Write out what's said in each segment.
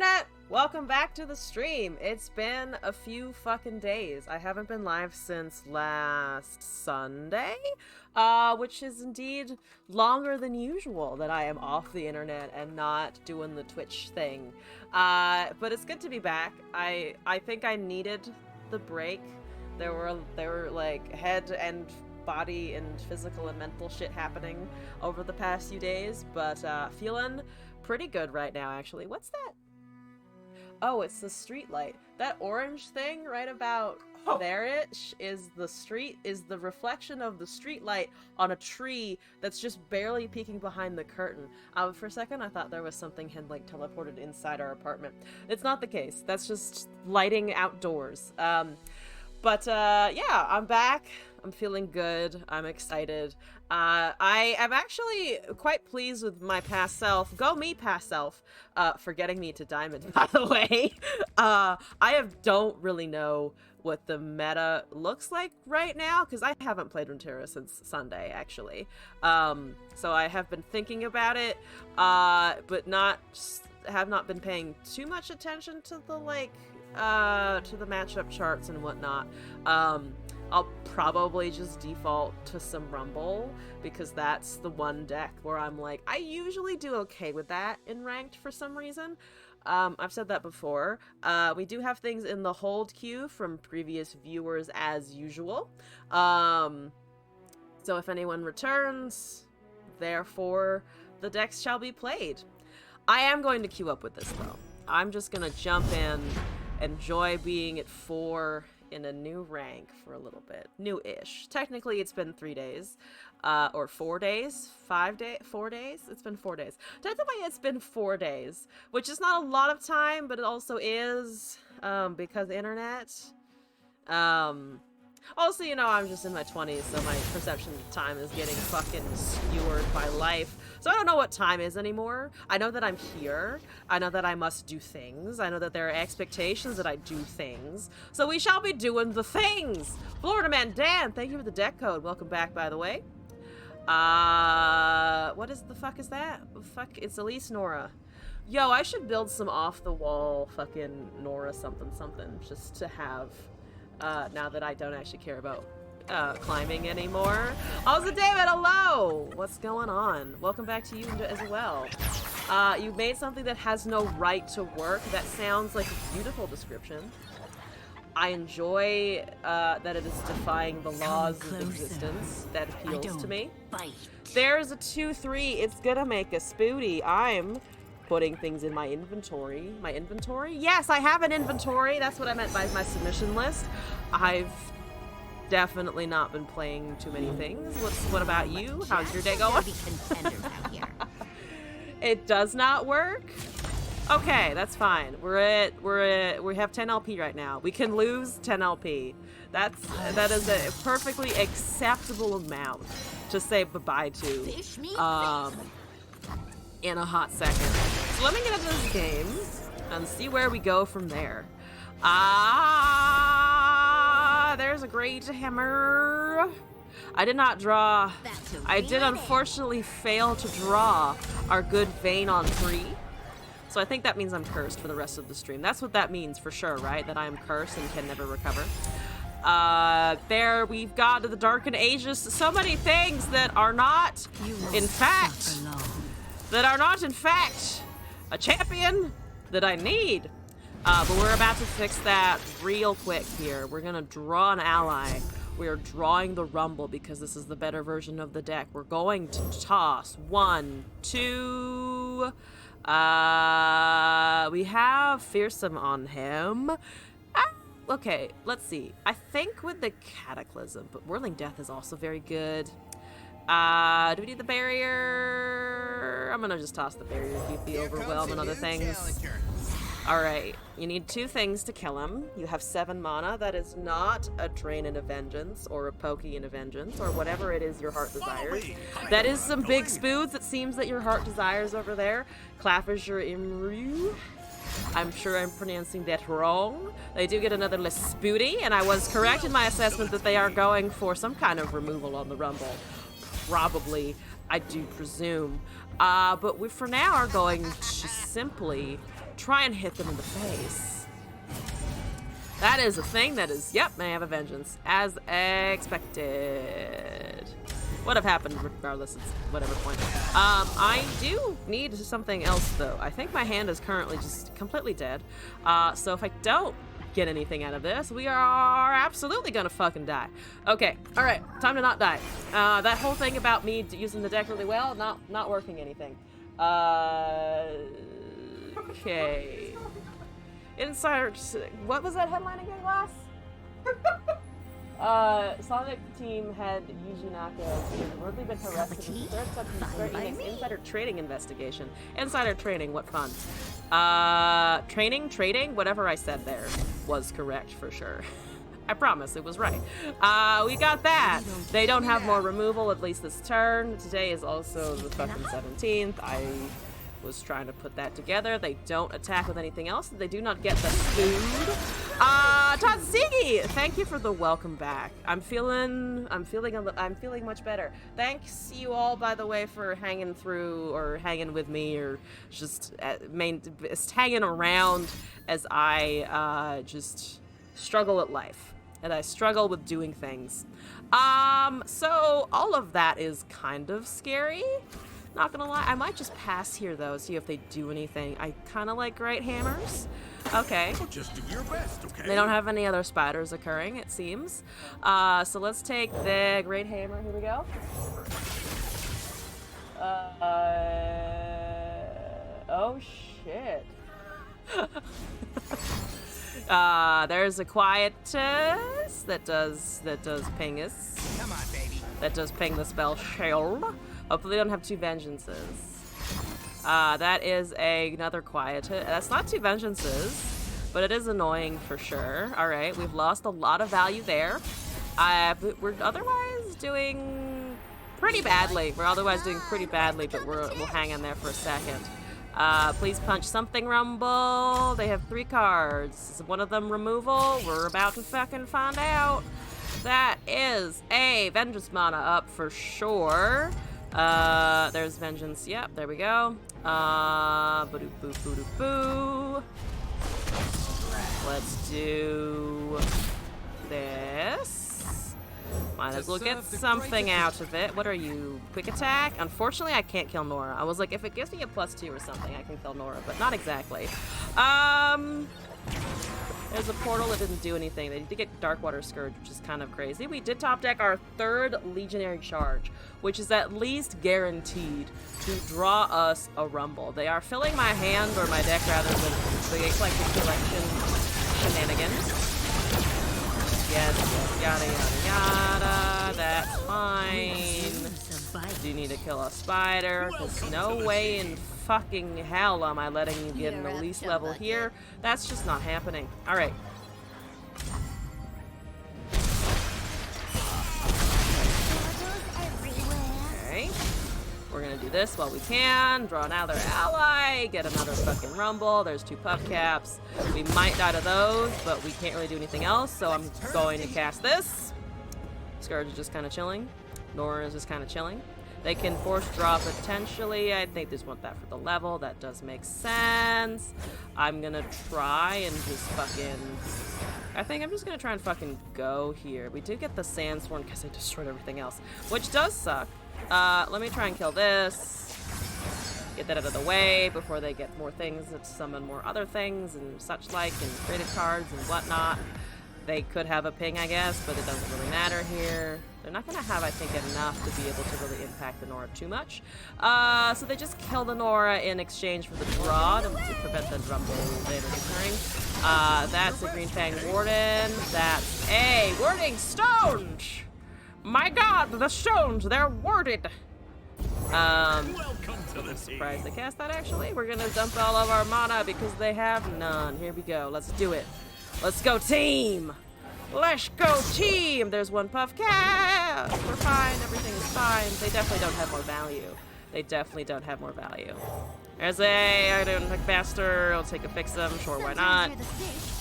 internet! Welcome back to the stream. It's been a few fucking days. I haven't been live since last Sunday, which is indeed longer than usual that I am off the internet and not doing the Twitch thing. But it's good to be back. I think I needed the break. There were like head and body and physical and mental shit happening over the past few days, but feeling pretty good right now, actually. What's that? Oh, it's the street light. That orange thing right about there-ish is the reflection of the street light on a tree that's just barely peeking behind the curtain. For a second, I thought there was something had like teleported inside our apartment. It's not the case. That's just lighting outdoors. But yeah, I'm back. I'm feeling good. I'm excited. I am actually quite pleased with my past self. Go me, past self, for getting me to Diamond, by the way. Don't really know what the meta looks like right now, because I haven't played Runeterra since Sunday, actually. So I have been thinking about it, but have not been paying too much attention to the, like, to the matchup charts and whatnot. I'll probably just default to some Rumble, because that's the one deck where I'm like, I usually do okay with that in ranked for some reason. I've said that before. We do have things in the hold queue from previous viewers as usual. So if anyone returns, therefore the decks shall be played. I am going to queue up with this though. I'm just gonna jump in, enjoy being at 4 in a new rank for a little bit. New-ish. Technically, it's been 3 days. Or 4 days? 4 days? It's been 4 days. Technically, it's been 4 days, which is not a lot of time, but it also is, because internet. Also, you know, I'm just in my 20s, so my perception of time is getting fucking skewered by life. So I don't know what time is anymore. I know that I'm here. I know that I must do things. I know that there are expectations that I do things. So we shall be doing the things. Florida Man Dan, thank you for the deck code. Welcome back, by the way. What is the fuck is that? Fuck, it's Elise Nora. Yo, I should build some off-the-wall fucking Nora something just to have... now that I don't actually care about climbing anymore. Also, David, hello! What's going on? Welcome back to you as well. You made something that has no right to work. That sounds like a beautiful description. I enjoy that it is defying the laws of existence. That appeals to me. There's a 2-3. It's gonna make a spooty. I'm putting things in my inventory. My inventory? Yes, I have an inventory. That's what I meant by my submission list. I've definitely not been playing too many things. What about you? How's your day going? It does not work? Okay, that's fine. We have 10 LP right now. We can lose 10 LP. That is a perfectly acceptable amount to say bye-bye to. In a hot second. So let me get into this game and see where we go from there. There's a great hammer. I did not draw. I did unfortunately fail to draw our good Vayne on 3. So I think that means I'm cursed for the rest of the stream. That's what that means for sure, right? That I am cursed and can never recover. There we've got the Darkened Ages. So many things that are not, in fact, a champion that I need. But we're about to fix that real quick here. We're gonna draw an ally. We are drawing the Rumble because this is the better version of the deck. We're going to toss 1, 2. We have Fearsome on him. Okay, let's see. I think with the Cataclysm, but Whirling Death is also very good. Do we need the barrier? I'm gonna just toss the barrier to keep the overwhelm and other things. Alright, you need 2 things to kill him. You have 7 mana. That is not a Drain and a Vengeance, or a Pokey and a Vengeance, or whatever it is your heart desires. That is some big spoods it seems that your heart desires over there. Claffisher Imru. I'm sure I'm pronouncing that wrong. They do get another Lespooty, and I was correct in my assessment that they are going for some kind of removal on the Rumble. Probably, I do presume. But we for now are going to simply try and hit them in the face. That is a thing that is, yep, may have a vengeance. As expected. Would have happened regardless, it's whatever point. I do need something else though. I think my hand is currently just completely dead. So if I don't get anything out of this, we are absolutely gonna fucking die. Okay, all right, time to not die. That whole thing about me using the deck really well, not working anything. Okay. Insider, what was that headline again, Glass? Sonic team head Yuji Naka has reportedly been arrested in the third substance Square Enix insider trading investigation. Insider trading, what fun. Trading, whatever I said there was correct for sure. I promise it was right. We got that. They don't have more removal, at least this turn. Today is also the fucking 17th. I was trying to put that together. They don't attack with anything else. They do not get the food. Tatsigi, thank you for the welcome back. I'm feeling much better. Thanks you all, by the way, for hanging through or hanging with me or just hanging around as I just struggle at life and I struggle with doing things. So all of that is kind of scary. Not gonna lie, I might just pass here though, see if they do anything. I kind of like great hammers. Okay. Well, just do your best, okay? They don't have any other spiders occurring, it seems. So let's take the great hammer. Here we go. Oh shit. There's a quietus that does pingus. Come on, baby. That does ping the spell shield. Hopefully they don't have two vengeances. That is another quiet. That's not two vengeances, but it is annoying for sure. All right, we've lost a lot of value there. We're otherwise doing pretty badly. But we'll hang in there for a second. Please punch something, Rumble. They have 3 cards. Is one of them removal? We're about to fucking find out. That is a vengeance mana up for sure. There's vengeance. Yep, there we go. Boo. Let's do this. Might as well get something out of it. What are you? Quick attack? Unfortunately, I can't kill Nora. I was like, if it gives me a +2 or something, I can kill Nora, but not exactly. There's a portal that didn't do anything. They did get Darkwater Scourge, which is kind of crazy. We did top deck our 3rd Legionary Charge, which is at least guaranteed to draw us a Rumble. They are filling my hand, or my deck rather, with the Eclectic Collection shenanigans. Yes, yada yada yada, that's fine. Do need to kill a spider, because no way in fucking hell am I letting you get an Elise level here. That's just not happening. Alright. Okay. We're gonna do this while we can. Draw another ally, get another fucking Rumble. There's 2 puff caps. We might die to those, but we can't really do anything else, so I'm going to cast this. Scourge is just kind of chilling. Nora is just kind of chilling. They can force draw potentially. I think they just want that for the level. That does make sense. I'm gonna try and just fucking... I think I'm just gonna try and fucking go here. We did get the Sandsworn because they destroyed everything else, which does suck. Let me try and kill this. Get that out of the way before they get more things that summon more other things and such like, and creative cards and whatnot. They could have a ping, I guess, but it doesn't really matter here. They're not going to have, I think, enough to be able to really impact the Nora too much. So they just kill the Nora in exchange for the draw to prevent the Rumble later occurring. That's a Green Fang Warden. That's a Warding Stone! My god, the stones, they're warded! I'm surprised they cast that, actually. We're going to dump all of our mana because they have none. Here we go. Let's do it. Let's go, team! Let's go, team! There's 1 puff cap! We're fine, everything is fine. They definitely don't have more value. They definitely don't have more value. There's I don't like faster. I'll take a fix them. Sure, why not?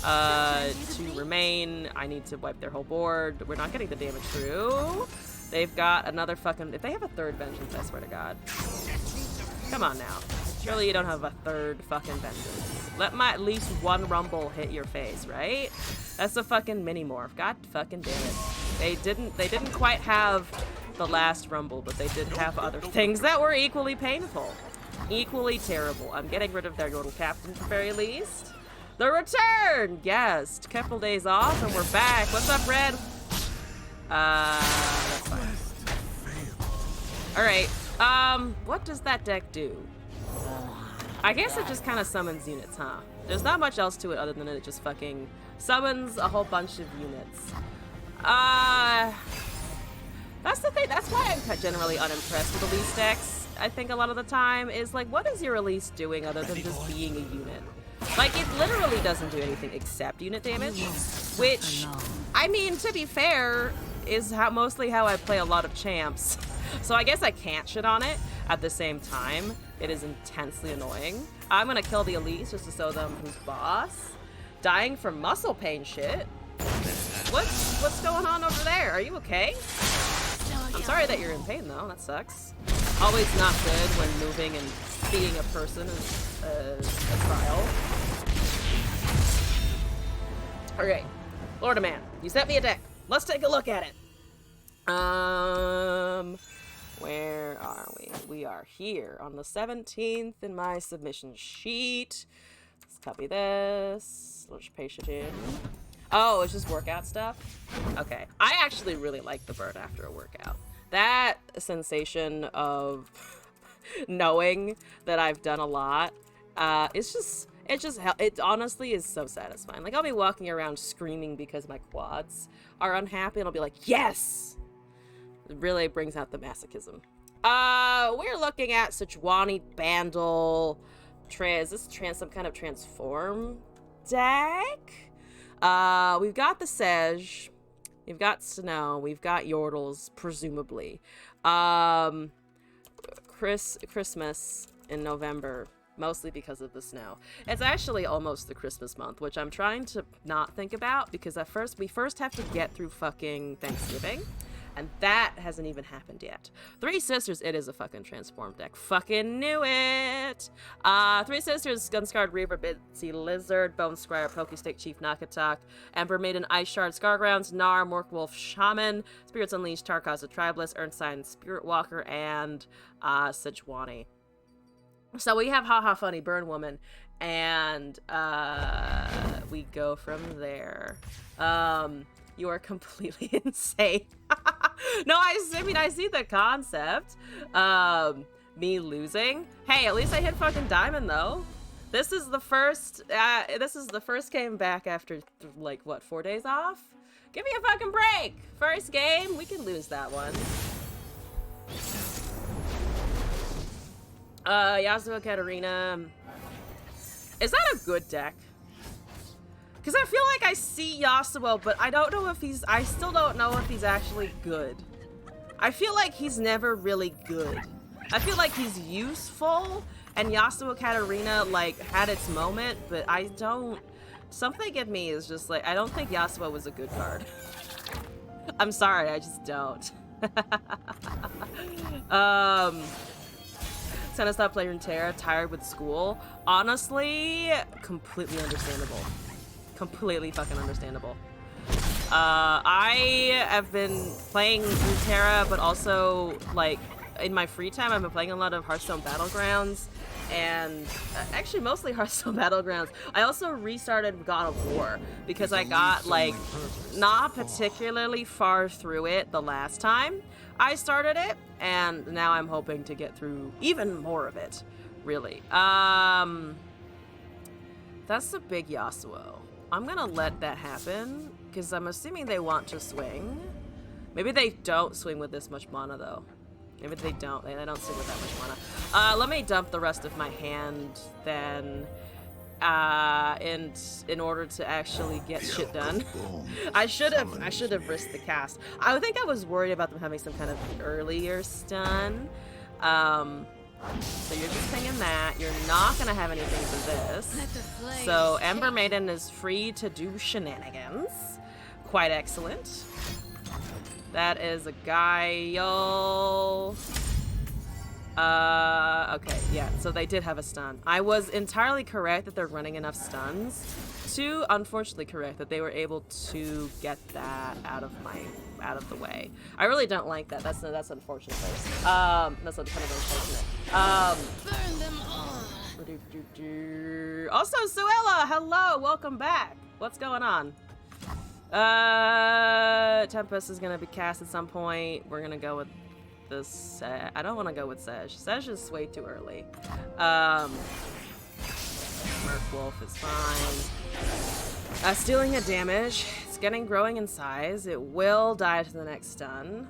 To remain, I need to wipe their whole board. We're not getting the damage through. They've got another fucking... If they have a 3rd vengeance, I swear to God. Come on now. Surely you don't have a 3rd fucking vengeance. Let my at least one rumble hit your face, right? That's a fucking mini morph. God fucking damn it. They didn't quite have the last rumble, but they did have other things that were equally painful. Equally terrible. I'm getting rid of their Yordle captain at the very least. The return! Yes. Couple days off and we're back. What's up, Red? That's fine. Alright. What does that deck do? I guess it just kind of summons units, huh? There's not much else to it other than it just fucking summons a whole bunch of units. That's the thing. That's why I'm generally unimpressed with Elise decks. I think a lot of the time is like, what is your Elise doing other than just being a unit? Like, it literally doesn't do anything except unit damage, which, I mean, to be fair, is mostly how I play a lot of champs. So I guess I can't shit on it. At the same time, it is intensely annoying. I'm gonna kill the Elise just to show them who's boss. Dying from muscle pain shit. What's going on over there? Are you okay? I'm sorry that you're in pain though, that sucks. Always not good when moving and being a person is a trial. Alright, Lordaman, you sent me a deck. Let's take a look at it. Where are we? We are here on the 17th in my submission sheet. Let's copy this. Let's paste it in. Oh, it's just workout stuff? Okay. I actually really like the burn after a workout. That sensation of knowing that I've done a lot, it honestly is so satisfying. Like, I'll be walking around screaming because my quads are unhappy and I'll be like, yes! It really brings out the masochism. We're looking at Sejuani, Bandle, is this some kind of transform deck? We've got the Sej, we've got Snow, we've got Yordles, presumably. Christmas in November, mostly because of the snow. It's actually almost the Christmas month, which I'm trying to not think about because we first have to get through fucking Thanksgiving. And that hasn't even happened yet. Three Sisters, it is a fucking transform deck. Fucking knew it! Three Sisters, Gunscarred Reaver, Bitsy Lizard, Bone Scryer, Pokestick, Chief Nakatak, Ember Maiden, Ice Shard, Scargrounds, Gnar, Morkwolf, Shaman, Spirits Unleashed, Tarkaz, the Tribalist, Ernsign, Spirit Walker, and Sejuani. So we have Haha Funny Burn Woman, and we go from there. You are completely insane. No, I mean, I see the concept. Me losing. Hey, at least I hit fucking diamond though. This is the first game back after like what, 4 days off? Give me a fucking break. First game, we can lose that one. Yasuo Katarina. Is that a good deck? Because I feel like I see Yasuo, but I still don't know if he's actually good. I feel like he's never really good. I feel like he's useful, and Yasuo Katarina, like, had its moment, but something in me is just like, I don't think Yasuo was a good card. I'm sorry, I just don't. Senna stopped playing Terra, tired with school. Honestly, completely understandable. Completely fucking understandable. I have been playing Runeterra, but also, like, in my free time, I've been playing a lot of Hearthstone Battlegrounds, and actually mostly Hearthstone Battlegrounds. I also restarted God of War, because I got, like, not particularly far through it the last time I started it, and now I'm hoping to get through even more of it, really. That's a big Yasuo. I'm gonna let that happen, because I'm assuming they want to swing. Maybe they don't swing with this much mana, though. Maybe they don't. They don't swing with that much mana. Let me dump the rest of my hand, then, in order to actually get shit done. I should have risked the cast. I think I was worried about them having some kind of earlier stun. So you're just pinging that. You're not gonna have anything for this. So Ember Maiden is free to do shenanigans. Quite excellent. That is a Guile. Okay, yeah, so they did have a stun. I was entirely correct that they're running enough stuns to, unfortunately correct, that they were able to get that out of the way. I really don't like that. That's unfortunate. That's kind of unfortunate. Burn them all. Also, Suella, hello, welcome back. What's going on? Tempest is gonna be cast at some point. We're gonna go with this. I don't want to go with Sedge. Sedge is way too early. Merkwolf is fine. Stealing a damage. It's growing in size. It will die to the next stun.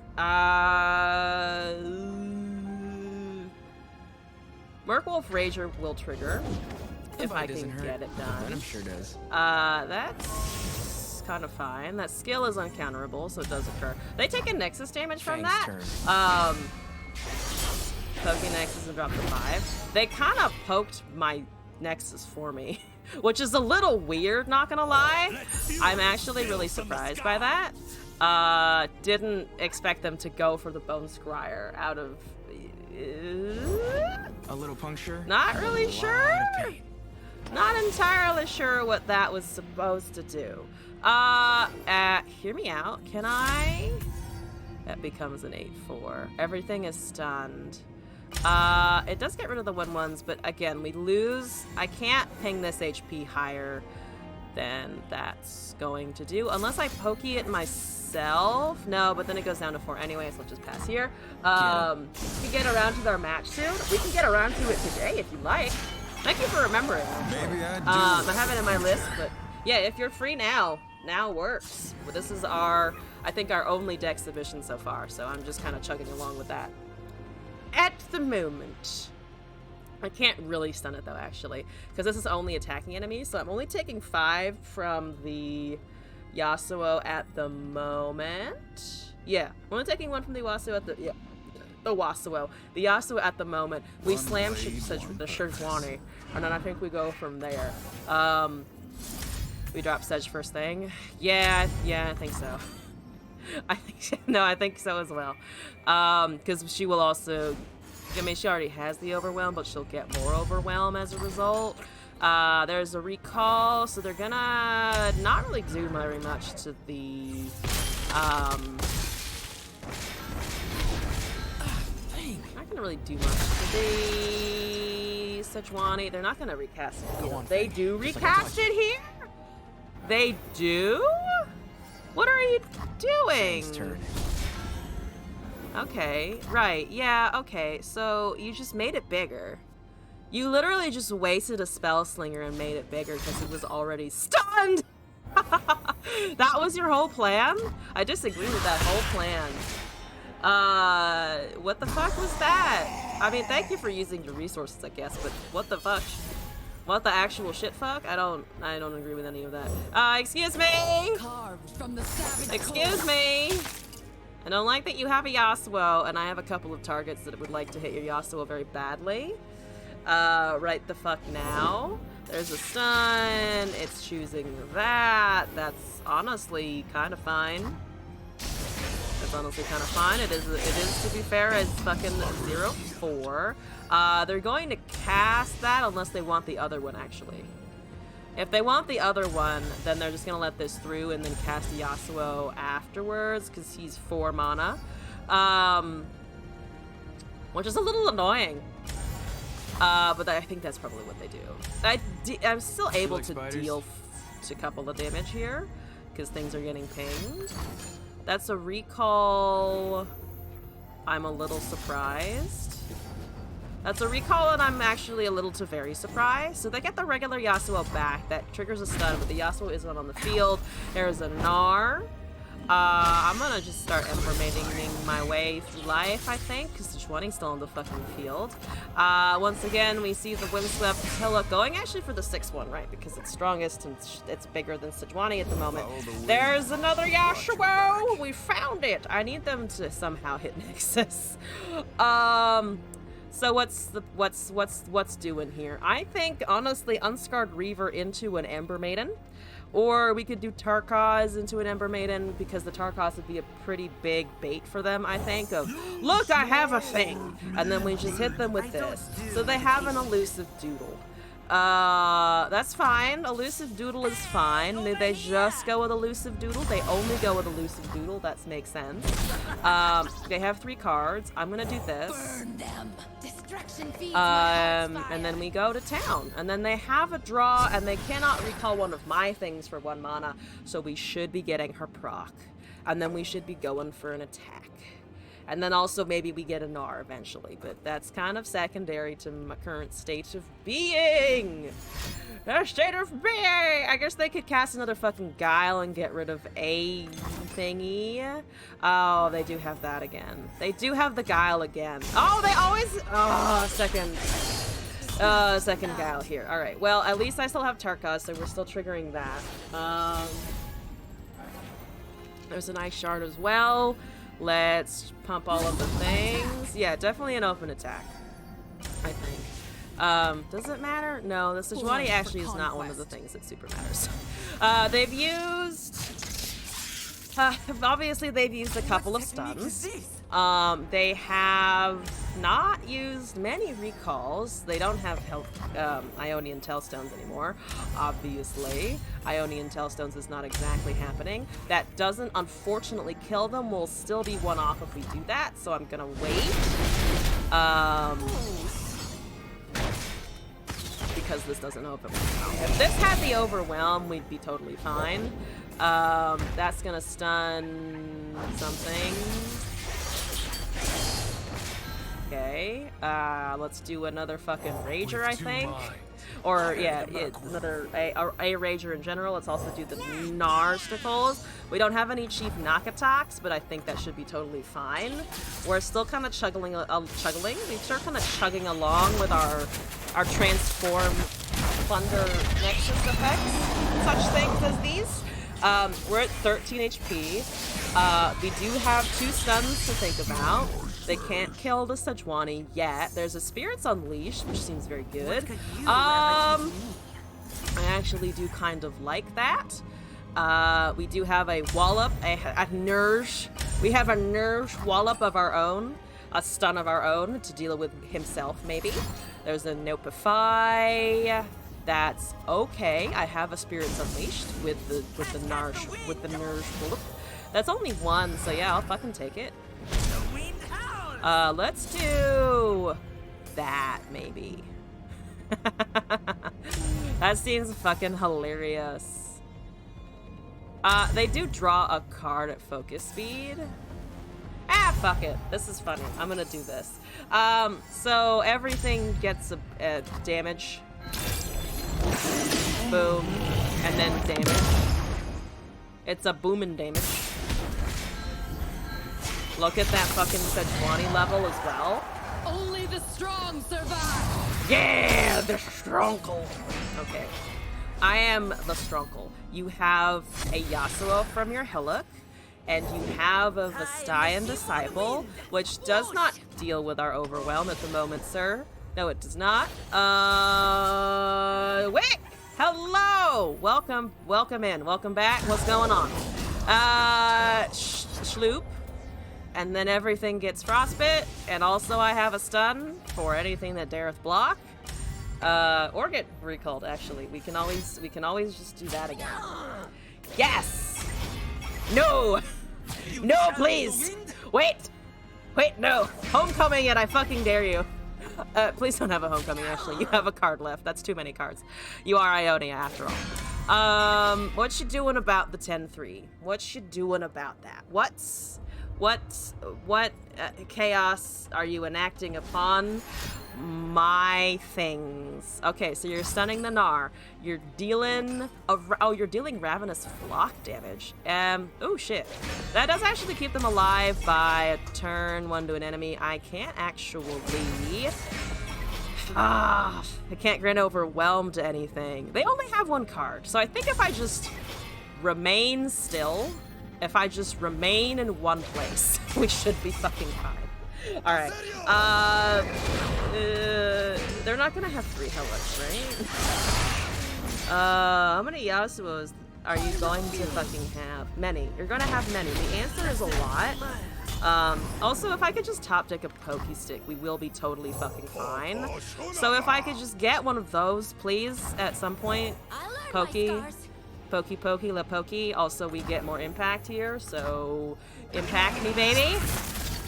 Merkwolf Rager will trigger if I can get it done. I'm sure does. That's kind of fine. That skill is uncounterable, so it does occur. They take a Nexus damage from that. Turn. Poking Nexus and drop to 5. They kind of poked my Nexus for me, which is a little weird, not gonna lie. I'm actually really surprised by that. Didn't expect them to go for the Bone Scryer out of... A little puncture. Not really A lot sure. of pain. Not entirely sure what that was supposed to do. Hear me out. Can I? That becomes an 8-4. Everything is stunned. It does get rid of the 1/1s, but again, we lose. I can't ping this HP higher than that's going to do, unless I pokey it myself. No, but then it goes down to 4 anyway, so I'll just pass here. We can get around to our match soon. We can get around to it today if you like. Thank you for remembering. Maybe I do. I have it in my list, but yeah, if you're free now works. But this is I think our only deck submission so far, so I'm just kind of chugging along with that. At the moment, I can't really stun it though, actually, because this is only attacking enemies, so I'm only taking 5 from the Yasuo at the moment. Yeah, I'm only taking 1 from the Yasuo at the Yasuo at the moment. We slam the Sejuani, and then I think we go from there. We drop Sedge first thing. Yeah, I think so. I think so as well. Because she will also, I mean, she already has the overwhelm, but she'll get more overwhelm as a result. There's a recall, so they're gonna not really do very much to the not gonna really do much to the Sejuani. They're not gonna recast it here. They do recast it here? They do? What are you doing? Fang's turn. Okay, right, yeah, okay, so you just made it bigger. You literally just wasted a spell slinger and made it bigger because it was already stunned! That was your whole plan? I disagree with that whole plan. What the fuck was that? I mean, thank you for using your resources, I guess, but what the fuck? What the actual shit fuck? I don't agree with any of that. Excuse me! Carved from the savage Excuse me! I don't like that you have a Yasuo, and I have a couple of targets that would like to hit your Yasuo very badly. Right the fuck now. There's a stun. It's choosing that. That's honestly kind of fine. That's honestly kind of fine. It is, to be fair, it's fucking 0-4. They're going to cast that unless they want the other one, actually. If they want the other one, then they're just going to let this through and then cast Yasuo afterwards, because he's 4 mana. Which is a little annoying. But I think that's probably what they do. I'm still able to deal a couple of damage here, because things are getting pinged. That's a recall. I'm a little surprised. That's a recall, and I'm actually a little to very surprised. So they get the regular Yasuo back. That triggers a stun, but the Yasuo isn't on the field. There's a Gnar. I'm gonna just start Ember-mating my way through life, I think, because Sejuani's still on the fucking field. Once again, we see the Windswept Hillock going actually for the 6-1, right? Because it's strongest and it's bigger than Sejuani at the moment. There's another Yasuo! We found it! I need them to somehow hit Nexus. So what's doing here? I think, honestly, Unscarred Reaver into an Ember Maiden Or we could do Tarkaz into an Ember Maiden, because the Tarkaz would be a pretty big bait for them, I think, of, look, I have a thing! And then we just hit them with this. So they have an elusive doodle. That's fine. Elusive doodle is fine. Did they just go with elusive doodle? They only go with elusive doodle. That makes sense. They have 3 cards. I'm gonna do this. Burn them. Destruction feeds my heart's And then fire. we go to town. And then they have a draw, and they cannot recall one of my things for 1 mana, so we should be getting her proc. And then we should be going for an attack. And then also maybe we get a Gnar eventually, but that's kind of secondary to my current state of being. A state of being! I guess they could cast another fucking Guile and get rid of a thingy. Oh, they do have that again. They do have the Guile again. Oh, they always... Oh, second Guile here. Alright, well, at least I still have Tarkaz, so we're still triggering that. There's an Ice Shard as well. Let's pump all of the things. Yeah, definitely an open attack, I think. Does it matter? No, the Sejuani actually is not one of the things that super matters. They've used... obviously, they've used a couple of stuns. They have not used many recalls. They don't have health, Ionian Tailstones anymore, obviously. Ionian Tailstones is not exactly happening. That doesn't, unfortunately, kill them. We'll still be 1 off if we do that, so I'm gonna wait. Because this doesn't open. If this had the Overwhelm, we'd be totally fine. That's gonna stun something. Okay, let's do another fucking Rager, I think. Or, yeah, another a Rager in general. Let's also do the Narsticles. We don't have any cheap knock attacks, but I think that should be totally fine. We're still kind of chugging along with our transform plunder nexus effects, such things as these. We're at 13 HP. We do have 2 stuns to think about. They can't kill the Sejuani yet. There's a Spirits Unleashed, which seems very good. I actually do kind of like that. We do have a Wallop, a Nerge. We have a Nerge Wallop of our own, a stun of our own to deal with himself, maybe. There's a Nopify. That's okay. I have a Spirits Unleashed with the Nerge Wallop. That's only 1, so yeah, I'll fucking take it. Let's do that, maybe. That seems fucking hilarious. They do draw a card at focus speed. Ah, fuck it. This is funny. I'm gonna do this. So everything gets a damage. Boom. And then damage. It's a boom and damage. Look at that fucking Sejuani level as well. Only the strong survive. Yeah, the Strunkle. Okay. I am the Strunkle. You have a Yasuo from your Hillock, and you have a Vestayan Disciple, which does not deal with our Overwhelm at the moment, sir. No, it does not. Wait! Hello! Welcome in. Welcome back. What's going on? Schloop. And then everything gets frostbit, and also I have a stun for anything that dareth block. Or get recalled, actually. We can always just do that again. Yes! No! No, please! Wait! Wait, no! Homecoming and I fucking dare you. Please don't have a homecoming, actually. You have a card left. That's too many cards. You are Ionia, after all. What you doing about the 10-3? What you doing about that? What chaos are you enacting upon my things? Okay, so you're stunning the Gnar. You're dealing you're dealing Ravenous Flock damage. Oh shit. That does actually keep them alive by a turn 1 to an enemy. I can't actually I can't grant Overwhelm to anything. They only have 1 card. So I think if I just remain still, if I just remain in one place, we should be fucking fine. Alright. They're not gonna have 3 Hellocks, right? How many Yasuos are you going to fucking have? Many. You're gonna have many. The answer is a lot. Also, if I could just top deck a Pokey Stick, we will be totally fucking fine. So if I could just get one of those, please, at some point. Pokey. Pokey, Pokey, La Pokey. Also, we get more impact here, so impact me, baby.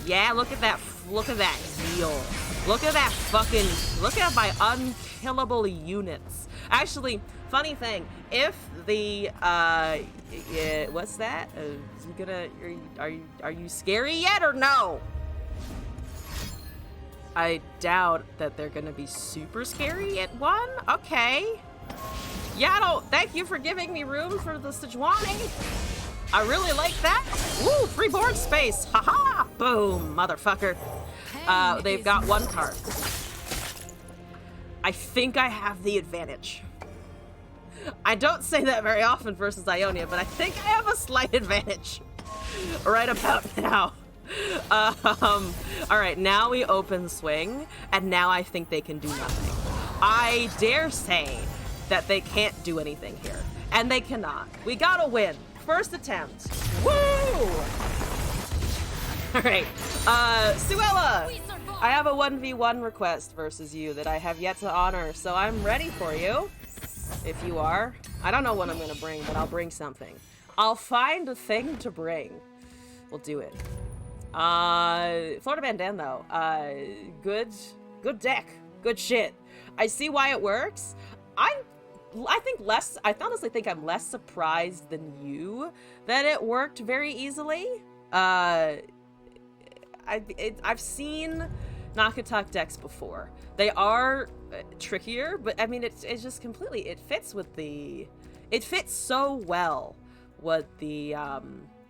Yeah, look at that heal. Look at that fucking, look at my unkillable units. Actually, funny thing, if the, yeah, what's that? Is he gonna, are you scary yet or no? I doubt that they're gonna be super scary at one. Okay. Yaddle, thank you for giving me room for the Sejuani. I really like that. Woo, free board space. Haha, boom, motherfucker. They've got one card. I think I have the advantage. I don't say that very often versus Ionia, but I think I have a slight advantage right about now. All right, now we open swing, and now I think they can do nothing. I dare say that they can't do anything here, and they cannot. We gotta win. First attempt. Woo! All right, Suella, I have a 1v1 request versus you that I have yet to honor, so I'm ready for you. If you are. I don't know what I'm gonna bring, but I'll bring something. I'll find a thing to bring. We'll do it. Florida Bandan though. Good deck. Good shit. I see why it works. I honestly think I'm less surprised than you that it worked very easily. I've seen Nakatak decks before. They are trickier, but I mean, it's just completely, it fits so well with the,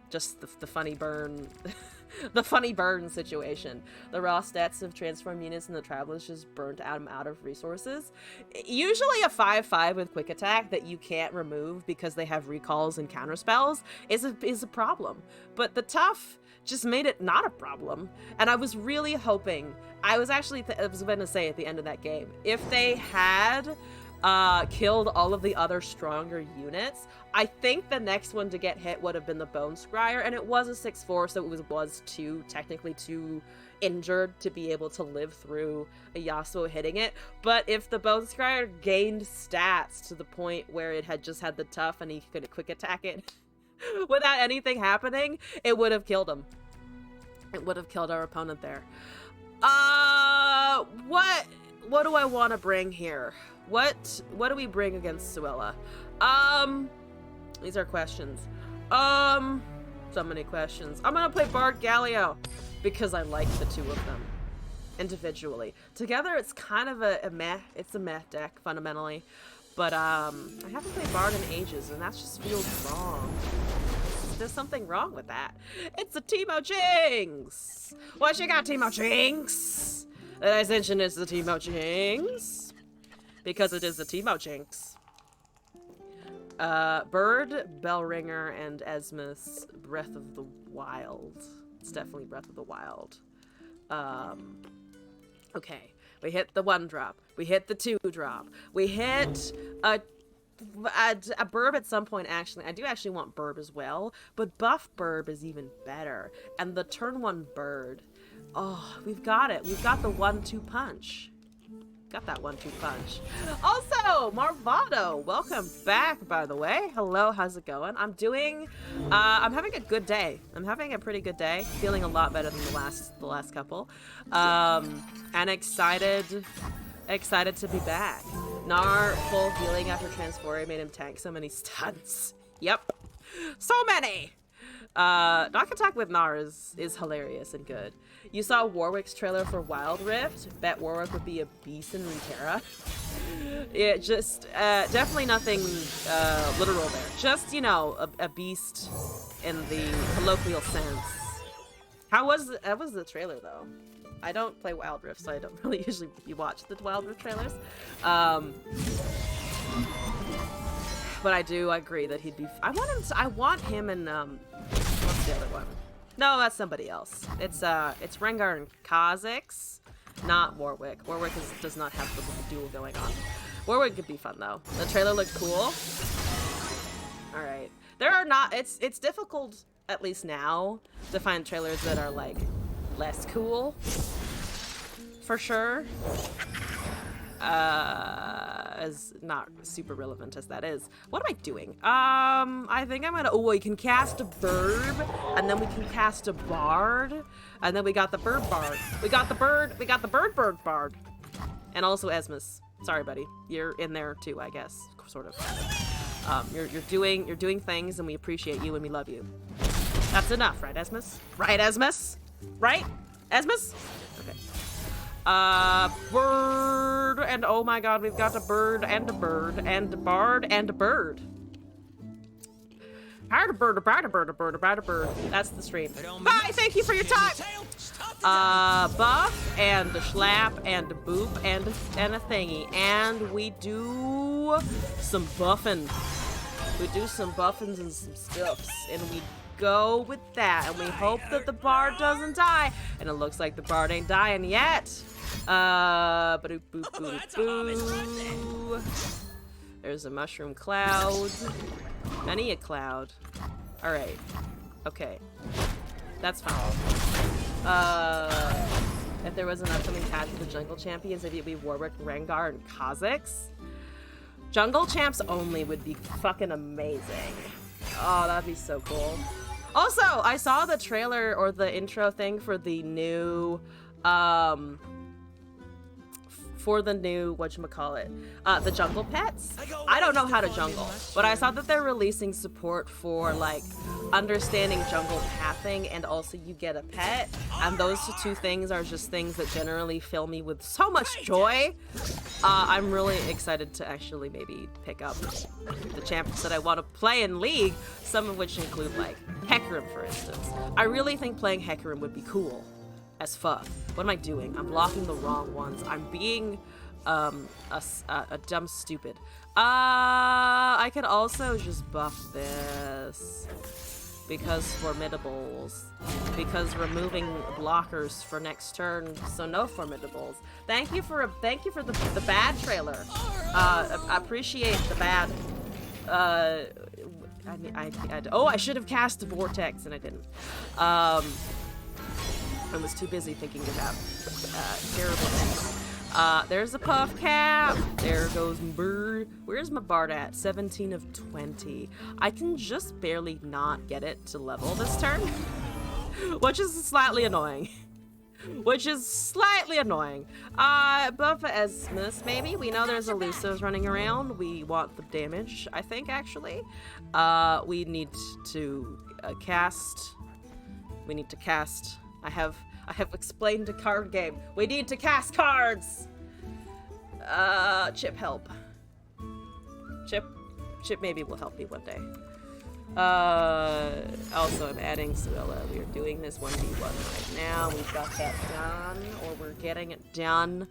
just the funny burn, the funny burn situation. The raw stats of transform units and the travelers just burnt out of resources. Usually a 5/5 with quick attack that you can't remove because they have recalls and counter spells is a problem. But the tough just made it not a problem. And I was really hoping, I was going to say at the end of that game, if they had killed all of the other stronger units, I think the next one to get hit would have been the Bone Scryer, and it was a 6/4, so it was technically too injured to be able to live through a Yasuo hitting it. But if the Bone Scryer gained stats to the point where it had just had the tough and he could quick attack it without anything happening, it would have killed him. It would have killed our opponent there. What do I want to bring here? What do we bring against Suella? These are questions. So many questions. I'm gonna play Bard Galio because I like the two of them individually. Together, it's kind of a meh deck fundamentally. But I haven't played Bard in ages, and that just feels wrong. There's something wrong with that. It's a Teemo Jinx! What you got, Teemo Jinx? The extension is the Teemo Jinx. Because it is the Teemo Jinx. Bird, Bellringer, and Esmus, Breath of the Wild. It's definitely Breath of the Wild. Okay. We hit the 1-drop. We hit the 2-drop. We hit a Burb at some point, actually. I do actually want Burb as well, but buff Burb is even better. And the turn 1 Bird. Oh, we've got it. We've got the 1-2 punch. Got that 1-2 punch. Also, Marvado, welcome back, by the way. Hello, how's it going? I'm having a good day. I'm having a pretty good day. Feeling a lot better than the last couple. And excited to be back. Gnar full healing after Transforia made him tank so many stunts. Yep. So many! Knock Attack with Gnar is hilarious and good. You saw Warwick's trailer for Wild Rift. Bet Warwick would be a beast in Runeterra. Yeah, just definitely nothing literal there. Just, you know, a beast in the colloquial sense. That was the trailer though. I don't play Wild Rift, so I don't really usually watch the Wild Rift trailers. But I do agree that he'd be. I want him and what's the other one? No, that's somebody else. It's Rengar and Kha'Zix, not Warwick. Warwick does not have the duel going on. Warwick could be fun though. The trailer looked cool. But I do agree that he'd be. I want him and what's the other one? No, that's somebody else. It's Rengar and Kha'Zix, not Warwick. Warwick does not have the duel going on. Warwick could be fun though. The trailer looked cool. All right. There are not. It's difficult, at least now, to find trailers that are like less cool. For sure. As not super relevant as that is. What am I doing? I think I'm gonna. Oh, we can cast a bird, and then we can cast a bard, and then we got the bird bard. We got the bird. We got the bird bard, and also Esmus. Sorry, buddy. You're in there too, I guess. Sort of. You're doing things, and we appreciate you, and we love you. That's enough, right, Esmus? Right, Esmus? Right, Esmus? Okay. Bird, and oh my god, we've got a bird, and a bird, and a bard, and a bird. A bird, a bird, a bird, a bird, a bird, a bird. That's the stream. Bye, thank you for your time. Buff, and a schlap, and a boop, and a thingy. And we do some buffing. We do some buffins and some stuffs, and we go with that, and we hope that the bard doesn't die, and it looks like the bard ain't dying yet. Ba-doop, boop, boop, boo. There's a mushroom cloud. Many a cloud. All right. Okay. That's fine. If there was an upcoming catch with the Jungle Champions, maybe it'd be Warwick, Rengar, and Kha'Zix. Jungle Champs only would be fucking amazing. Oh, that'd be so cool. Also, I saw the trailer or the intro thing for the new, whatchamacallit, the jungle pets. I don't know how to jungle, but I saw that they're releasing support for like understanding jungle pathing, and also you get a pet, and those two things are just things that generally fill me with so much joy. I'm really excited to actually maybe pick up the champions that I want to play in League, some of which include like Hecarim, for instance. I really think playing Hecarim would be cool as fuck. What am I doing? I'm blocking the wrong ones. I'm being a dumb stupid. I could also just buff this because formidables, because removing blockers for next turn, so no formidables. Thank you for the bad trailer. I appreciate the bad. I should have cast the vortex and I didn't. I was too busy thinking about terrible things. There's a puff cap. There goes bird. Where's my bard at? 17 of 20. I can just barely not get it to level this turn, which is slightly annoying. Buff Esmus, maybe. We know there's elusives running around. We want the damage, I think, actually. We need to cast. We need to cast. I have explained a card game. We need to cast cards. Chip help. Chip maybe will help me one day. Also I'm adding Suella. We are doing this 1v1 right now. We've got that done, or we're getting it done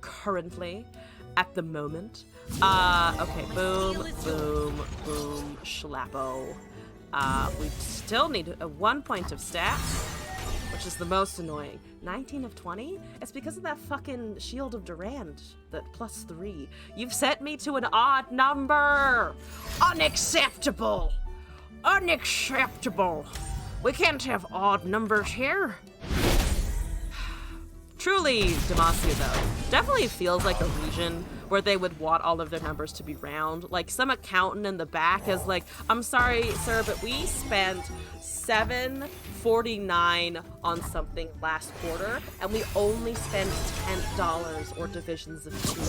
currently at the moment. Okay, boom, boom, boom, schlappo. We still need a 1 point of stats, which is the most annoying. 19 of 20? It's because of that fucking Shield of Durand, that +3. You've set me to an odd number! Unacceptable! Unacceptable! We can't have odd numbers here. Truly, Demacia, though, definitely feels like a region where they would want all of their numbers to be round. Like, some accountant in the back is like, I'm sorry, sir, but we spent $7.49 on something last quarter, and we only spent $10 or divisions of 2.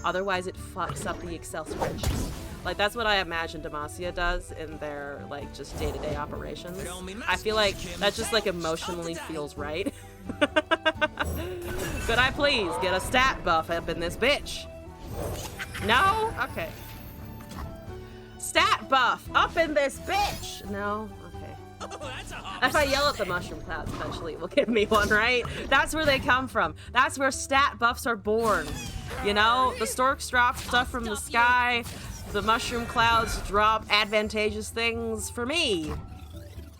Otherwise, it fucks up the Excel spreadsheet. Like, that's what I imagine Demacia does in their, like, just day-to-day operations. I feel like that just, like, emotionally feels right. Could I please get a stat buff up in this bitch? No? Okay. Stat buff up in this bitch! No? Okay. If I yell at the mushroom clouds, eventually it will give me one, right? That's where they come from. That's where stat buffs are born. You know? The storks drop stuff from the sky. The mushroom clouds drop advantageous things for me.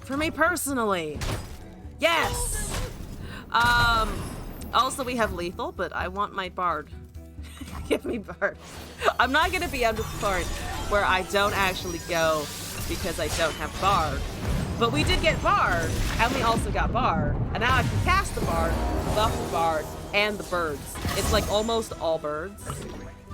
For me personally. Yes! Also we have lethal, but I want my bard. Give me bard. I'm not gonna be under the point where I don't actually go because I don't have Bard. But we did get Bard, and we also got Bard. And now I can cast the Bard, buff the Bard, and the birds. It's like almost all birds.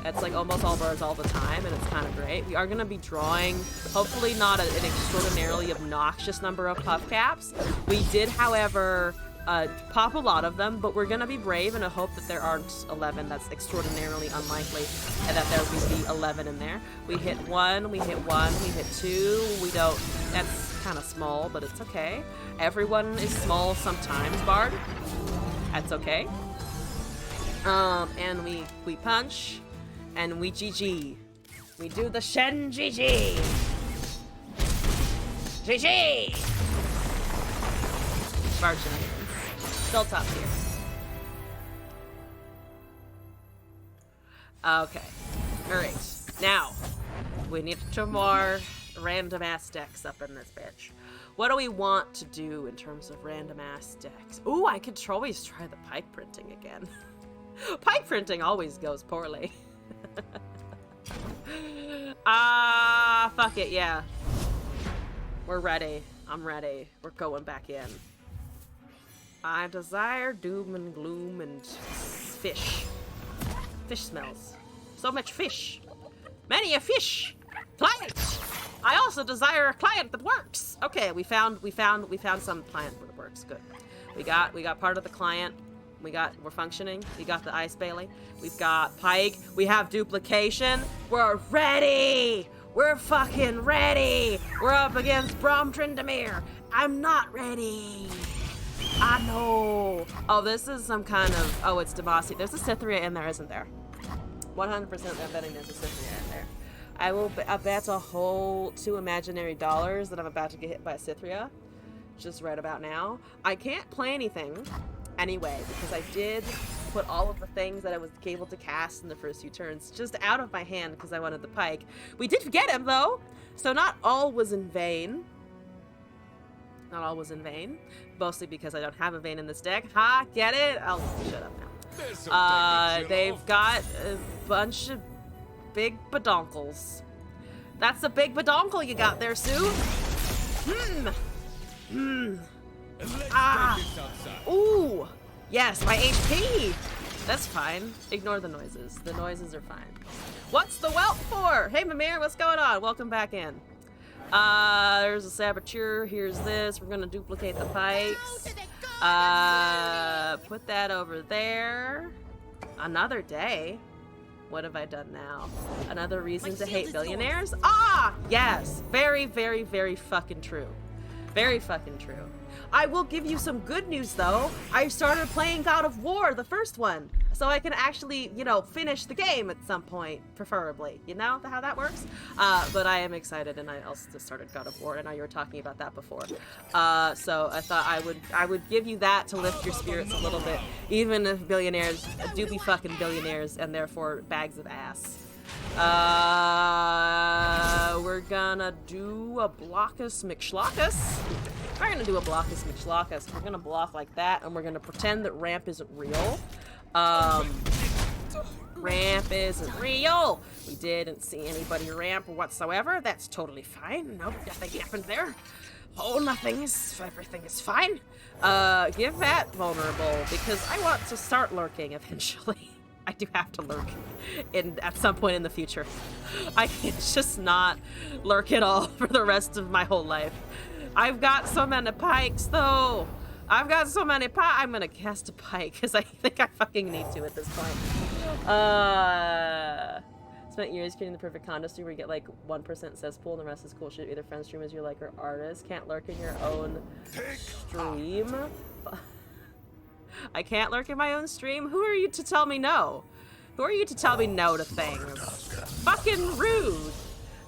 It's like almost all birds all the time, and it's kind of great. We are going to be drawing, hopefully not an extraordinarily obnoxious number of puff caps. We did, however, pop a lot of them, but we're going to be brave and hope that there aren't 11. That's extraordinarily unlikely, and that there will be 11 in there. We hit 1, we hit 1, we hit 2. We don't, that's kind of small, but it's okay. Everyone is small sometimes, Bard. That's okay. And we punch. And we GG. We do the Shen GG. GG! Bard shenanigans. Still top tier. Okay. Alright. Now, we need 2 more random ass decks up in this bitch. What do we want to do in terms of random ass decks? Ooh, I could always try the pike printing again. Pike printing always goes poorly. Fuck it, yeah. We're ready. I'm ready. We're going back in. I desire doom and gloom and fish. Fish smells. So much fish. Many a fish. Client! I also desire a client that works. Okay, we found some client that works. Good. We got part of the client. We're functioning. We got the Ice Bailey. We've got Pike. We have duplication. We're ready. We're fucking ready. We're up against Braum Tryndamere. I'm not ready. I know. Oh, this is some kind of, oh, it's Demacia. There's a Cytheria in there, isn't there? 100% I'm betting there's a Cytheria in there. I bet a whole 2 imaginary dollars that I'm about to get hit by a Cytheria. Just right about now. I can't play anything anyway, because I did put all of the things that I was able to cast in the first few turns just out of my hand because I wanted the Pike. We did get him, though, so not all was in vain. Not all was in vain. Mostly because I don't have a Vayne in this deck. Ha! Get it? I'll shut up now. They've got a bunch of big badonkles. That's a big badonkel you got there, Sue. Ooh! Yes, my HP! That's fine. Ignore the noises. The noises are fine. What's the whelp for? Hey, Mimir, what's going on? Welcome back in. There's a Saboteur. Here's this. We're gonna duplicate the pikes. Put that over there. Another day. What have I done now? Another reason to hate billionaires? Ah! Yes! Very, very, very fucking true. Very fucking true. I will give you some good news, though. I started playing God of War, the first one, so I can actually, you know, finish the game at some point, preferably. You know how that works? But I am excited, and I also just started God of War. I know you were talking about that before. So I thought I would give you that to lift your spirits a little bit, even if billionaires do be fucking billionaires, and therefore bags of ass. We're gonna do a Blockus McShlockus. We're gonna do a Blockus McShlockus. We're gonna block like that, and we're gonna pretend that ramp isn't real. Ramp isn't real. We didn't see anybody ramp whatsoever. That's totally fine. Nope, nothing happened there. Oh, everything is fine. Give that vulnerable, because I want to start lurking eventually. I do have to lurk at some point in the future. I can't just not lurk at all for the rest of my whole life. I've got so many pikes, though. I've got so many pikes. I'm gonna cast a pike because I think I fucking need to at this point. Spent years creating the perfect condo stream where you get like 1% cesspool and the rest is cool shit. Either friend streamers you like or artists. Can't lurk in your own stream. I can't lurk in my own stream? Who are you to tell me no? Who are you to tell me no to things? Fucking rude.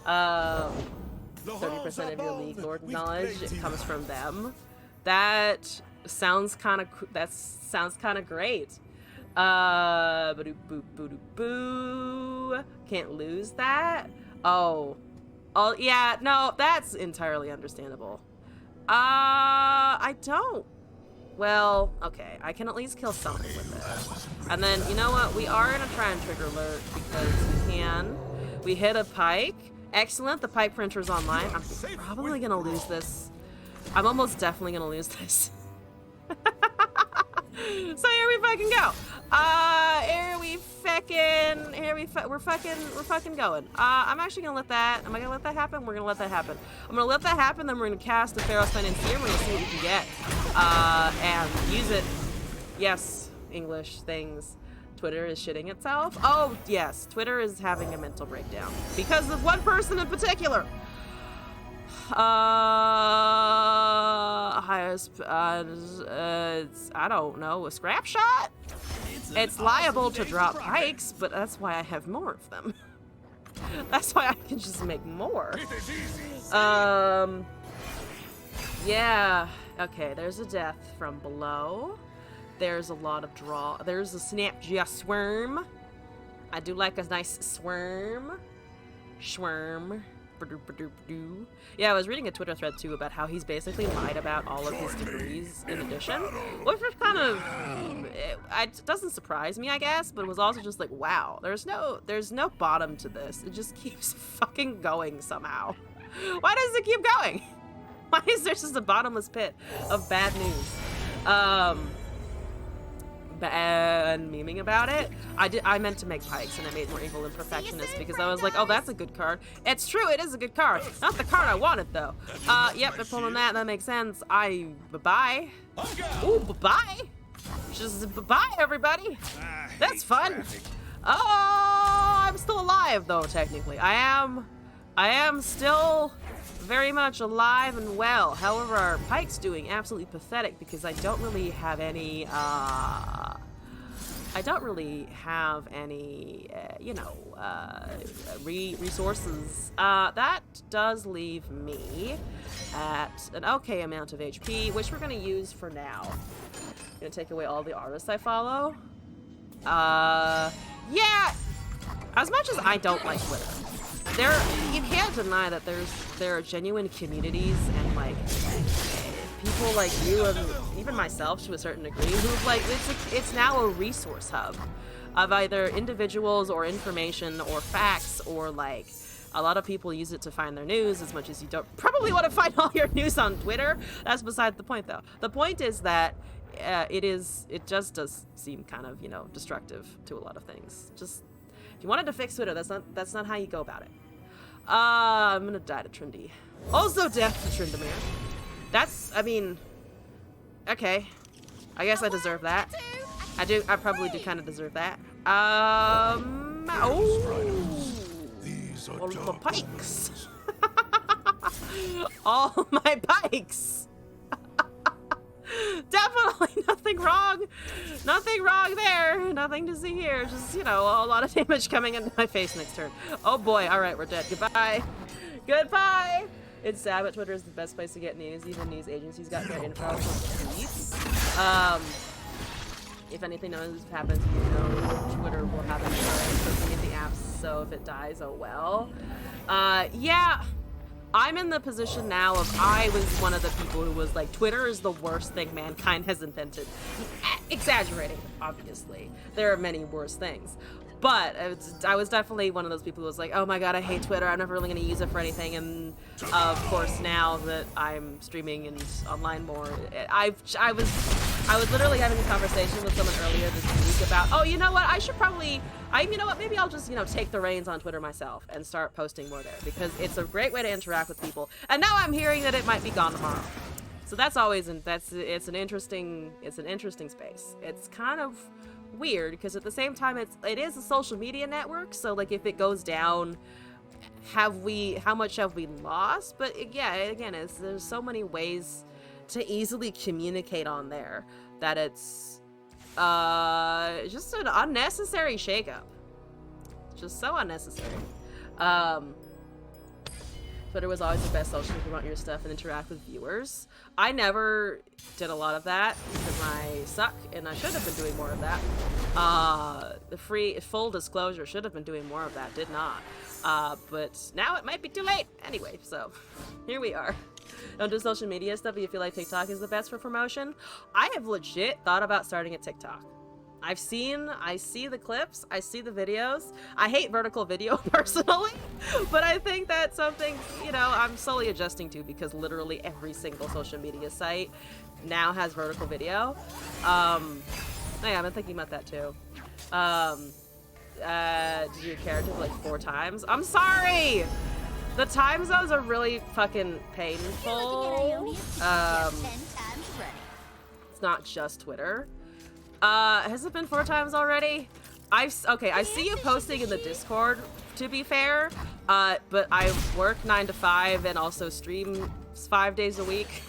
30% of your League Lord knowledge, it comes from them. That sounds kind of great. Boo. Can't lose that. Oh, yeah, no, that's entirely understandable. I don't. Well, okay, I can at least kill something with it. And then, you know what? We are gonna try and trigger lurk because we can. We hit a pike, Excellent. The Pike printer's online. I'm probably gonna lose this. I'm almost definitely gonna lose this. So here we fucking go. We're fucking going. I'm actually gonna let that. Am I gonna let that happen? We're gonna let that happen. I'm gonna let that happen. Then we're gonna cast the Pharaoh's Financier. We're gonna see what we can get. And use it. Yes, English things. Twitter is shitting itself. Oh yes, Twitter is having a mental breakdown because of one person in particular. I don't know, a scrap shot? It's liable to drop pikes, but that's why I have more of them. That's why I can just make more. Yeah. Okay, there's a death from below. There's a lot of draw. There's a Snapjia swarm. I do like a nice swarm. Schwarm. Yeah, I was reading a Twitter thread too about how he's basically lied about all of his degrees in addition, which was kind of, it doesn't surprise me, I guess, but it was also just like, wow, there's no bottom to this. It just keeps fucking going somehow. Why does it keep going? Why is there just a bottomless pit of bad news? And memeing about it. I meant to make pikes and I made more evil and perfectionist because I was like, oh, that's a good card. It's true, it is a good card. Not the card I wanted though. Yep, they're pulling that. That makes sense. Bye-bye. Ooh, bye-bye. Just bye-bye, everybody. That's fun. Oh, I'm still alive though, technically. I am still very much alive and well. However, our pike's doing absolutely pathetic because I don't really have any, resources. That does leave me at an okay amount of HP, which we're gonna use for now. Gonna take away all the artists I follow. Yeah, as much as I don't like Twitter, you can't deny that there are genuine communities and like people like you and even myself to a certain degree who like it's now a resource hub of either individuals or information or facts, or like a lot of people use it to find their news as much as you don't probably want to find all your news on Twitter. That's beside the point though. The point is that it just does seem kind of, destructive to a lot of things. Just if you wanted to fix Twitter, that's not how you go about it. I'm gonna die to Trindy. Also death to Tryndamere. Okay. I guess I deserve that. I probably do kind of deserve that. All the pikes. All my pikes. Definitely nothing wrong. Nothing wrong there. Nothing to see here. Just, a lot of damage coming into my face next turn. Oh boy. All right, we're dead. Goodbye. Goodbye. It's sad, but Twitter is the best place to get news. Even news agencies got their info from tweets. If anything knows happens, Twitter will have an error posting in the apps. So if it dies, oh well. Yeah. I'm in the position now of I was one of the people who was like, Twitter is the worst thing mankind has invented. Exaggerating, obviously. There are many worse things. But I was definitely one of those people who was like, oh my god, I hate Twitter. I'm never really going to use it for anything. And of course, now that I'm streaming and online more, I was literally having a conversation with someone earlier this week about, oh, you know what? Maybe I'll just, take the reins on Twitter myself and start posting more there because it's a great way to interact with people. And now I'm hearing that it might be gone tomorrow. So that's always, it's an interesting space. It's kind of weird because at the same time it is a social media network, so like if it goes down, how much have we lost? But yeah, again, there's so many ways to easily communicate on there that it's just an unnecessary shakeup. Just so unnecessary. Twitter was always the best social to promote your stuff and interact with viewers. I never did a lot of that because I suck and I should have been doing more of that. Full disclosure, should have been doing more of that, did not. But now it might be too late. Anyway, so here we are. Don't do social media stuff, but you feel like TikTok is the best for promotion. I have legit thought about starting a TikTok. I see the clips, I see the videos. I hate vertical video personally, but I think that's something, you know, I'm slowly adjusting to because literally every single social media site now has vertical video. Yeah, I've been thinking about that too. Did your character like 4 times? I'm sorry! The time zones are really fucking painful. It's not just Twitter. Has it been 4 times already? Okay, I see you posting in the Discord, to be fair, but I work 9 to 5 and also stream 5 days a week.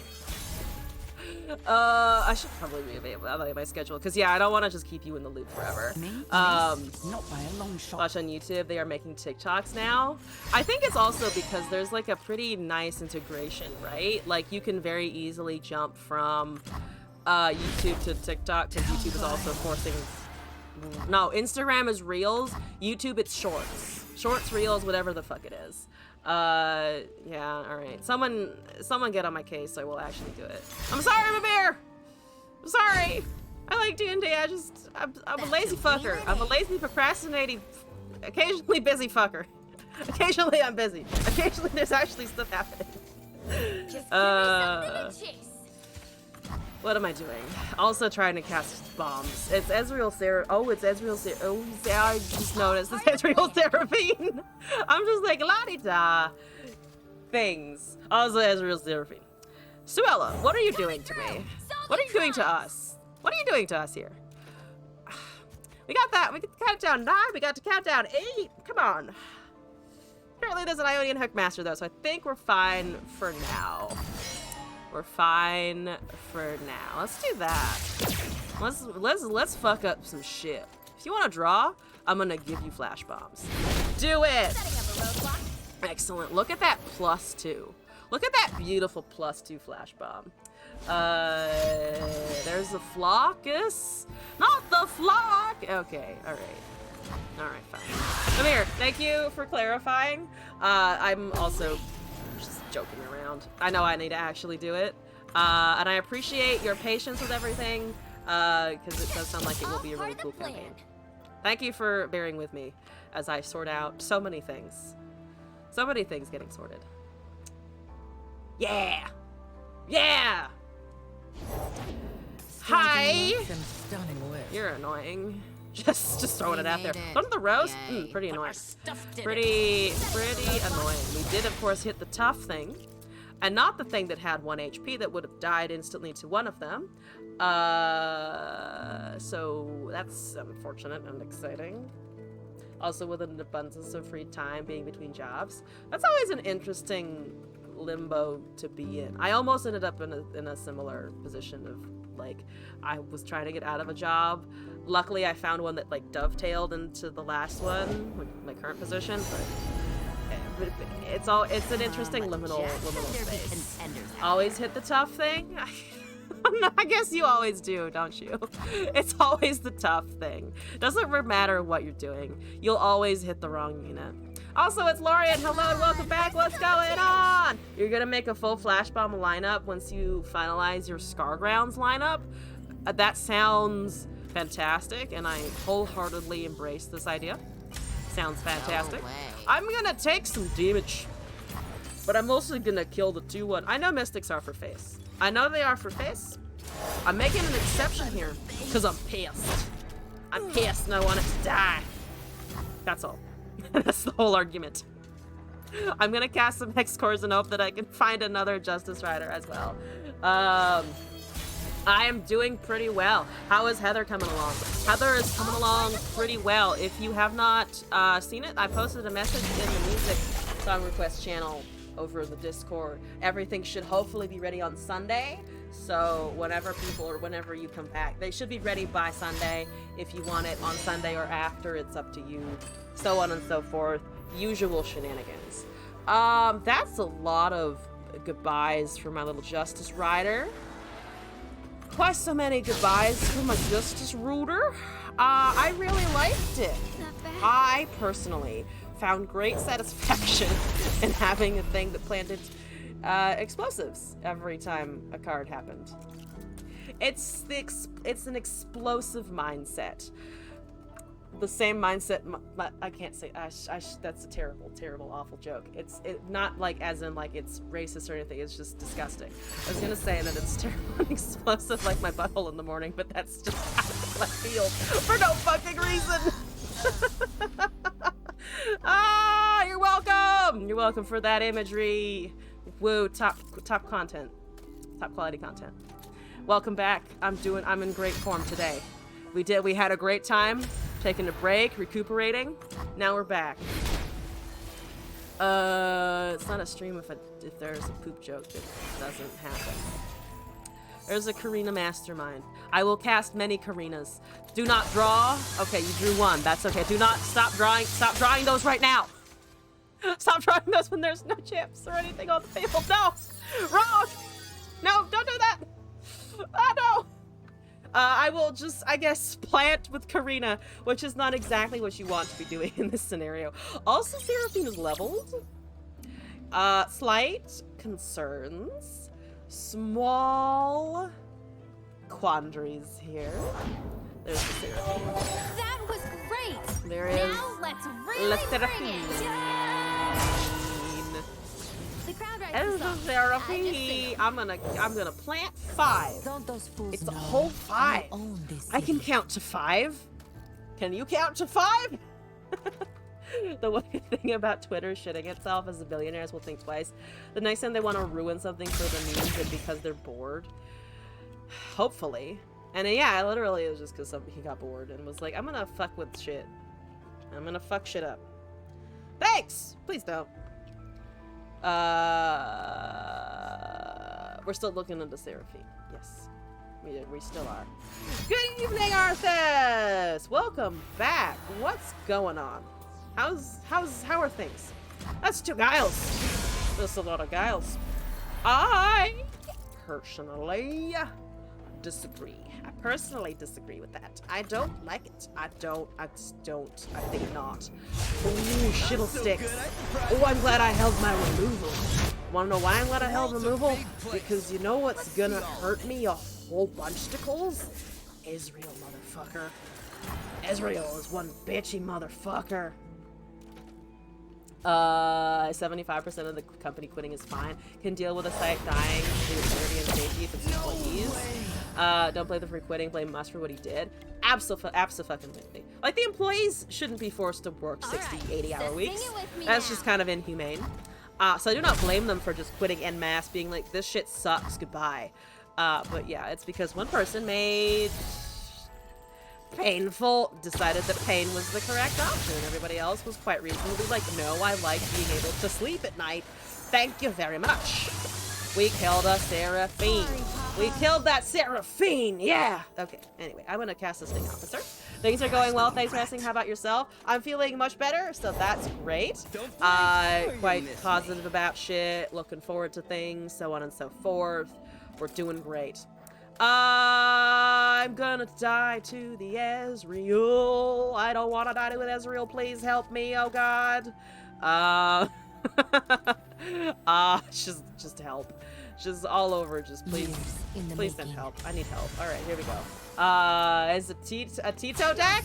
I should probably reevaluate my schedule, because yeah, I don't want to just keep you in the loop forever. Not by a long shot. Watch on YouTube, they are making TikToks now. I think it's also because there's like a pretty nice integration, right? Like you can very easily jump from YouTube to TikTok, because YouTube is also forcing... No, Instagram is Reels, YouTube it's Shorts. Shorts, Reels, whatever the fuck it is. Yeah, alright. Someone get on my case so I will actually do it. I'm sorry, Mimir! I'm sorry! I like D&D, I'm a lazy fucker. I'm a lazy, procrastinating, occasionally busy fucker. Occasionally I'm busy. Occasionally there's actually stuff happening. Just give me something to chase. What am I doing? Also trying to cast bombs. It's Ezreal Sarah. Oh, it's Ezreal Sarah. Oh, I just noticed. It's Ezreal Seraphine. I'm just like, la-di-da. Things. Also Ezreal Seraphine. Suella, what are you doing to me? What are you doing to us? What are you doing to us here? We got that. We got to count down 9. We got to count down 8. Come on. Apparently there's an Ionian Hookmaster though, so I think we're fine for now. We're fine for now. Let's do that. Let's fuck up some shit. If you want to draw, I'm gonna give you flash bombs. Do it. Excellent. Look at that +2. Look at that beautiful +2 flash bomb. There's the Flockus. Not the flock. Okay. All right, fine. Come here. Thank you for clarifying. I'm also just joking around. I know I need to actually do it. And I appreciate your patience with everything, because it does sound like it will be a really cool campaign. Thank you for bearing with me as I sort out so many things. So many things getting sorted. Yeah! Yeah! Hi! You're annoying. Just throwing it out there. Go to the roast? Pretty annoying. Pretty annoying. We did, of course, hit the tough thing. And not the thing that had 1 HP that would have died instantly to one of them. So that's unfortunate and exciting. Also with an abundance of free time being between jobs. That's always an interesting limbo to be in. I almost ended up in a similar position of, like, I was trying to get out of a job. Luckily, I found one that, like, dovetailed into the last one, like my current position, but it's an interesting liminal space. Always hit the tough thing? I guess you always do, don't you? It's always the tough thing. Doesn't matter what you're doing. You'll always hit the wrong unit. Also, it's Lorian. Hello and welcome back. What's going on? You're gonna make a full flash bomb lineup once you finalize your Scargrounds lineup. That sounds fantastic, and I wholeheartedly embrace this idea. Sounds fantastic. No way. I'm gonna take some damage, but I'm mostly gonna kill the 2-1. I know Mystics are for face. I know they are for face. I'm making an exception here because I'm pissed. I'm pissed and I want it to die. That's all. That's the whole argument. I'm gonna cast some Hex Cores and hope that I can find another Justice Rider as well. I am doing pretty well. How is Heather coming along? Heather is coming along pretty well. If you have not seen it, I posted a message in the music song request channel over the Discord. Everything should hopefully be ready on Sunday. So whenever you come back, they should be ready by Sunday. If you want it on Sunday or after, it's up to you. So on and so forth. Usual shenanigans. That's a lot of goodbyes for my little Justice Rider. Quite so many goodbyes for my Justice Ruder. I really liked it. I personally found great satisfaction in having a thing that planted explosives every time a card happened. It's an explosive mindset. The same mindset. I can't say. That's a terrible, awful joke. It's not like as in like it's racist or anything. It's just disgusting. I was gonna say that it's terrible and explosive like my butthole in the morning, but that's just how I feel for no fucking reason. Ah, you're welcome. You're welcome for that imagery. Woo, top content, top quality content. Welcome back. I'm in great form today. We had a great time. Taking a break, recuperating. Now we're back. It's not a stream if there's a poop joke that doesn't happen. There's a Karina mastermind. I will cast many Karinas. Do not draw. Okay, you drew one. That's okay. Do not stop drawing. Stop drawing those right now. Stop drawing those when there's no chips or anything on the table. No, wrong. No, don't do that. Oh no. I will just, I guess, plant with Karina, which is not exactly what you want to be doing in this scenario. Also, Seraphine is leveled. Slight concerns. Small quandaries here. There's the Seraphine. That was great. There is. Now let's really bring it. The crowd There's the Seraphine. I'm gonna plant 5. Don't those fools It's a know whole 5. I own this I can city. count to 5. Can you count to 5? The one thing about Twitter shitting itself is the billionaires will think twice. The next time they want to ruin something for the memes and because they're bored. Hopefully. And yeah, literally it was just because he got bored and was like, I'm gonna fuck with shit. I'm gonna fuck shit up. Thanks! Please don't. We're still looking into Seraphine. Yes. We still are. Good evening, Arthas! Welcome back. What's going on? How are things? That's 2 Giles. There's a lot of Giles. I personally disagree. I personally disagree with that. I don't like it. I just don't. I think not. Ooh, shittlesticks. Oh, I'm glad I held my removal. Wanna know why I'm glad I held removal? Because you know what's gonna hurt me a whole bunchticles? Ezreal, motherfucker. Ezreal is one bitchy motherfucker. 75% of the company quitting is fine. Can deal with a site dying due to security and safety if it's employees. Don't blame them for quitting. Blame Musk for what he did. Abso-fucking-lutely. Like, the employees shouldn't be forced to work 60, 80-hour weeks. That's just kind of inhumane. So I do not blame them for just quitting en masse, being like, this shit sucks, goodbye. But yeah, it's because one person made... decided that pain was the correct option. Everybody else was quite reasonably like, no, I like being able to sleep at night. Thank you very much. We killed a Seraphine. We killed that Seraphine, yeah! Okay, anyway, I'm gonna cast this thing, officer. Things are going well, thanks for asking. How about yourself? I'm feeling much better, so that's great. Quite positive about shit, looking forward to things, so on and so forth. We're doing great. I'm gonna die to the Ezreal. I don't want to die to an Ezreal. Please help me, oh god. Just help. Just all over, just please. Please send help. I need help. Alright, here we go. Is it a Tito deck?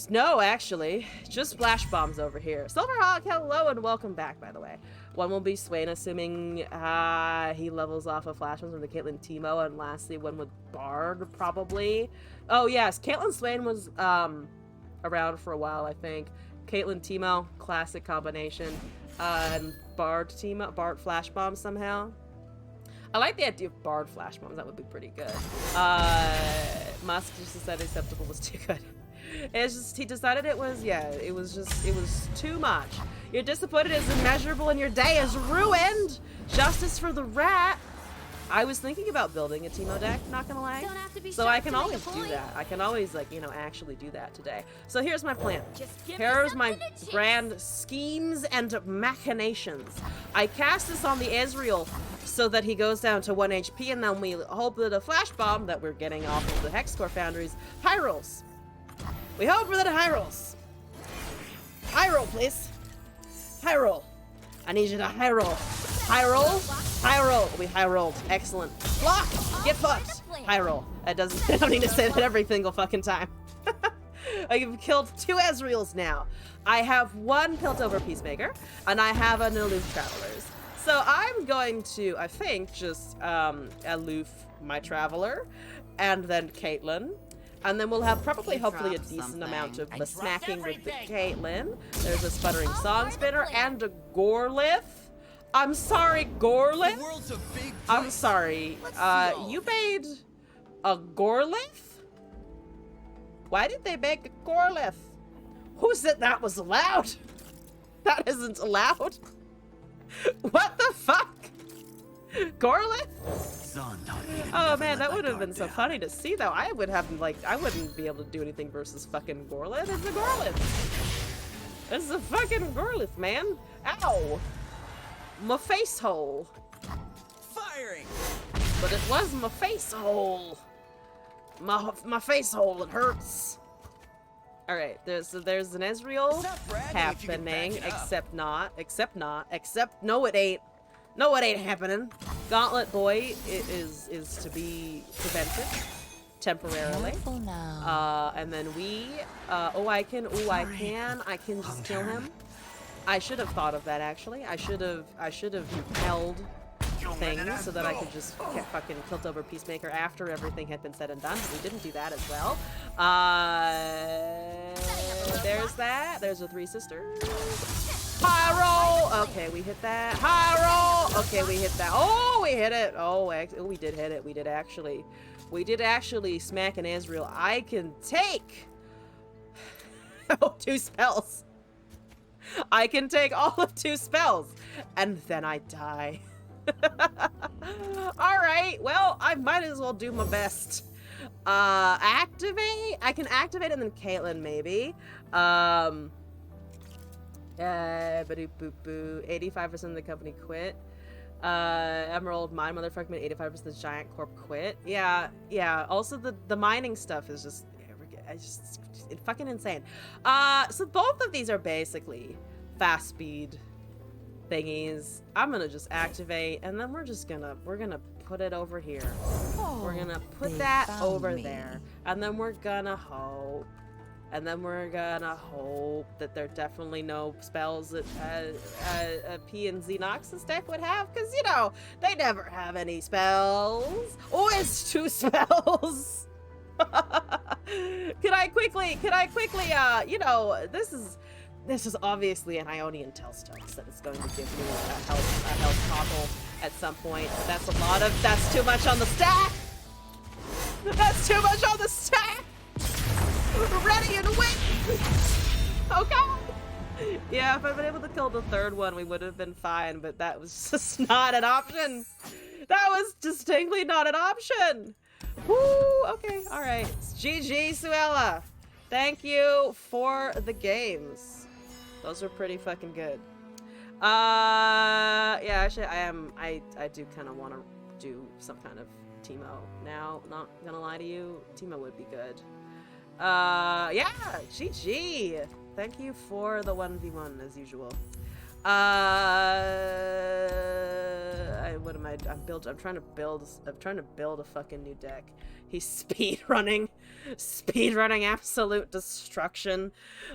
No, actually. Just flash bombs over here. Silverhawk, hello and welcome back, by the way. One will be Swain, assuming he levels off of flash bombs from the Caitlyn Teemo, and lastly, one with Bard, probably. Oh, yes, Caitlyn Swain was around for a while, I think. Caitlyn Teemo, classic combination. And Bard Teemo, Bard flash bomb somehow. I like the idea of Bard flash bombs. That would be pretty good. Musk just decided acceptable was too good. It's just, he decided it was, yeah, it was too much. You're disappointed is immeasurable and your day is ruined. Justice for the rat. I was thinking about building a Teemo deck, not gonna lie. Don't have to be So sharp I can to make always a do point. that. I can always, like, you know, actually do that today. So here's my plan. Just give me Here's my something to chase. grand schemes and machinations. I cast this on the Ezreal so that he goes down to 1 HP, and then we hope that a flash bomb that we're getting off of the Hexcore Foundries high rolls. We hope for that high rolls. High roll, please. High roll. I need you to high roll. High roll. High roll. We high rolled. Excellent. Block. Get fucked. High roll. That doesn't. I don't need to say that every single fucking time. I've killed 2 Ezreals now. I have 1 Piltover Peacemaker, and I have an Aloof Travelers. So I'm going to, I think, just Aloof my Traveler, and then Caitlyn. And then we'll have probably, hopefully, a decent amount of the smacking with the Caitlyn. There's a Sputtering Song Spinner and a Gorlith. I'm sorry, Gorlith? I'm sorry. You made a Gorlith? Why did they make a Gorlith? Who said that was allowed? That isn't allowed. What the fuck? Gorlith? Oh man, that would have been so funny to see though. I would have I wouldn't be able to do anything versus fucking Gorlith. It's a Gorlith. It's a fucking Gorlith, man. Ow. My face hole. Firing. But it was my face hole. My face hole, it hurts. All right, there's an Ezreal happening, except no, it ain't. No, it ain't happening. Gauntlet Boy is to be prevented temporarily. And then we, I can just kill him. I should have thought of that actually. I should have held things so that I could just get fucking Piltover Peacemaker after everything had been said and done, but we didn't do that as well. There's that. There's the 3 sisters. High roll! Okay, we hit that. High roll! Okay, we hit that. Oh, we hit it! Oh, we did hit it. We did actually smack an Ezreal. I can take 2 spells. I can take all of 2 spells. And then I die. Alright, well, I might as well do my best. Activate? I can activate and then Caitlyn, maybe. 85% of the company quit. Emerald mine motherfucker made 85% of the Giant Corp quit. Yeah. Also the mining stuff is just fucking insane. So both of these are basically fast speed thingies. I'm gonna just activate and then we're gonna put it over here. We're gonna put that over there. And then we're gonna hope. And then we're gonna hope that there are definitely no spells that P and Z Noxus deck would have, because, you know, they never have any spells. Oh, it's 2 spells! Can I quickly, you know, this is obviously an Ionian Telstones that is going to give me a health toggle at some point, but that's too much on the stack! That's too much on the stack! Ready and wait! Oh god! Yeah, if I'd been able to kill the 3rd one, we would have been fine, but that was just not an option! That was distinctly not an option! Woo! Okay, alright. GG, Suella! Thank you for the games. Those are pretty fucking good. Yeah, actually, I do kind of want to do some kind of Teemo now. Not gonna lie to you, Teemo would be good. Yeah, GG. Thank you for the 1v1 as usual. What am I? I'm trying to build a fucking new deck. He's speedrunning absolute destruction.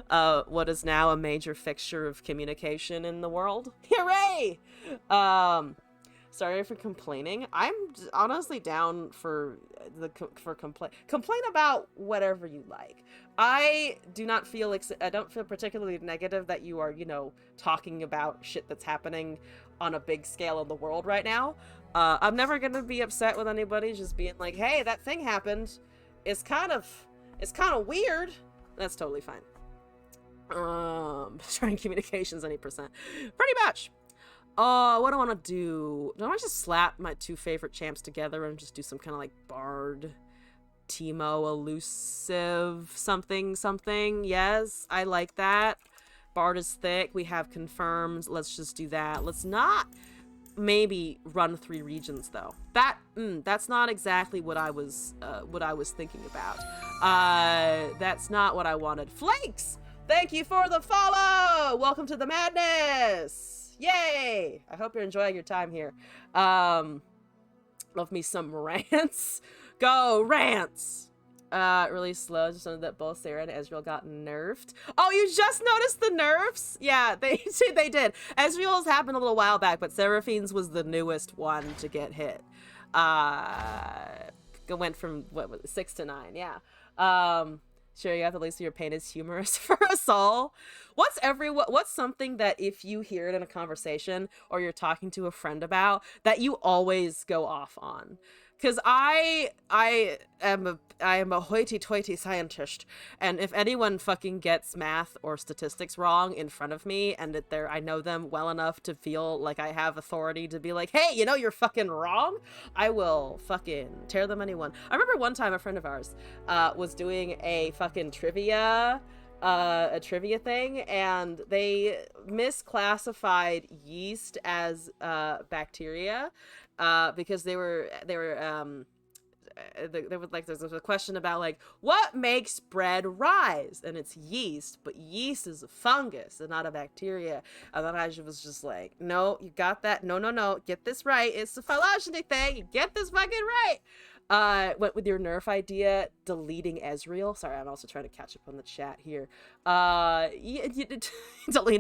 What is now a major fixture of communication in the world. Hooray! Sorry for complaining. I'm honestly down for complain about whatever you like. I don't feel particularly negative that you are, you know, talking about shit that's happening on a big scale in the world right now. I'm never gonna be upset with anybody just being like, hey, that thing happened. It's kind of weird. That's totally fine. Trying communications any percent. Pretty much. What do I want to do? Do I want to just slap my 2 favorite champs together and just do some kind of like Bard, Teemo, elusive, something? Yes, I like that. Bard is thick. We have confirmed. Let's just do that. Let's not maybe run 3 regions though. That's not exactly what I was thinking about. That's not what I wanted. Flakes, thank you for the follow. Welcome to the madness. Yay! I hope you're enjoying your time here. Love me some rants. Go rants! Really slow. Just noted that both Sarah and Ezreal got nerfed. Oh, you just noticed the nerfs? Yeah, they did. Ezreal's happened a little while back, but Seraphine's was the newest one to get hit. It went from what was it, 6 to 9. Yeah. Sure, you have to listen. Your pain is humorous for us all. What's something that if you hear it in a conversation or you're talking to a friend about that you always go off on? Because I am a hoity-toity scientist, and if anyone fucking gets math or statistics wrong in front of me, and that I know them well enough to feel like I have authority to be like, hey, you know, you're fucking wrong, I will fucking tear them a new one. I remember one time a friend of ours was doing a fucking trivia thing, and they misclassified yeast as bacteria. Because there was a question about like what makes bread rise, and it's yeast, but yeast is a fungus and not a bacteria. And then I was just like, no, you got that, no, get this right, it's a phylogeny thing, you get this fucking right. Went with your nerf idea, deleting Ezreal. Sorry, I'm also trying to catch up on the chat here. Deleting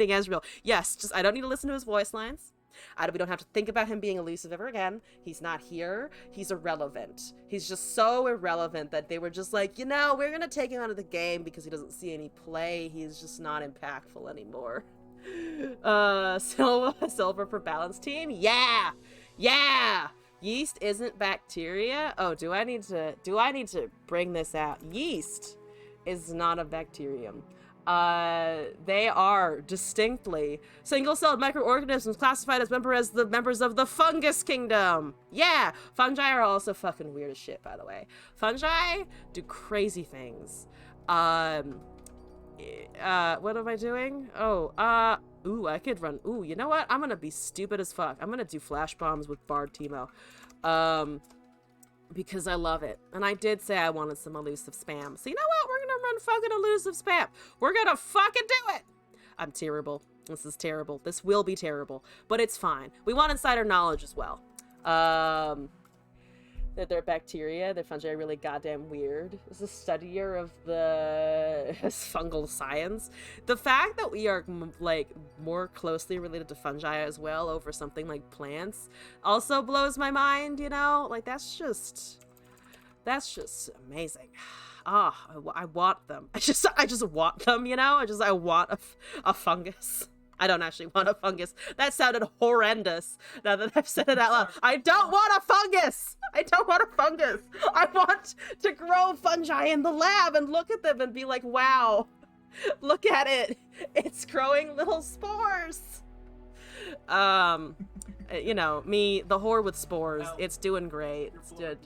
Ezreal. Yes, just I don't need to listen to his voice lines. We don't have to think about him being elusive ever again. He's not here. He's irrelevant. He's just so irrelevant that they were just like, you know, we're gonna take him out of the game because he doesn't see any play. He's just not impactful anymore. Silver for balance team. Yeah. Yeast isn't bacteria. Oh, do I need to bring this out? Yeast is not a bacterium. They are distinctly single-celled microorganisms classified as members of the fungus kingdom. Yeah, fungi are also fucking weird as shit, by the way. Fungi do crazy things. What am I doing? Oh, ooh, I could run. Ooh, you know what? I'm gonna be stupid as fuck. I'm gonna do flash bombs with Bard Teemo. Because I love it. And I did say I wanted some elusive spam. So you know what? We're gonna run fucking elusive spam. We're gonna fucking do it! I'm terrible. This is terrible. This will be terrible. But it's fine. We want insider knowledge as well. That they're bacteria. They're fungi are really goddamn weird. As a studier of the fungal science, the fact that we are like more closely related to fungi as well over something like plants also blows my mind, you know? Like that's just amazing. Ah, I want them. I just want them, you know? I want a fungus. I don't actually want a fungus. That sounded horrendous now that I've said it out loud. I don't want a fungus! I don't want a fungus! I want to grow fungi in the lab and look at them and be like, wow, look at it. It's growing little spores. You know, me, the whore with spores. It's doing great. It's good.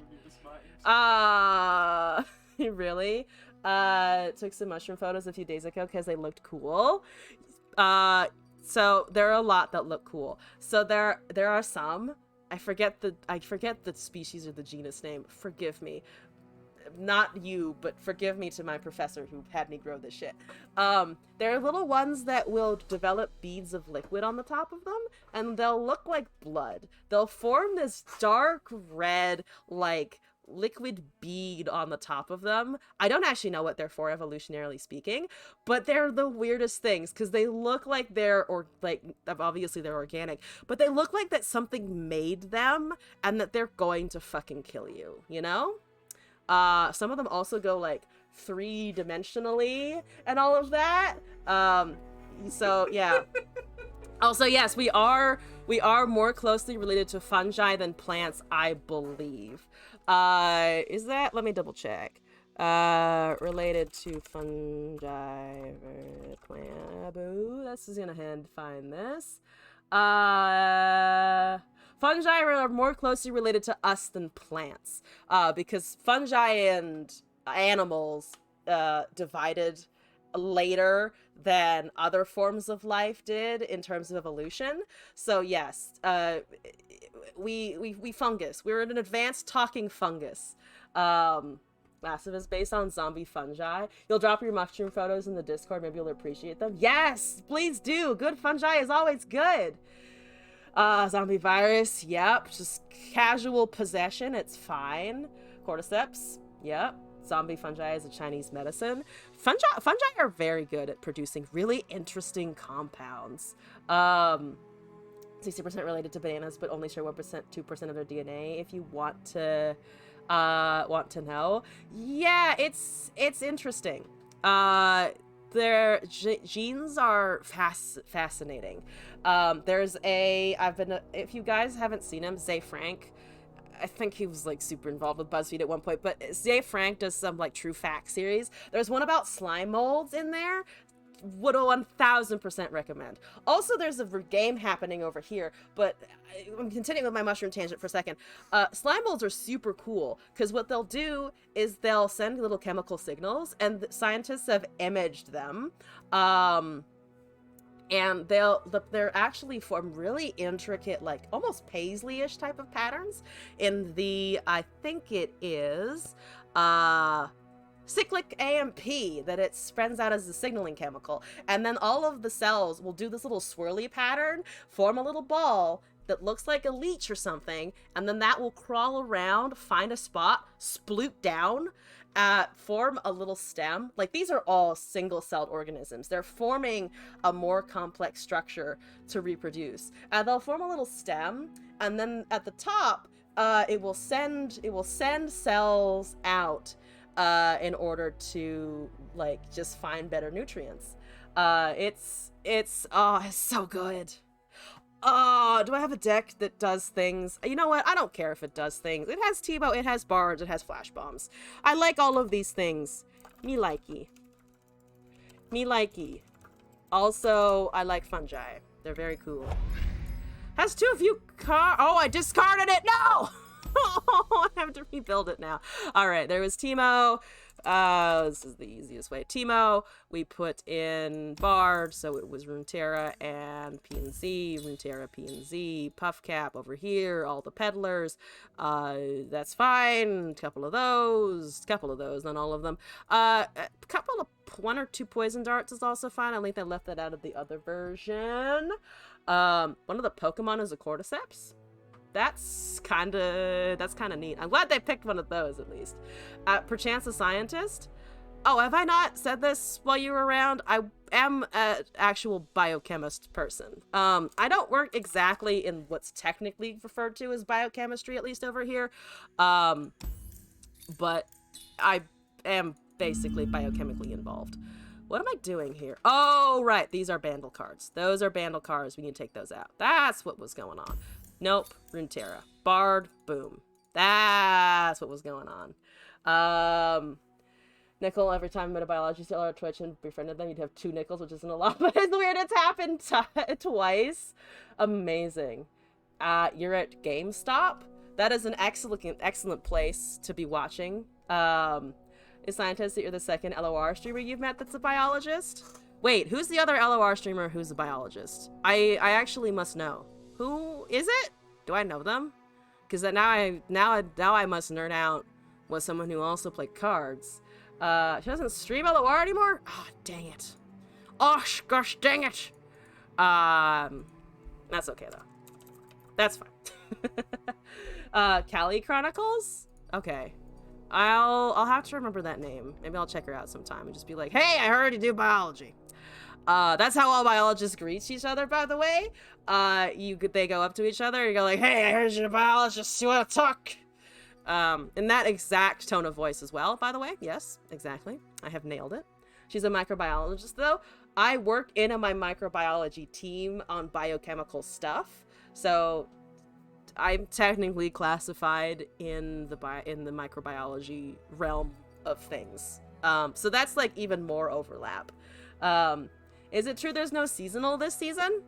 Really? Took some mushroom photos a few days ago because they looked cool. So there are a lot that look cool. So there are some. I forget the species or the genus name. Forgive me. Not you, but forgive me to my professor who had me grow this shit. There are little ones that will develop beads of liquid on the top of them, and they'll look like blood. They'll form this dark red, like, liquid bead on the top of them. I don't actually know what they're for, evolutionarily speaking, but they're the weirdest things because they look like obviously they're organic, but they look like that something made them and that they're going to fucking kill you, you know? Some of them also go like 3-dimensionally and all of that. So yeah. Also, yes, we are more closely related to fungi than plants, I believe. Is that? Let me double check. Related to fungi, plant. Boo. This is gonna find this. Fungi are more closely related to us than plants, because fungi and animals divided later than other forms of life did in terms of evolution. So yes, we fungus. We're an advanced talking fungus. Massive is based on zombie fungi. You'll drop your mushroom photos in the Discord. Maybe you'll appreciate them. Yes, please do. Good fungi is always good. Zombie virus, yep. Just casual possession, it's fine. Cordyceps, yep. Zombie fungi is a Chinese medicine. Fungi are very good at producing really interesting compounds. 60% related to bananas, but only share 2% of their DNA. If you want to know, yeah, it's interesting. Their genes are fascinating. If you guys haven't seen him, Zay Frank. I think he was like super involved with BuzzFeed at one point, but Zay Frank does some like true fact series. There's one about slime molds in there. Would 1000% recommend. Also, there's a game happening over here, but I'm continuing with my mushroom tangent for a second. Slime molds are super cool because what they'll do is they'll send little chemical signals, and scientists have imaged them. And they're actually form really intricate, like almost paisley-ish type of patterns in the, I think it is, cyclic AMP that it spreads out as a signaling chemical. And then all of the cells will do this little swirly pattern, form a little ball that looks like a leech or something, and then that will crawl around, find a spot, sploot down, form a little stem. Like, these are all single-celled organisms. They're forming a more complex structure to reproduce. They'll form a little stem, and then at the top, it will send cells out in order to like just find better nutrients. It's so good. Do I have a deck that does things? You know what? I don't care if it does things. It has Teemo, it has bards, it has flash bombs. I like all of these things. Me likey. Also, I like fungi. They're very cool. Has 2 view Oh, I discarded it. No. I have to rebuild it now. All right, there was Teemo. This is the easiest way. Teemo, we put in Bard, so it was Runeterra and PNZ, Runeterra, PNZ, Puffcap over here, all the peddlers. That's fine. Couple of those, not all of them. A couple of 1 or 2 poison darts is also fine. I think they left that out of the other version. One of the Pokemon is a Cordyceps. That's kind of neat. I'm glad they picked one of those, at least. Perchance a scientist? Oh, have I not said this while you were around? I am an actual biochemist person. I don't work exactly in what's technically referred to as biochemistry, at least over here. But I am basically biochemically involved. What am I doing here? Oh, right. These are Bandle cards. Those are Bandle cards. We need to take those out. That's what was going on. Nope. Runeterra. Bard. Boom. That's what was going on. Nickel, every time I met a biology seller at Twitch and befriended them, you'd have 2 nickels, which isn't a lot, but it's weird. It's happened twice. Amazing. You're at GameStop? That is an excellent place to be watching. Is scientist that you're the second LOR streamer you've met that's a biologist? Wait, who's the other LOR streamer who's a biologist? I actually must know. Who is it? Do I know them? Because now I must nerd out with someone who also played cards. She doesn't stream LOR anymore? Oh, dang it. Oh, gosh, dang it. That's okay, though. That's fine. Callie Chronicles? Okay. I'll have to remember that name. Maybe I'll check her out sometime and just be like, hey, I heard you do biology. That's how all biologists greet each other, by the way. They go up to each other and go like, hey, I heard you're a biologist. You want to talk? In that exact tone of voice as well, by the way. Yes, exactly. I have nailed it. She's a microbiologist, though. I work in my microbiology team on biochemical stuff, so I'm technically classified in the microbiology realm of things. So that's like even more overlap. Is it true there's no seasonal this season?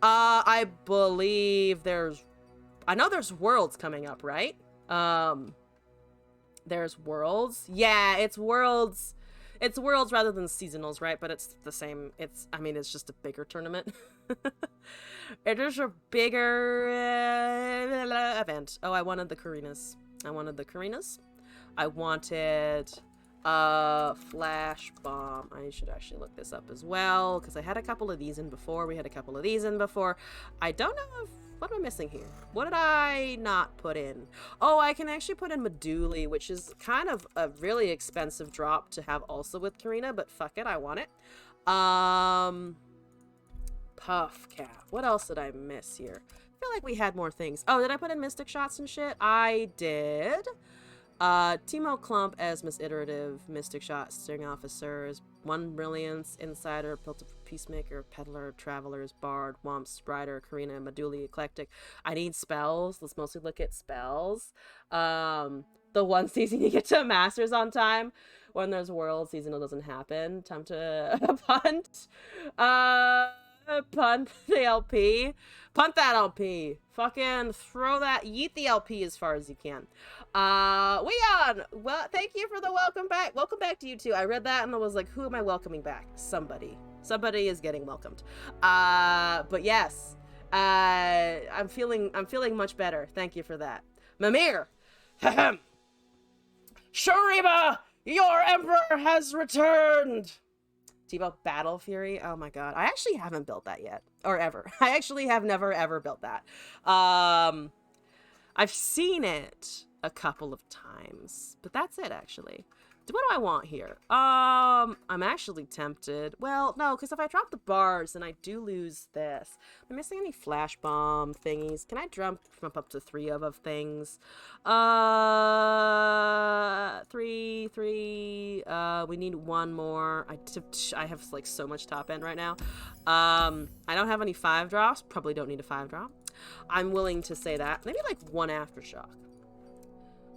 I believe I know there's Worlds coming up, right? There's Worlds. Yeah, it's Worlds. It's Worlds rather than seasonals, right? But it's the same. It's just a bigger tournament. It is a bigger event. Oh, I wanted the Karinas. I wanted Flash bomb. I should actually look this up as well, because I had a couple of these in before. We had a couple of these in before. I don't know if... What am I missing here? What did I not put in? Oh, I can actually put in Meduli, which is kind of a really expensive drop to have also with Karina, but fuck it, I want it. Puff Cap. What else did I miss here? I feel like we had more things. Oh, did I put in Mystic Shots and shit? I did. Teemo Clump as Miss Iterative, Mystic Shot, Steering Officers, One Brilliance, Insider, Piltover Peacemaker, Peddler, Travelers, Bard, Womps, Rider, Karina, Meduli, Eclectic. I need spells. Let's mostly look at spells. The one season you get to Masters on time. When there's World, seasonal doesn't happen. Time to punt. Punt the LP. Punt that LP. Fucking throw that, yeet the LP as far as you can. Weon! Well, thank you for the welcome back. Welcome back to you too. I read that and I was like, who am I welcoming back? Somebody. Somebody is getting welcomed. But yes. I'm feeling much better. Thank you for that. Mimir! Shuriba! Your Emperor has returned! Teemo Battle Fury. Oh my god. I actually haven't built that yet. Or ever. I actually have never ever built that. I've seen it a couple of times. But that's it actually. What do I want here? I'm actually tempted. Well, no, because if I drop the bars, then I do lose this. Am I missing any flash bomb thingies? Can I jump up to 3 of things? 3. We need 1 more. I have like so much top end right now. I don't have any 5 drops. Probably don't need a 5 drop. I'm willing to say that. Maybe like 1 Aftershock.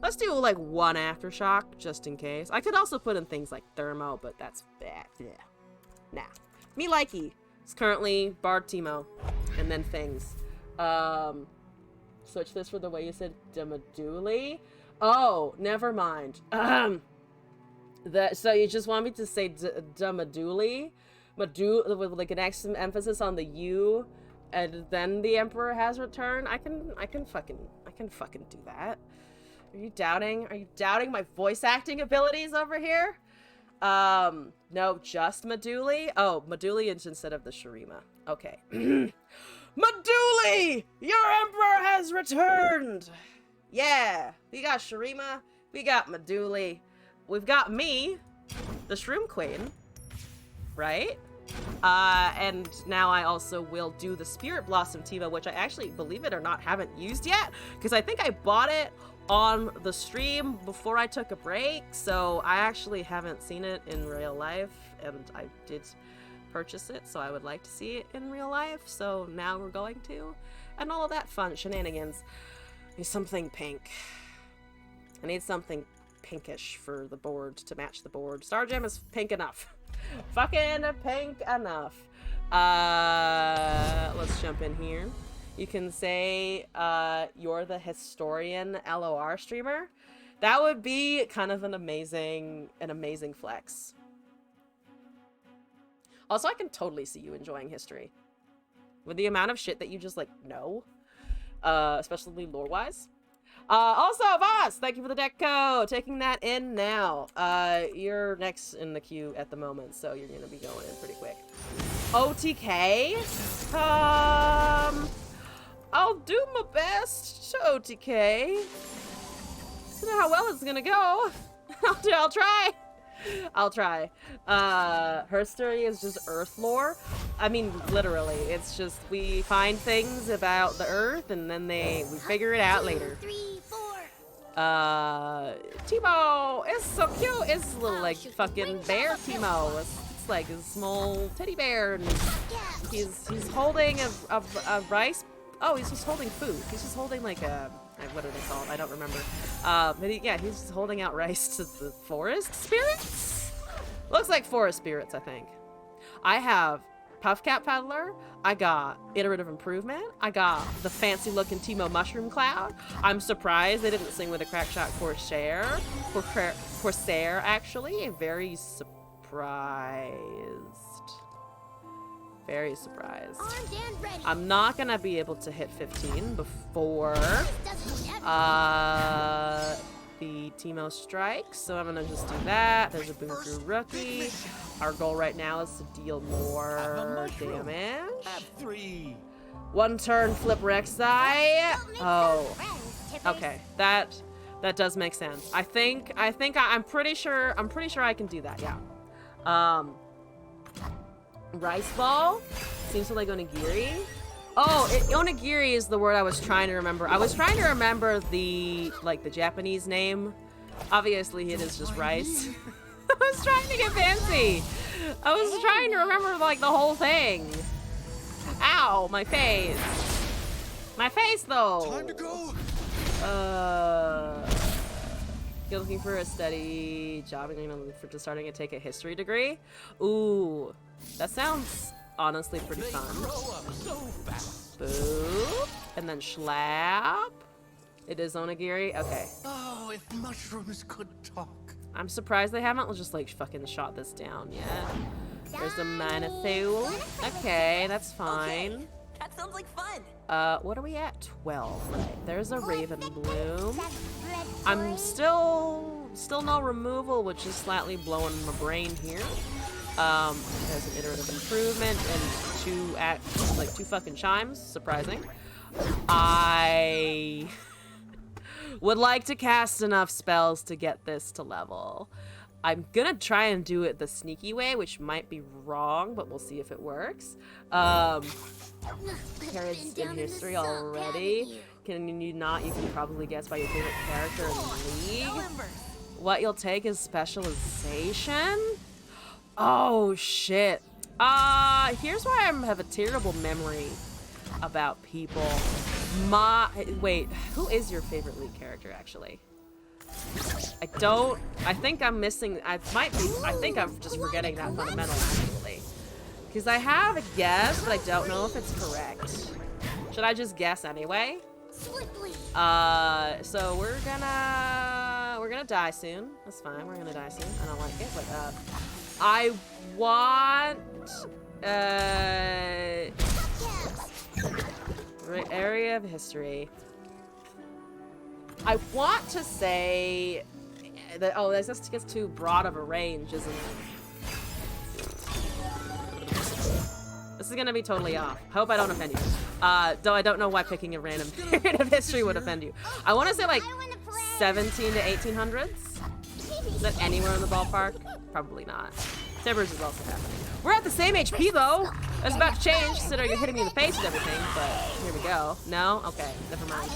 Let's do like 1 Aftershock, just in case. I could also put in things like Thermo, but that's bad. Yeah. Nah. Me likey. It's currently Bard Teemo. And then things. Switch this for the way you said Meduli. Oh, never mind. So you just want me to say Meduli? With like an extra emphasis on the U, and then the Emperor has returned? I can fucking do that. Are you doubting my voice acting abilities over here? No, just Meduli? Oh, Meduli instead of the Shurima. Okay. Meduli! Your Emperor has returned! Yeah, we got Shurima, we got Meduli, we've got me, the Shroom Queen, right? And now I also will do the Spirit Blossom Teemo, which I actually, believe it or not, haven't used yet, because I think I bought it on the stream before I took a break, so I actually haven't seen it in real life, and I did purchase it, so I would like to see it in real life, so now we're going to, and all of that fun shenanigans. I need something pink. I need something pinkish for the board to match the board. Stargem is pink enough. Fucking pink enough. Let's jump in here. You can say, you're the historian LOR streamer. That would be kind of an amazing flex. Also, I can totally see you enjoying history. With the amount of shit that you just, like, know. Especially lore-wise. Also, Voss, thank you for the deco. Taking that in now. You're next in the queue at the moment, so you're gonna be going in pretty quick. OTK? I'll do my best to OTK. I don't know how well it's gonna go. I'll try. I'll try. Her story is just Earth lore. I mean, literally, it's just we find things about the Earth and then we figure it out later. 2, 3, 4. Teemo is so cute. It's a little like fucking bear Teemo. It's like a small teddy bear, and he's holding a rice. Oh, he's just holding food. He's just holding like a, what are they called? I don't remember. Yeah, he's just holding out rice to the forest spirits? Looks like forest spirits, I think. I have Puffcat Peddler. I got Iterative Improvement. I got the fancy looking Teemo Mushroom Cloud. I'm surprised they didn't sing with a Crackshot Corsair. Corsair, actually. Very surprised. Very surprised. I'm not gonna be able to hit 15 before the the Teemo strikes, so I'm gonna just do that. There's a Bunku Rookie. Our goal right now is to deal more damage. Have 3. 1 turn flip Rek'Sai. Oh, okay. That does make sense. I'm pretty sure I can do that. Yeah. Rice Ball seems to like Onigiri. Oh, onigiri is the word I was trying to remember. I was trying to remember the Japanese name. Obviously, it is just rice. I was trying to get fancy. I was trying to remember like the whole thing. Ow, my face. My face, though. Time to go. You're looking for a steady job and you're gonna look for starting to take a history degree. Ooh, that sounds honestly pretty fun. So fast. Boop. And then Schlap. It is onigiri. Okay. Oh, if mushrooms could talk. I'm surprised they haven't just like fucking shot this down yet. There's a Manathool. Okay, that's fine. Okay, that sounds like fun. What are we at? 12. Right. There's a Raven Bloom. I'm still no removal, which is slightly blowing my brain here. There's an iterative improvement and 2 fucking chimes. Surprising. I would like to cast enough spells to get this to level. I'm gonna try and do it the sneaky way, which might be wrong, but we'll see if it works. Carrots in history already. Can you not? You can probably guess by your favorite character in the league. What you'll take is specialization. Oh shit. Here's why I have a terrible memory about people. Wait, who is your favorite league character actually? I think I'm missing, I think I'm just forgetting that fundamental actually. Because I have a guess, but I don't know if it's correct. Should I just guess anyway? So we're gonna die soon. That's fine, we're gonna die soon. I don't like it, but I want area of history. I want to say that, oh, this just gets too broad of a range, isn't it? This is gonna be totally off. I hope I don't offend you. Though I don't know why picking a random period of history would offend you. I want to say like 17 to 1800s. Is that anywhere in the ballpark? Probably not. Tibbers is also happening. We're at the same HP though. It's about to change, considering you're hitting me in the face and everything, but here we go. No? Okay, never mind.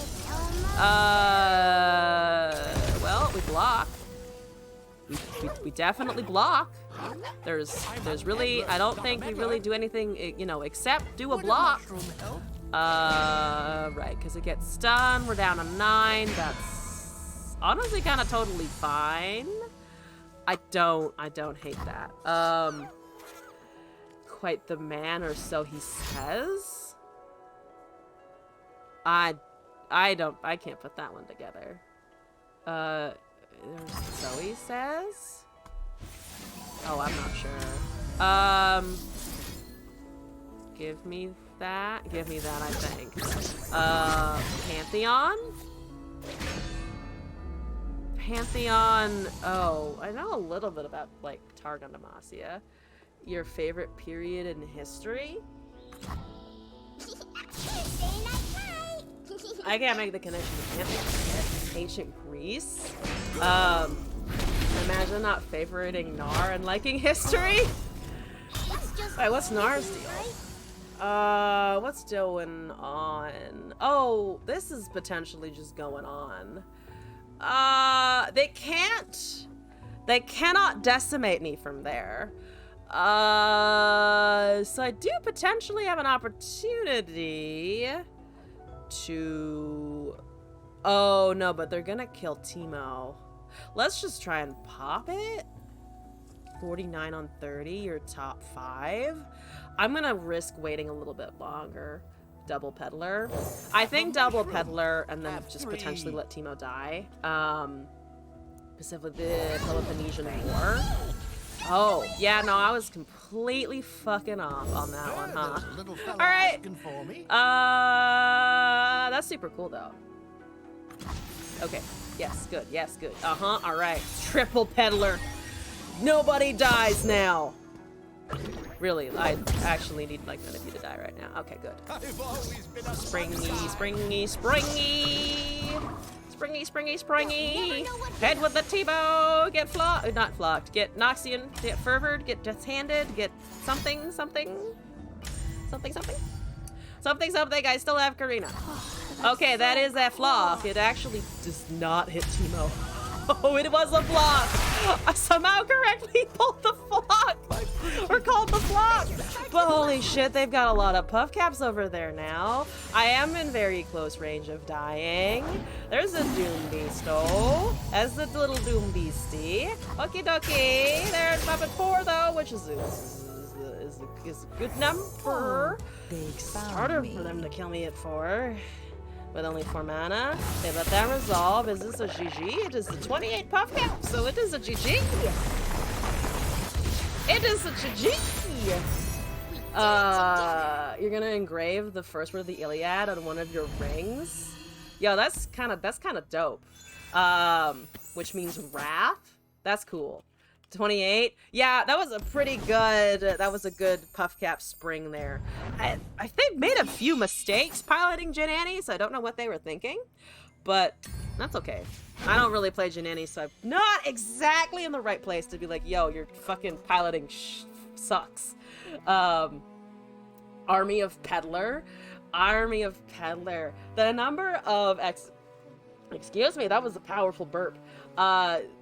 Well, we block. We definitely block. There's really, I don't think we really do anything, you know, except do a block. Right, because it gets stunned. We're down to 9. That's honestly kind of totally fine. I don't hate that. Quite the man, or so he says. I can't put that one together. There's Zoe says. Oh, I'm not sure. Give me that, I think. Pantheon, oh, I know a little bit about, like, Targon Demacia. Your favorite period in history? I can't make the connection to Pantheon. Ancient Greece? Imagine not favoriting Gnar and liking history? Wait, what's Gnar's deal? What's going on? Oh, this is potentially just going on. They cannot decimate me from there. So I do potentially have an opportunity to... Oh, no, but they're gonna kill Teemo. Let's just try and pop it. 49 on 30, your top 5. I'm gonna risk waiting a little bit longer. Double Peddler. I think Double Peddler and then just potentially let Teemo die. Specifically the Peloponnesian War. Oh, yeah, no, I was completely fucking off on that one, huh? Alright. That's super cool, though. Okay. Yes, good. Yes, good. Uh-huh. All right. Triple peddler. Nobody dies now. Really, I actually need like none of you to die right now. Okay, good. I've always been a Springy, sucker. springy, springy. Springy, springy, springy. Never know what Head with the T-bow. Get flocked. Not flocked. Get Noxian. Get fervored. Get death-handed. Get something, something. Something, something. Something, something. I still have Karina. Okay, that is a flock. It actually does not hit Teemo. Oh, it was a flock. I somehow correctly pulled the flock. Or called the flock. But holy shit, they've got a lot of puff caps over there now. I am in very close range of dying. There's a Doom Beast, though. As the little Doom Beastie. Okie dokie. There's Puppet 4, though, which is a good number. It's harder for them to kill me at 4. With only 4 mana. They let that resolve. Is this a GG? It is a 28 puff cap, so it is a GG. It is a GG. You're gonna engrave the first word of the Iliad on one of your rings. Yo, that's kind of dope. Which means wrath. That's cool. 28. Yeah, that was a pretty good. That was a good puff cap spring there. I think made a few mistakes piloting Jin Annie, so I don't know what they were thinking, but that's okay. I don't really play Jin Annie, so I'm not exactly in the right place to be like, yo, your fucking piloting sucks. Army of Peddler. The number of excuse me, that was a powerful burp.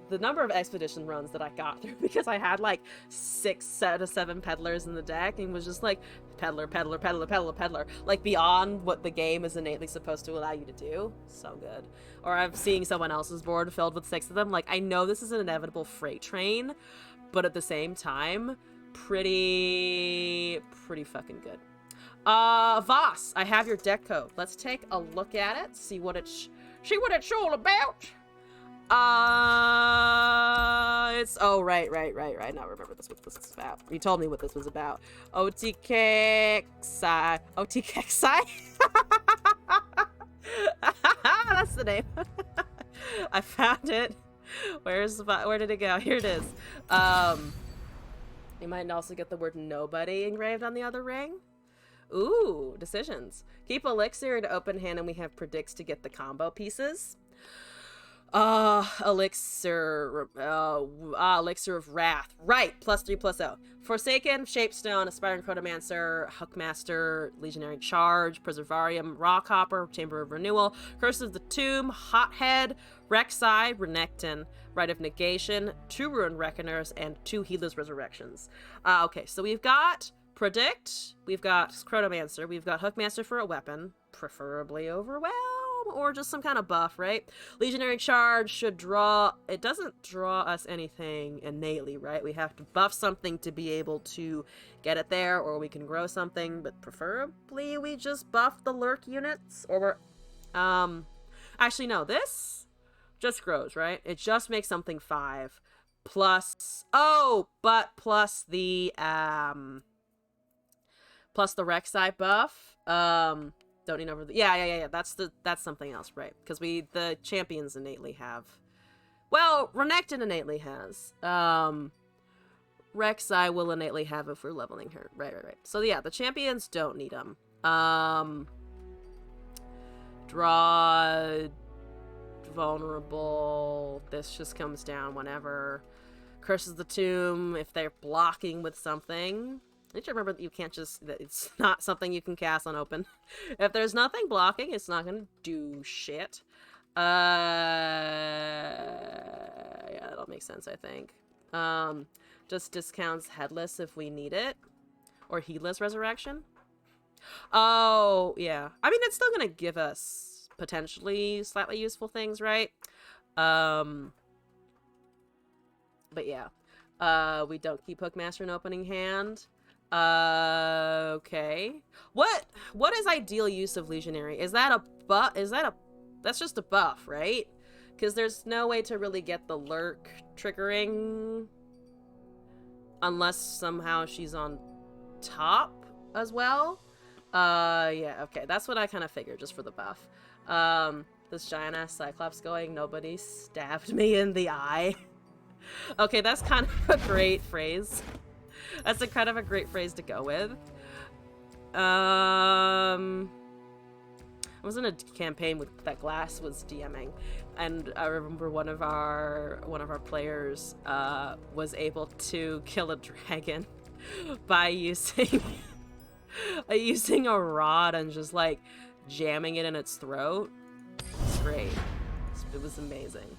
The number of expedition runs that I got through because I had like 6 out of 7 peddlers in the deck and was just like peddler, peddler, peddler, peddler, peddler, like beyond what the game is innately supposed to allow you to do. So good. Or I'm seeing someone else's board filled with 6 of them. Like, I know this is an inevitable freight train, but at the same time, pretty fucking good. Voss, I have your deck code. Let's take a look at it, see what it's all about. It's right. Now remember what this is about. You told me what this was about. OTKXI. That's the name. I found it. Where did it go? Here it is. You might also get the word nobody engraved on the other ring. Ooh, decisions. Keep elixir to open hand and we have predicts to get the combo pieces. Elixir of Wrath. Right, +3/+0. Forsaken, Shapestone, Aspiring Chronomancer, Hookmaster, Legionary Charge, Preservarium, Rockhopper, Chamber of Renewal, Curse of the Tomb, Hothead, Rek'Sai, Renekton, Rite of Negation, 2 Ruin Reckoners, and 2 Heedless Resurrections. Okay, so we've got Predict, we've got Chronomancer, we've got Hookmaster for a weapon, preferably Overwhelm, or just some kind of buff, right? Legionary Charge should draw... It doesn't draw us anything innately, right? We have to buff something to be able to get it there, or we can grow something, but preferably we just buff the lurk units, or we're... Actually, no, this just grows, right? It just makes something 5, plus... Oh, but plus the Rek'Sai buff. Don't need over the... Yeah. That's something else, right? Because the champions innately have... Well, Renekton innately has. Rek'Sai will innately have if we're leveling her. Right. So yeah, the champions don't need them. Draw... Vulnerable. This just comes down whenever. Curses the Tomb if they're blocking with something. I need to remember that you can't just... that it's not something you can cast on open. If there's nothing blocking, it's not gonna do shit. Yeah, that'll make sense, I think. Just discounts Headless if we need it. Or Heedless Resurrection. Oh, yeah. I mean, it's still gonna give us potentially slightly useful things, right? But yeah. We don't keep Hookmaster in opening hand. Okay. What is ideal use of Legionary? Is that a buff? That's just a buff, right? Because there's no way to really get the lurk triggering unless somehow she's on top as well. Yeah, okay. That's what I kind of figured just for the buff. this giant ass Cyclops going, nobody stabbed me in the eye. Okay, that's kind of a great phrase. That's a kind of a great phrase to go with. I was in a campaign with that Glass was DMing, and I remember one of our players was able to kill a dragon by using using a rod and just like jamming it in its throat. It's great. It was amazing.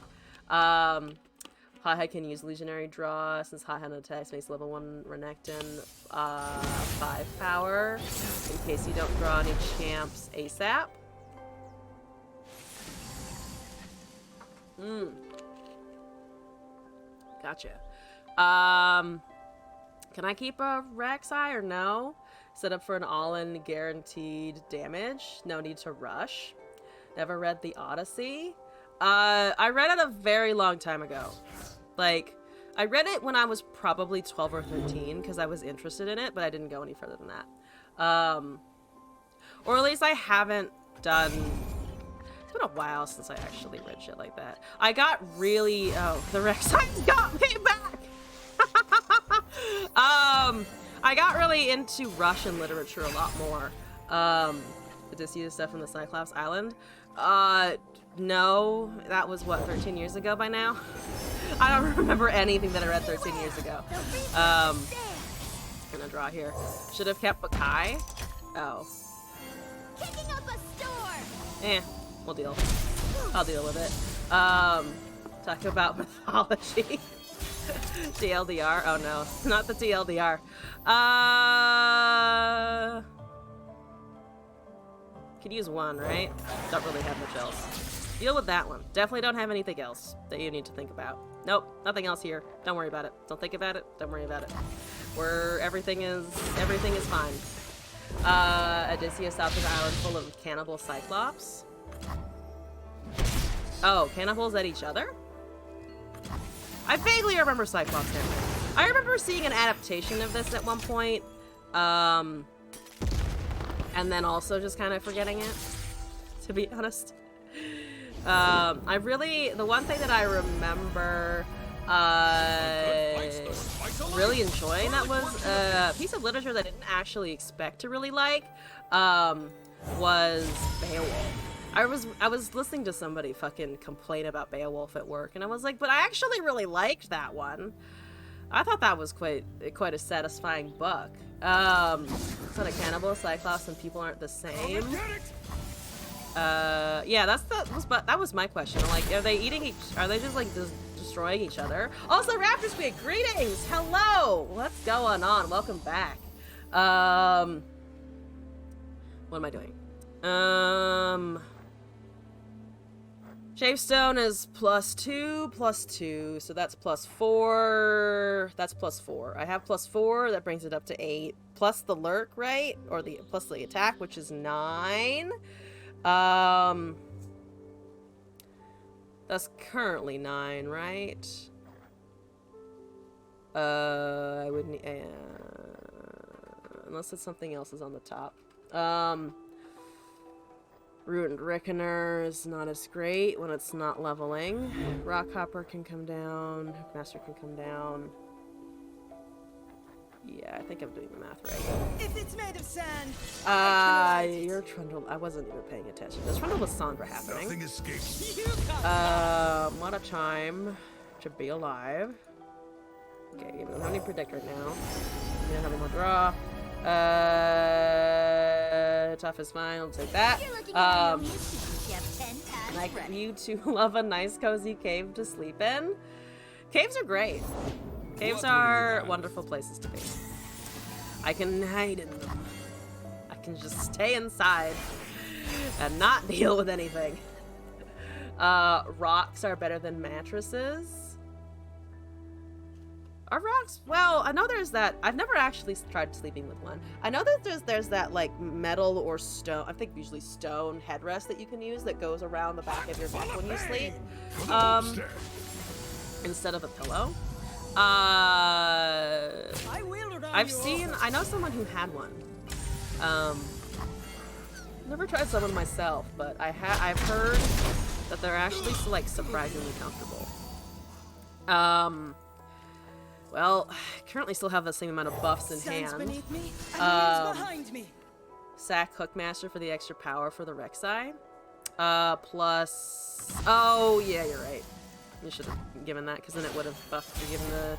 Haha can use Legionary Draw since Haha attacks makes level 1 Renekton 5 power in case you don't draw any champs ASAP. Gotcha. Can I keep a Rek'Sai or no? Set up for an all-in guaranteed damage. No need to rush. Never read the Odyssey. I read it a very long time ago. Like, I read it when I was probably 12 or 13 because I was interested in it, but I didn't go any further than that. Or at least I haven't done... It's been a while since I actually read shit like that. I got really... Oh, the Rek'Sai's got me back! I got really into Russian literature a lot more. Odysseus stuff from the Cyclops Island. No, that was what, 13 years ago by now? I don't remember anything that I read 13 years ago. Gonna draw here. Should have kept Bakai. Oh. Kicking up a storm. We'll deal. I'll deal with it. Talk about mythology. TLDR. Oh no, not the TLDR. Could use one, right? Don't really have much else. Deal with that one. Definitely don't have anything else that you need to think about. Nope, nothing else here. Don't worry about it. Don't think about it. Don't worry about it. Everything is fine. Odysseus stopped an island full of cannibal Cyclops. Oh, cannibals at each other? I vaguely remember Cyclops there. I remember seeing an adaptation of this at one point. And then also just kind of forgetting it, to be honest. The one thing that I remember really enjoying that was a piece of literature that I didn't actually expect to really like, was Beowulf. I was listening to somebody fucking complain about Beowulf at work, and I was like, but I actually really liked that one. I thought that was quite a satisfying book. It's not a cannibal, Cyclops, and people aren't the same. Yeah, that was my question. I'm like, are they just like destroying each other? Also, Raptor Squid, greetings! Hello! What's going on? Welcome back. What am I doing? Shavestone is +2, so that's +4. That's +4. I have +4, that brings it up to 8. Plus the lurk, right? Or plus the attack, which is 9. That's currently 9, right? I wouldn't, unless it's something else is on the top. Ruined Reckoner is not as great when it's not leveling. Rockhopper can come down. Master can come down. Yeah, I think I'm doing the math right. If it's made of sand. You're Trundle. I wasn't even paying attention. There's Trundle with Sandra happening. Nothing escapes. What a time to be alive. Okay, we don't have any predict right now. We don't have any more draw. Tough is fine. I'll take that. Like you two love a nice cozy cave to sleep in. Caves are great. Caves are wonderful places to be. I can hide in them. I can just stay inside and not deal with anything. Rocks are better than mattresses. Are rocks? Well, I know there's that. I've never actually tried sleeping with one. I know that there's that like metal or stone. I think usually stone headrest that you can use that goes around the back of your neck when you sleep, instead of a pillow. I know someone who had one. Never tried some of them myself, but I've heard that they're actually like surprisingly comfortable. Well, I currently still have the same amount of buffs in Stands hand. beneath me and moves behind me. Sack Hookmaster for the extra power for the Rek'Sai. Plus... Oh, yeah, you're right. You should have given that, because then it would have buffed you given the...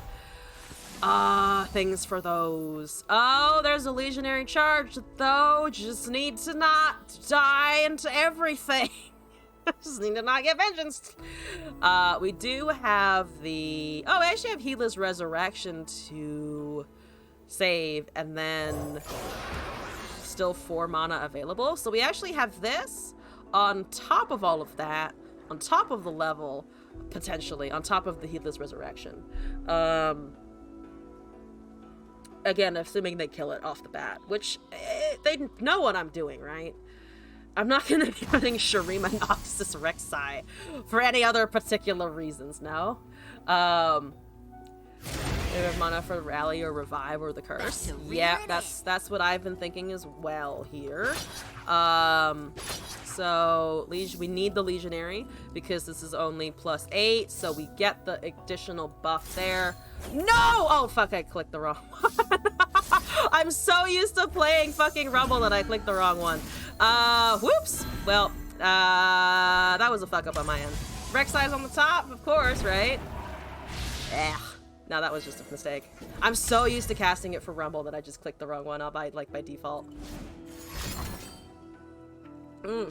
things for those. Oh, there's a Legionary charge, though. Just need to not die into everything. Just need to not get vengeance. We do have the... Oh, we actually have Heedless Resurrection to save, and then still 4 mana available. So we actually have this on top of all of that, on top of the level, potentially, on top of the Heedless Resurrection. Again, assuming they kill it off the bat, which they know what I'm doing, right? I'm not going to be running Shurima Noxus Rek'Sai for any other particular reasons, no. They have mana for Rally or Revive or the Curse. Yeah, that's what I've been thinking as well here. So we need the Legionary because this is only +8, so we get the additional buff there. No! Oh, fuck, I clicked the wrong one. I'm so used to playing fucking Rumble that I clicked the wrong one. Whoops. Well, that was a fuck up on my end. Rek'Sai's on the top, of course, right? Yeah. No, that was just a mistake. I'm so used to casting it for Rumble that I just clicked the wrong one by default. And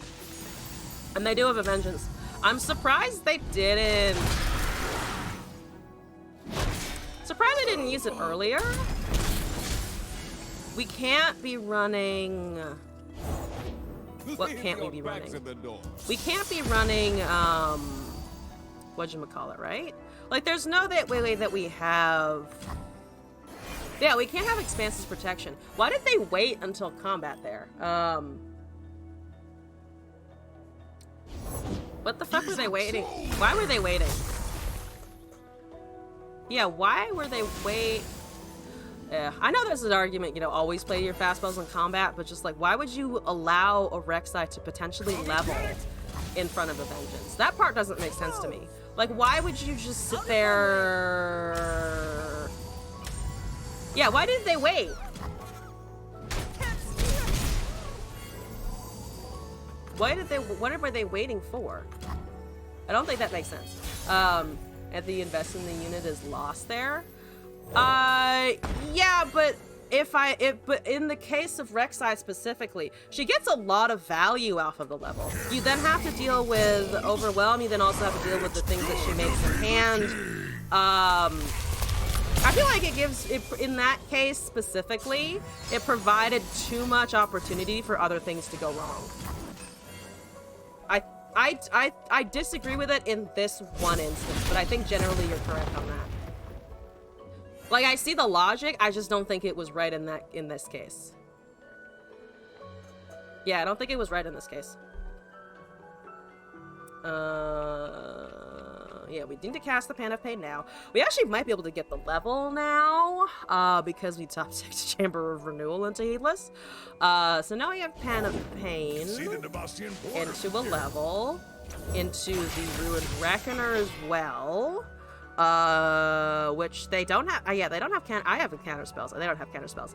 they do have a Vengeance. I'm surprised they didn't... Surprised they didn't use it earlier. We can't be running... What can't we be running? We can't be running, whatchamacallit, right? Like, there's no way that we have... Yeah, we can't have Expanse's protection. Why did they wait until combat there? What the fuck were they waiting? Why were they waiting? Yeah, why were they Yeah, I know there's an argument, you know, always play your fast spells in combat, but just like, why would you allow a Rek'Sai to potentially level in front of a Vengeance? That part doesn't make sense to me. Like, why would you just sit there? Yeah, why did they wait? What were they waiting for? I don't think that makes sense. And the invest in the unit is lost there. Yeah, but but in the case of Rek'Sai specifically, she gets a lot of value off of the level. You then have to deal with Overwhelm, you then also have to deal with the things that she makes in hand. I feel like it gives, in that case specifically, it provided too much opportunity for other things to go wrong. I disagree with it in this one instance, but I think generally you're correct on that. Like, I see the logic, I just don't think it was right in this case. Yeah, I don't think it was right in this case. Yeah, we need to cast the Pan of Pain now. We actually might be able to get the level now, because we top 6 Chamber of Renewal into Heedless. So now we have Pan of Pain into a level, into the Ruined Reckoner as well. Which they don't have. Yeah, they don't have I have counter spells. They don't have counter spells.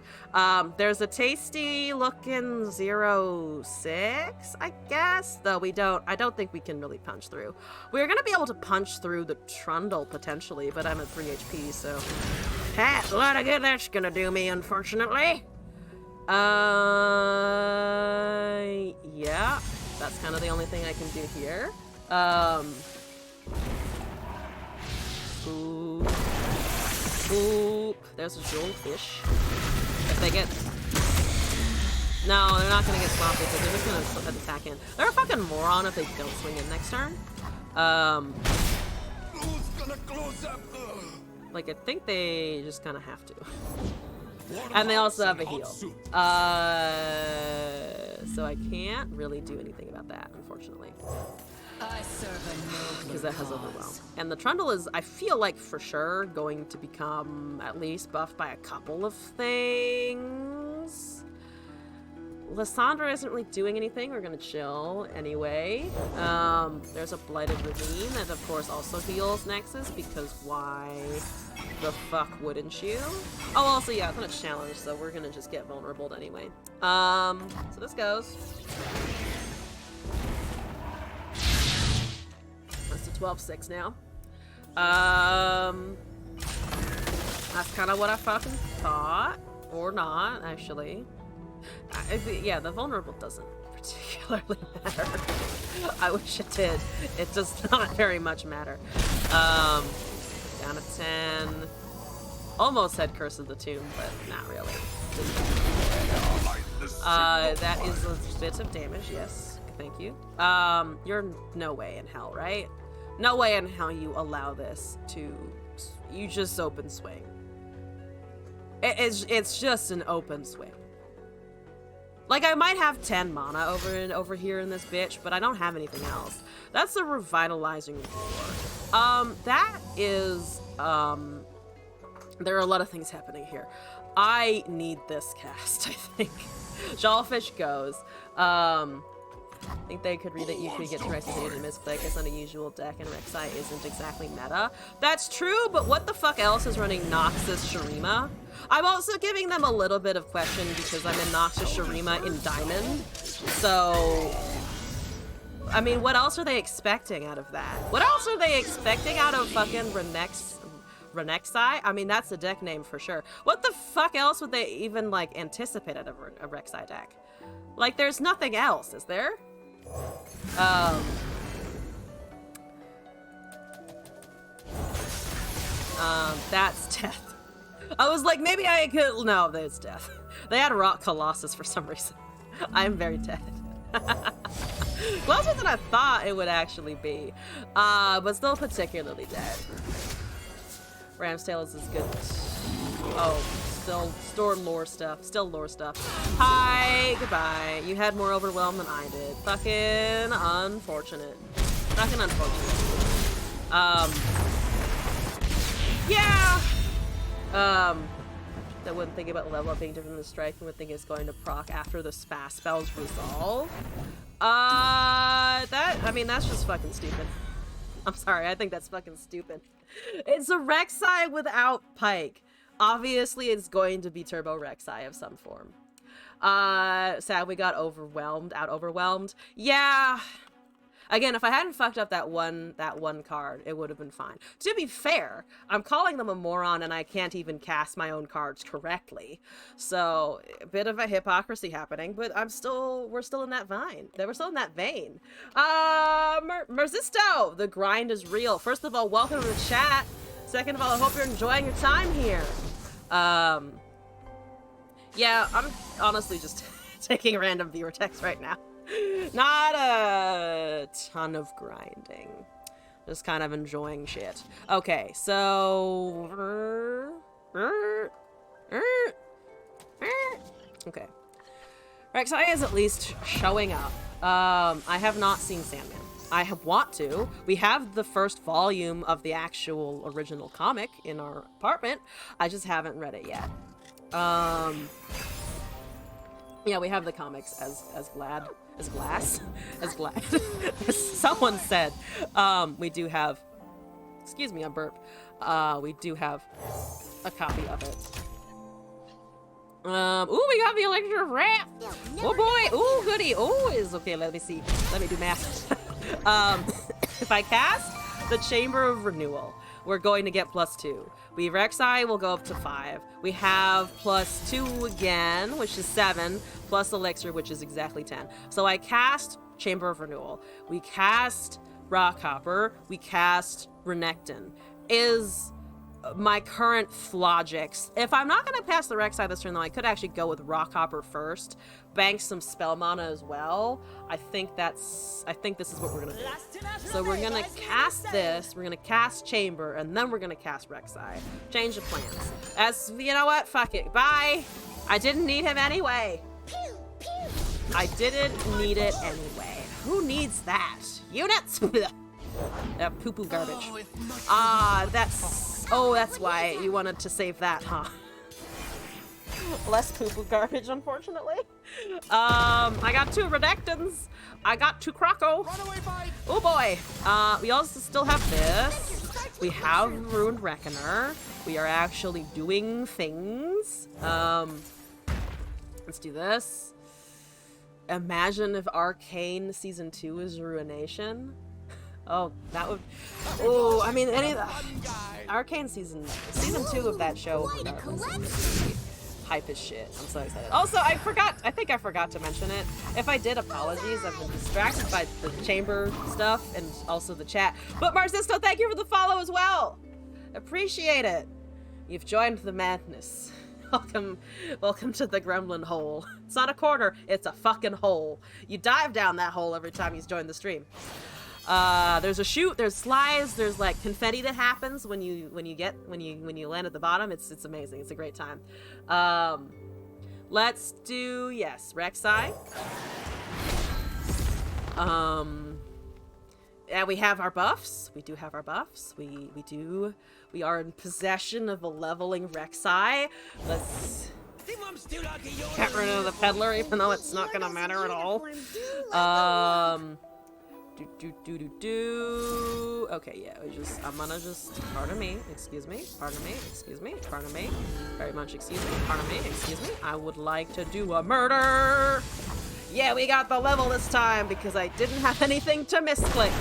There's a tasty looking 0/6, I guess. Though I don't think we can really punch through. We're gonna be able to punch through the Trundle potentially, but I'm at 3 HP, so that's a lot of good that's gonna do me, unfortunately. Yeah, that's kind of the only thing I can do here. Ooh, there's a Jewelfish. If they get... No, they're not gonna get swamped because they're just gonna slip an attack in. They're a fucking moron if they don't swing in next turn. Like, I think they just kind of have to. And they also have a heal. So I can't really do anything about that, unfortunately. Because that has Overwhelm. And the Trundle is, I feel like, for sure going to become at least buffed by a couple of things. Lysandra isn't really doing anything. We're gonna chill anyway. There's a Blighted Ravine that of course also heals Nexus, because why the fuck wouldn't you? Oh, also yeah, it's not a challenge, so we're gonna just get vulnerable anyway. So this goes. That's a 12-6 now. That's kind of what I fucking thought. Or not, actually. Yeah, the vulnerable doesn't particularly matter. I wish it did. It does not very much matter. Down to 10. Almost had Curse of the Tomb, but not really. That is a bit of damage, yes. Thank you. You're no way in hell, right? No way in hell you allow this to... You just open swing. It's just an open swing. Like, I might have 10 mana over here in this bitch, but I don't have anything else. That's a Revitalizing Roar. That is, there are a lot of things happening here. I need this cast, I think. Jawfish goes. I think they could read it. You could get to Rexy and Misclick. It's not a usual deck, and Rek'Sai isn't exactly meta. That's true, but what the fuck else is running Noxus Shurima? I'm also giving them a little bit of question because I'm in Noxus Shurima in Diamond. So, I mean, what else are they expecting out of that? What else are they expecting out of fucking Rek'Sai? I mean, that's the deck name for sure. What the fuck else would they even, like, anticipate out of a Rek'Sai deck? Like, there's nothing else, is there? That's death. I was like, maybe I could... No, there's death. They had Rock Colossus for some reason. I'm very dead. Closer than I thought it would actually be. But still particularly dead. Ramstail is as good. Oh, still lore stuff. Still lore stuff. Hi, goodbye. You had more overwhelm than I did. Fucking unfortunate. Fucking unfortunate. Yeah. That wouldn't think about level up being different than strike and would think it's going to proc after the fast spells resolve. I mean, that's just fucking stupid. I'm sorry, I think that's fucking stupid. It's a Rek'Sai without Pike. Obviously, it's going to be Turbo Rek'Sai of some form. Sad we got out-overwhelmed. Yeah. Again, if I hadn't fucked up that one card, it would have been fine. To be fair, I'm calling them a moron and I can't even cast my own cards correctly. So, a bit of a hypocrisy happening, but we're still in that vein. We're still in that vein. Merzisto, the grind is real. First of all, welcome to the chat. Second of all, I hope you're enjoying your time here. Yeah, I'm honestly just taking random viewer text right now. Not a ton of grinding. Just kind of enjoying shit. Okay, so... Okay. Rek'Sai is at least showing up. I have not seen Sandman. I want to. We have the first volume of the actual original comic in our apartment. I just haven't read it yet. Yeah, we have the comics as Glass. As someone said. We do have, excuse me, I burped. We do have a copy of it. Ooh, we got the Electro Wrath. Oh boy, ooh, goody. Oh, is okay, let me see. Let me do math. If I cast the Chamber of Renewal, we're going to get +2. We Rek'Sai will go up to 5. We have +2 again, which is 7, plus Elixir, which is exactly 10. So I cast Chamber of Renewal. We cast Rockhopper. We cast Renekton. Is my current Flogix. If I'm not going to pass the Rek'Sai this turn, though, I could actually go with Rockhopper first, bank some spell mana as well. I think this is what we're going to do. So we're going to cast this, we're going to cast Chamber, and then we're going to cast Rek'Sai. Change the plans. As, you know what? Fuck it. Bye! I didn't need him anyway. I didn't need it anyway. Who needs that? Units! That poo-poo garbage. That's why you wanted to save that, huh? Less poo-poo garbage, unfortunately. I got 2 Redactons. I got 2 Croco. Runaway bike! Oh boy. We also still have this. We have Ruined Reckoner. We are actually doing things. Let's do this. Imagine if Arcane Season 2 is Ruination. Oh, that would... Oh, I mean, any of the... Arcane Season 2 of that show. Quite a collection. Hype as shit. I'm so excited. Also, I think I forgot to mention it. If I did, apologies. I've been distracted by the chamber stuff and also the chat. But Marzisto, thank you for the follow as well. Appreciate it. You've joined the madness. Welcome to the gremlin hole. It's not a corner, it's a fucking hole. You dive down that hole every time you join the stream. There's a chute, there's slides, there's like confetti that happens when you land at the bottom. It's amazing. It's a great time. Let's do, yes, Rek'Sai. Yeah, we have our buffs. We do have our buffs. We are in possession of a leveling Rek'Sai. Let's get rid of the peddler, even though it's not gonna matter at all. Okay, yeah, I'm gonna just, pardon me, excuse me, pardon me, excuse me, pardon me, very much excuse me, pardon me, excuse me, I would like to do a murder! Yeah, we got the level this time because I didn't have anything to misclick.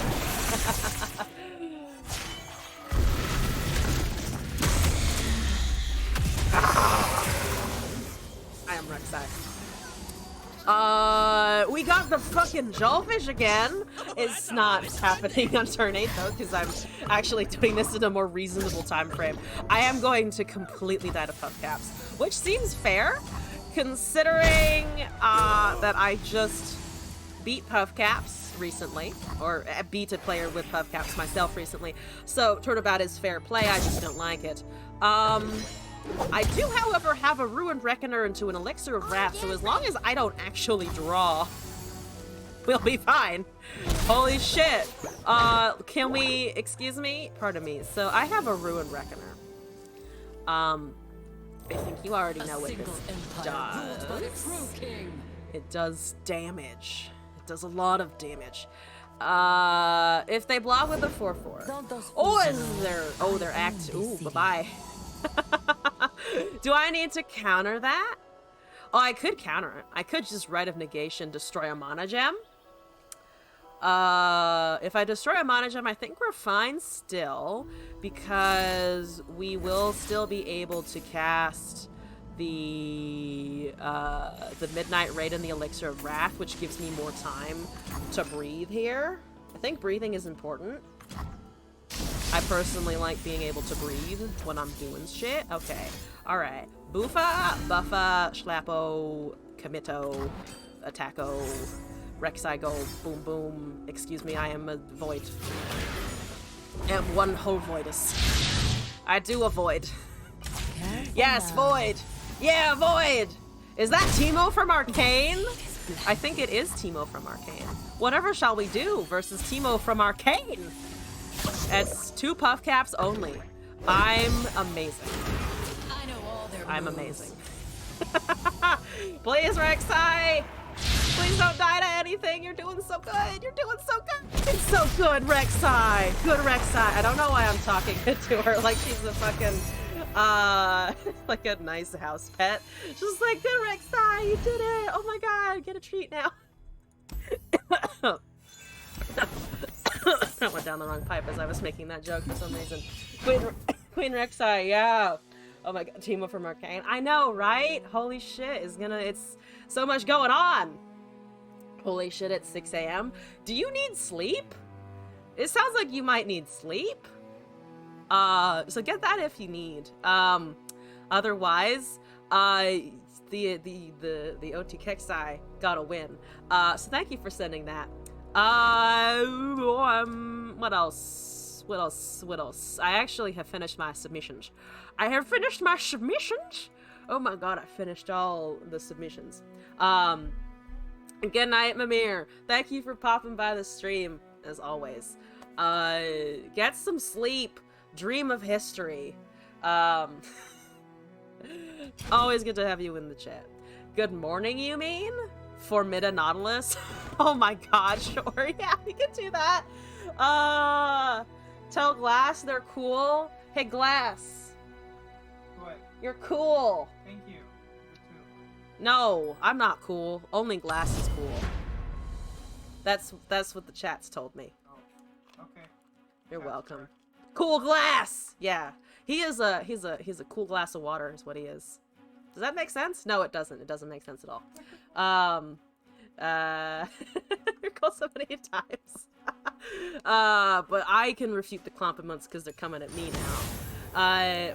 I am Rek'Sai. We got the fucking Jawfish again. It's not happening on turn 8 though, because I'm actually doing this in a more reasonable time frame. I am going to completely die to Puff Caps, which seems fair, considering that I just beat Puff Caps recently, or beat a player with Puff Caps myself recently. So turnabout is fair play. I just don't like it. I do, however, have a Ruined Reckoner into an Elixir of Wrath, so as long as I don't actually draw, we'll be fine. Holy shit. Can we, excuse me? Pardon me. So I have a Ruined Reckoner. I think you already know what this does. It does damage. It does a lot of damage. If they block with a 4/4. Oh, they're act. Ooh, bye-bye. Do I need to counter that? Oh, I could counter it. I could just Rite of Negation, destroy a Mana Gem. If I destroy a Mana Gem, I think we're fine still, because we will still be able to cast the Midnight Raid and the Elixir of Wrath, which gives me more time to breathe here. I think breathing is important. I personally like being able to breathe when I'm doing shit. Okay. Alright. Buffa, Buffa, Schlappo, Comito, Attacko, Rek'Sai go, boom boom. Excuse me, I am a void. I am one whole voidus. I do avoid. Yes, void! Yeah, void! Is that Teemo from Arcane? I think it is Teemo from Arcane. Whatever shall we do versus Teemo from Arcane? It's 2 Puff Caps only. I'm amazing. I know all their I'm moves. amazing. Please, Rek'Sai! Please don't die to anything. You're doing so good. You're doing so good. It's so good, Rek'Sai. Good Rek'Sai. I don't know why I'm talking to her like she's a fucking, like a nice house pet. Just like, good Rek'Sai, you did it. Oh my god, get a treat now. I went down the wrong pipe as I was making that joke for some reason. Queen Rek'Sai, yeah. Oh my god, Teemo from Arcane. I know, right? Holy shit, it's so much going on. Holy shit, it's 6 a.m. Do you need sleep? It sounds like you might need sleep. So get that if you need. Otherwise, the OT Kexai got a win. So thank you for sending that. What else? I actually have finished my submissions. I have finished my submissions? Oh my god, I finished all the submissions. Good night, Mimir. Thank you for popping by the stream, as always. Get some sleep. Dream of history. Always good to have you in the chat. Good morning, you mean? Formida Nautilus? Oh my god, sure. Yeah, we can do that. Tell Glass they're cool. Hey, Glass. What? You're cool. Thank you. You too. No, I'm not cool. Only Glass is cool. That's what the chat's told me. Oh, okay. You're Gotcha. welcome. Cool Glass. Yeah, he's a cool glass of water is what he is. Does that make sense? No, it doesn't. It doesn't make sense at all. You're called so many times. But I can refute the compliments because they're coming at me now.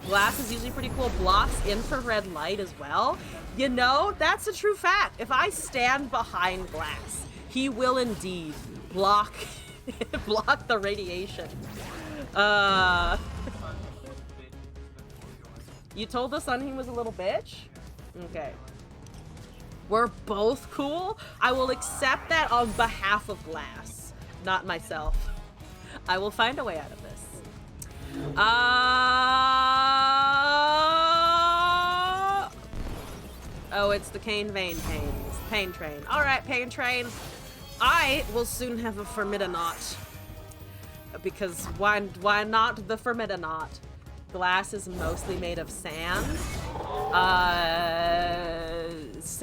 Glass is usually pretty cool. Blocks infrared light as well. You know, that's a true fact. If I stand behind Glass, he will indeed block block the radiation. You told the sun he was a little bitch? Okay. We're both cool? I will accept that on behalf of Glass, not myself. I will find a way out of this. Oh, it's the Cane Vein Pain. It's the Pain Train. Alright, Pain Train. I will soon have a Formidanaut. Because why not the Formidanaut? Glass is mostly made of sand.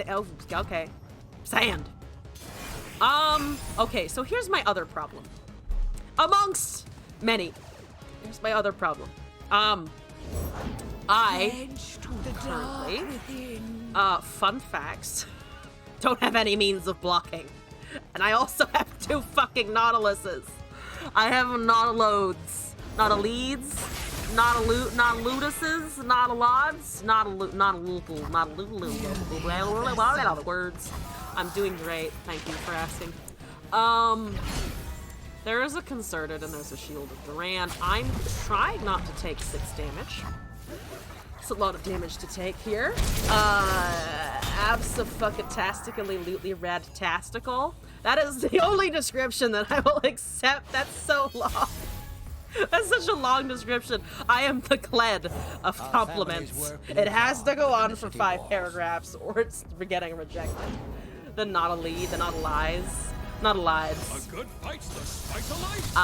Oh, okay. Sand. Okay, so here's my other problem. Amongst many. Here's my other problem. I currently, fun facts, don't have any means of blocking. And I also have 2 fucking Nautiluses. I have Nautilodes. Nautileads. Nautiluduses. Nautilods. Nautiludu. Words. I'm doing great. Thank you for asking. There is a Concerted and there's a Shield of Duran. I'm trying not to take 6 damage. It's a lot of damage to take here. Abso-fucking-tastically rad-tastical. That is the only description that I will accept. That's so long. That's such a long description. I am the Kled of compliments. It has to go on for 5 paragraphs or it's getting rejected. The Nautilide, the Nautilize. Nautilides. A good fight's the spice of life.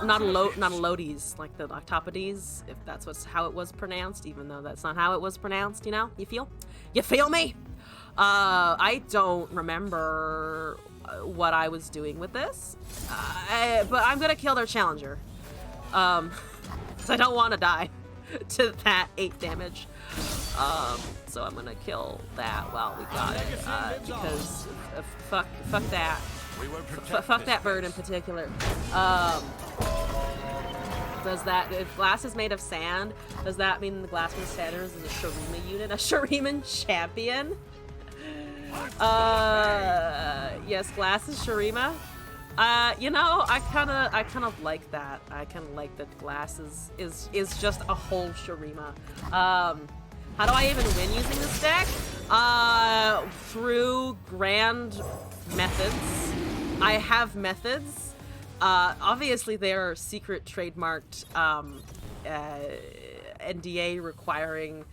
Nautilodes, like the Octopodes, if that's how it was pronounced, even though that's not how it was pronounced, you know? You feel? You feel me? I don't remember what I was doing with this, but I'm gonna kill their challenger. 'Cause I don't want to die to that 8 damage. So I'm gonna kill that while we got it, because fuck that. Fuck that bird in particular. Does that, if Glass is made of sand, does that mean the Glassman Standards is a Shurima unit? A Shuriman champion? Yes, Glass is Shurima. You know, I kind of like that. I kind of like that Glass is just a whole Shurima. How do I even win using this deck? Through grand methods. I have methods. Obviously, they are secret trademarked NDA requiring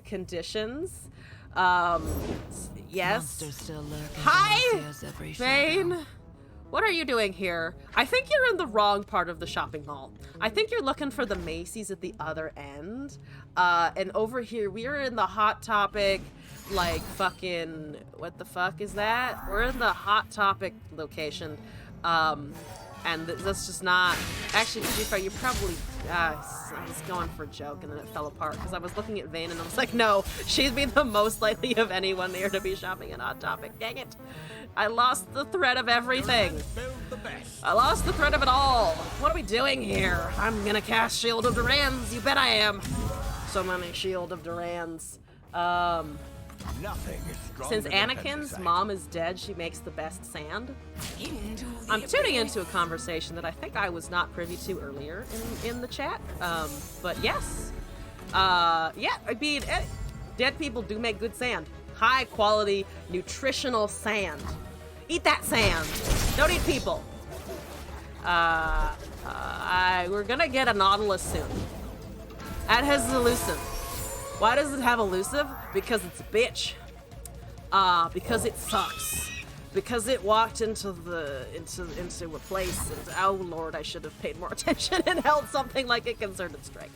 conditions. Yes. Hi, Vane. What are you doing here? I think you're in the wrong part of the shopping mall. I think you're looking for the Macy's at the other end. And over here, we are in the Hot Topic, like fucking, what the fuck is that? We're in the Hot Topic location. And that's just not, actually, to be fair, you probably, I was going for a joke and then it fell apart because I was looking at Vane and I was like, no, she'd be the most likely of anyone there to be shopping at Hot Topic. Dang it. I lost the thread of everything. I lost the thread of it all. What are we doing here? I'm gonna cast Shield of Durans. You bet I am. So many Shield of Durans. Nothing is Since Anakin's mom is dead, she makes the best sand. I'm tuning into a conversation that I think I was not privy to earlier in the chat. But yes. Yeah, I mean, dead people do make good sand. High quality, nutritional sand. Eat that sand. Don't eat people. We're gonna get a Nautilus soon. That has elusive. Why does it have elusive? Because it's a bitch. because it sucks. Because it walked into a place and oh lord, I should have paid more attention and held something like a concerted strike.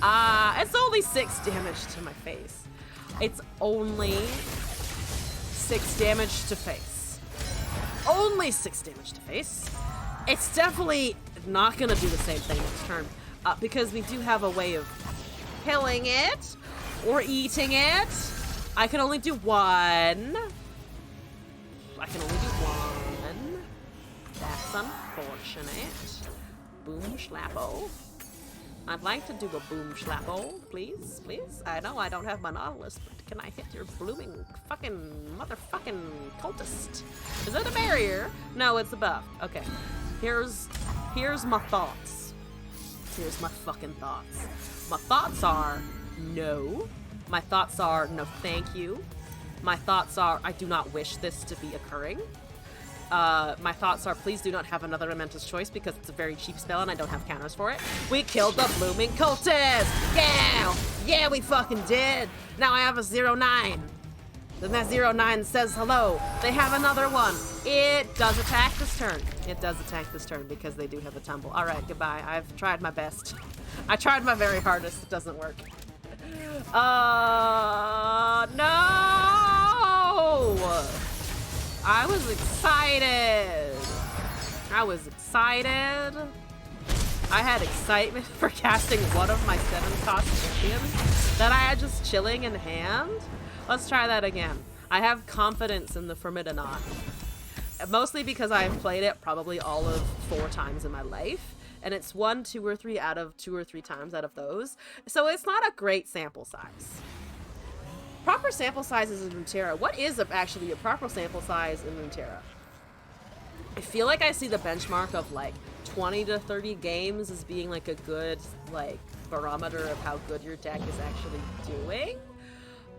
It's only 6 damage to my face. It's only 6 damage to face. Only 6 damage to face. It's definitely not gonna do the same thing next turn. Because we do have a way of killing it or eating it. I can only do one. I can only do one. That's unfortunate. Boom schlappo. I'd like to do a boom schlappo, please, please. I know I don't have my Nautilus, but can I hit your blooming fucking motherfucking cultist? Is it a barrier? No, it's a buff. Okay. Here's my thoughts. Here's my fucking thoughts. My thoughts are no. My thoughts are no thank you. My thoughts are I do not wish this to be occurring. My thoughts are please do not have another Momentous Choice because it's a very cheap spell and I don't have counters for it. We killed the blooming cultist! Yeah! Yeah, we fucking did! Now I have a 0-9. Then that 0-9 says hello. They have another one. It does attack this turn. It does attack this turn because they do have a tumble. Alright, goodbye. I've tried my best. I tried my very hardest. It doesn't work. No! I was excited. I was excited. I had excitement for casting one of my 7-cost champions that I had just chilling in hand. Let's try that again. I have confidence in the Formidanaut. Mostly because I have played it probably all of 4 times in my life. And it's 1, 2, or 3 out of 2 or 3 times out of those. So it's not a great sample size. Proper sample sizes in Runeterra. What is actually a proper sample size in Runeterra? I feel like I see the benchmark of like 20 to 30 games as being like a good like barometer of how good your deck is actually doing.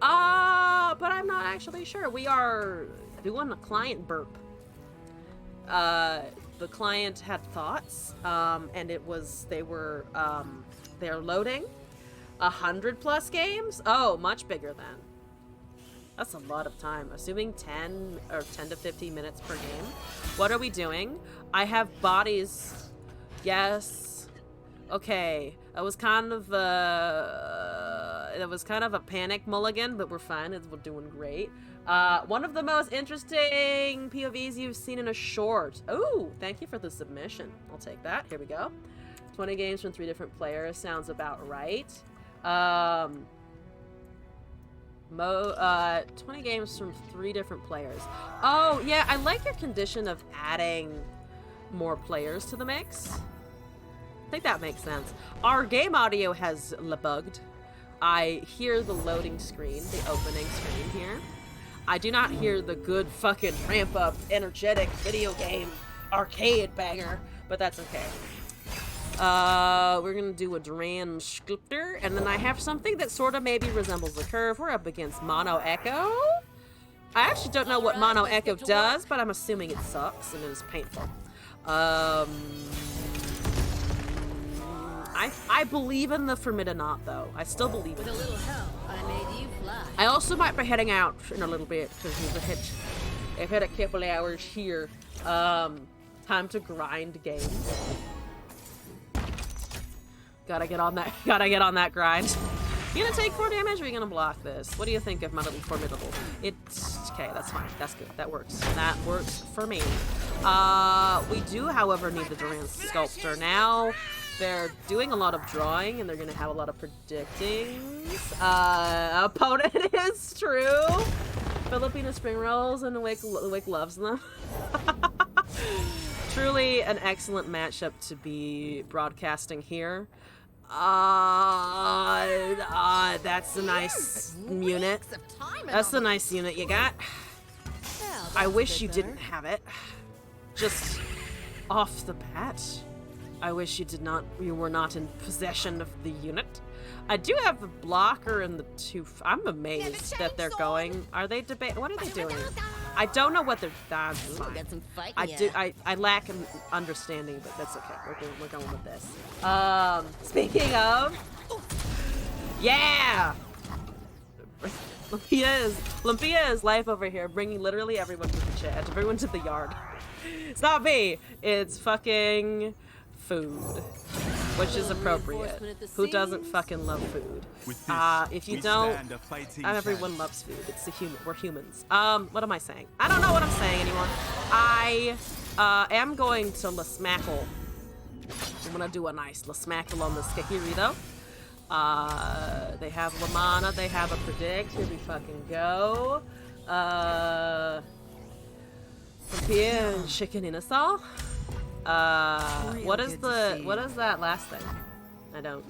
But I'm not actually sure. We are doing a client burp. The client had thoughts, and they're loading 100+ games. Oh, much bigger then. That's a lot of time. Assuming 10 to 15 minutes per game. What are we doing? I have bodies. Yes. Okay. It was kind of a panic mulligan, but we're fine. We're doing great. One of the most interesting POVs you've seen in a short. Oh, thank you for the submission. I'll take that. Here we go. 20 games from 3 different players. Sounds about right. 20 games from 3 different players. Oh, yeah, I like your condition of adding more players to the mix. I think that makes sense. Our game audio has bugged. I hear the loading screen, the opening screen here. I do not hear the good fucking ramp up, energetic video game arcade banger, but that's okay. We're gonna do a Duran Sculptor, and then I have something that sort of maybe resembles a curve. We're up against Mono Echo. I actually don't know what Mono Echo does, but I'm assuming it sucks and it is painful. I believe in the Formidanaut, though. I still believe in it. With a little help, I made you fly. I also might be heading out in a little bit because I've had a couple hours here. Time to grind games. Gotta get on that grind. You gonna take 4 damage or are you gonna block this? What do you think of my little formidable? It's okay, that's fine. That's good. That works. That works for me. We do, however, need the Duran Sculptor now. They're doing a lot of drawing and they're gonna have a lot of predicting. Opponent is true. Filipino spring rolls and Wick loves them. Truly an excellent matchup to be broadcasting here. That's a nice unit. That's a nice unit you got. I wish you didn't have it. Just off the bat. I wish you were not in possession of the unit. I do have a blocker in the 2. I'm amazed that they're going. Are they debating? What are they doing? I don't know what they're. That's fine. I lack an understanding, but that's okay. We're going with this. Speaking of, yeah. Lumpia is life over here, bringing literally everyone to the chat, everyone to the yard. It's not me. It's fucking food, which is appropriate. Who doesn't fucking love food? If you don't, everyone loves food. It's a human. We're humans. What am I saying? I don't know what I'm saying anymore. I am going to La Smackle. I'm gonna do a nice La Smackle on this Kahiri though. They have Lamana, they have a Predict. Here we fucking go. Here and Chicken Inasal. What is that last thing?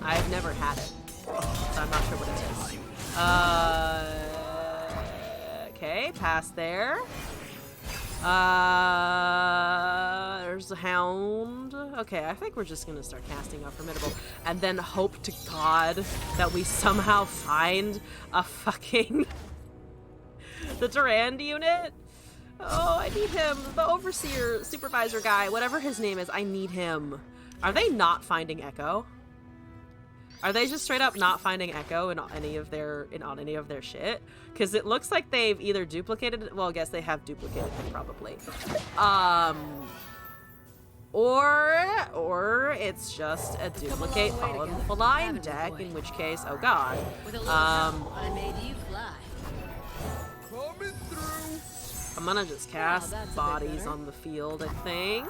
I've never had it. So I'm not sure what it is. Okay, pass there. There's a Hound. Okay, I think we're just gonna start casting out Formidable and then hope to God that we somehow find a fucking the Durand unit. Oh, I need him. The overseer, supervisor guy, whatever his name is, I need him. Are they not finding Echo? Are they just straight up not finding Echo in any of their shit? Because it looks like they've either duplicated it. Well, I guess they have duplicated him probably. Or it's just a duplicate Fallen Feline deck, in which case, oh god. I made you fly. Coming through. I'm gonna just cast bodies on the field, I think,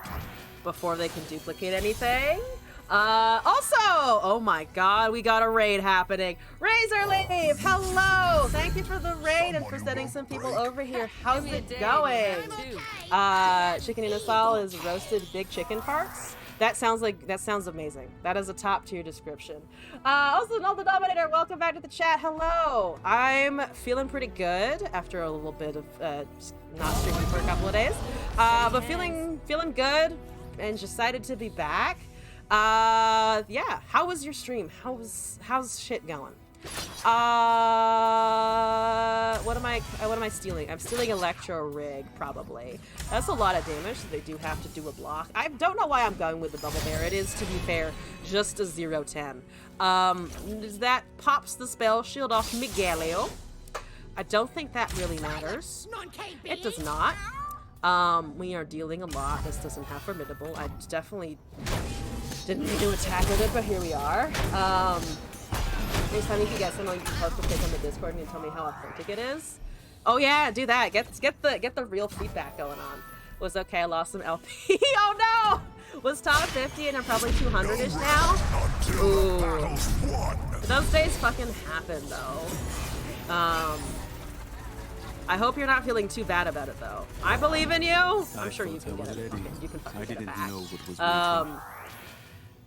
before they can duplicate anything. Also, oh my god, we got a raid happening. Razorleaf, hello! Thank you for the raid and for sending some people over here. How's it going? Chicken Inasal is roasted big chicken parts. That sounds amazing. That is a top tier description. Also, Null the Dominator, welcome back to the chat. Hello. I'm feeling pretty good after a little bit of not streaming for a couple of days, but feeling good and just excited to be back. Yeah. How was your stream? How's shit going? What am I stealing? I'm stealing Electro Rig, probably. That's a lot of damage, so they do have to do a block. I don't know why I'm going with the Bubble Bear. It is, to be fair, just a 0-10. That pops the spell shield off Miguelio. I don't think that really matters. It does not. We are dealing a lot. This doesn't have Formidable. I definitely didn't mean to attack with it, but here we are. Next time if you get someone, you can post a pic on the Discord and tell me how authentic it is. Oh yeah, do that. Get the real feedback going on. Was okay, I lost some LP. Oh no! Was top 50 and I'm probably 200-ish now. Ooh. Those days fucking happen though. I hope you're not feeling too bad about it though. I believe in you. I'm sure you can get it. You can fucking get it back.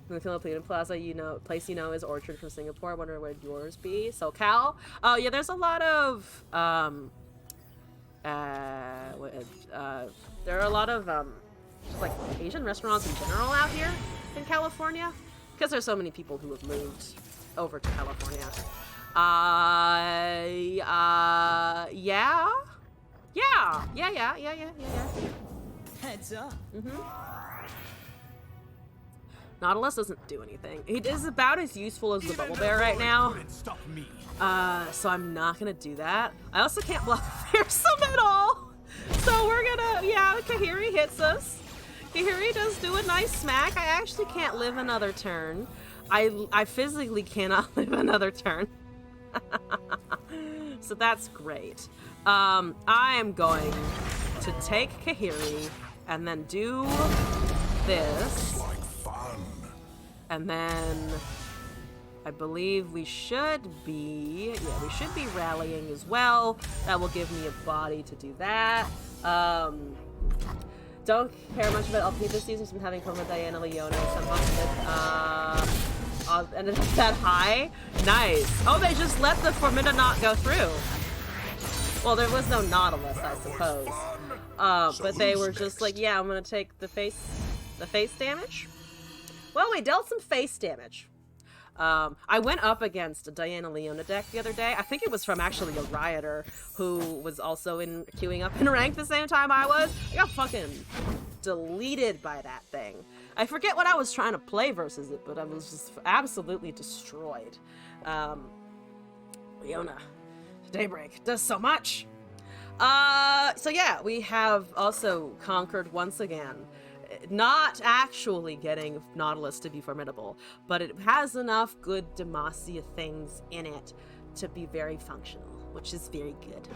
The Philippine Plaza, place is Orchard from Singapore. I wonder where yours be. SoCal. Oh yeah, there's a lot of there are a lot of just like Asian restaurants in general out here in California because there's so many people who have moved over to California. Yeah. Heads up. Nautilus doesn't do anything. He is about as useful as the Bubble Bear right now. So I'm not gonna do that. I also can't block Fearsome at all. So we're gonna, yeah, Kahiri hits us. Kahiri does do a nice smack. I actually can't live another turn. I physically cannot live another turn. So that's great. I am going to take Kahiri and then do this. And then I believe we should be rallying as well. That will give me a body to do that. Don't care much about LP this season. I'm having fun with Diana Leone somehow. Ended up that high. Nice. Oh, they just let the Formida not go through. Well, there was no Nautilus, I suppose. But they were just like, yeah, I'm gonna take the face damage. Well, we dealt some face damage. I went up against a Diana Leona deck the other day. I think it was from actually a Rioter who was also queuing up in rank the same time I was. I got fucking deleted by that thing. I forget what I was trying to play versus it, but I was just absolutely destroyed. Leona. Daybreak does so much. So yeah, we have also conquered once again. Not actually getting Nautilus to be formidable, but it has enough good Demacia things in it to be very functional, which is very good.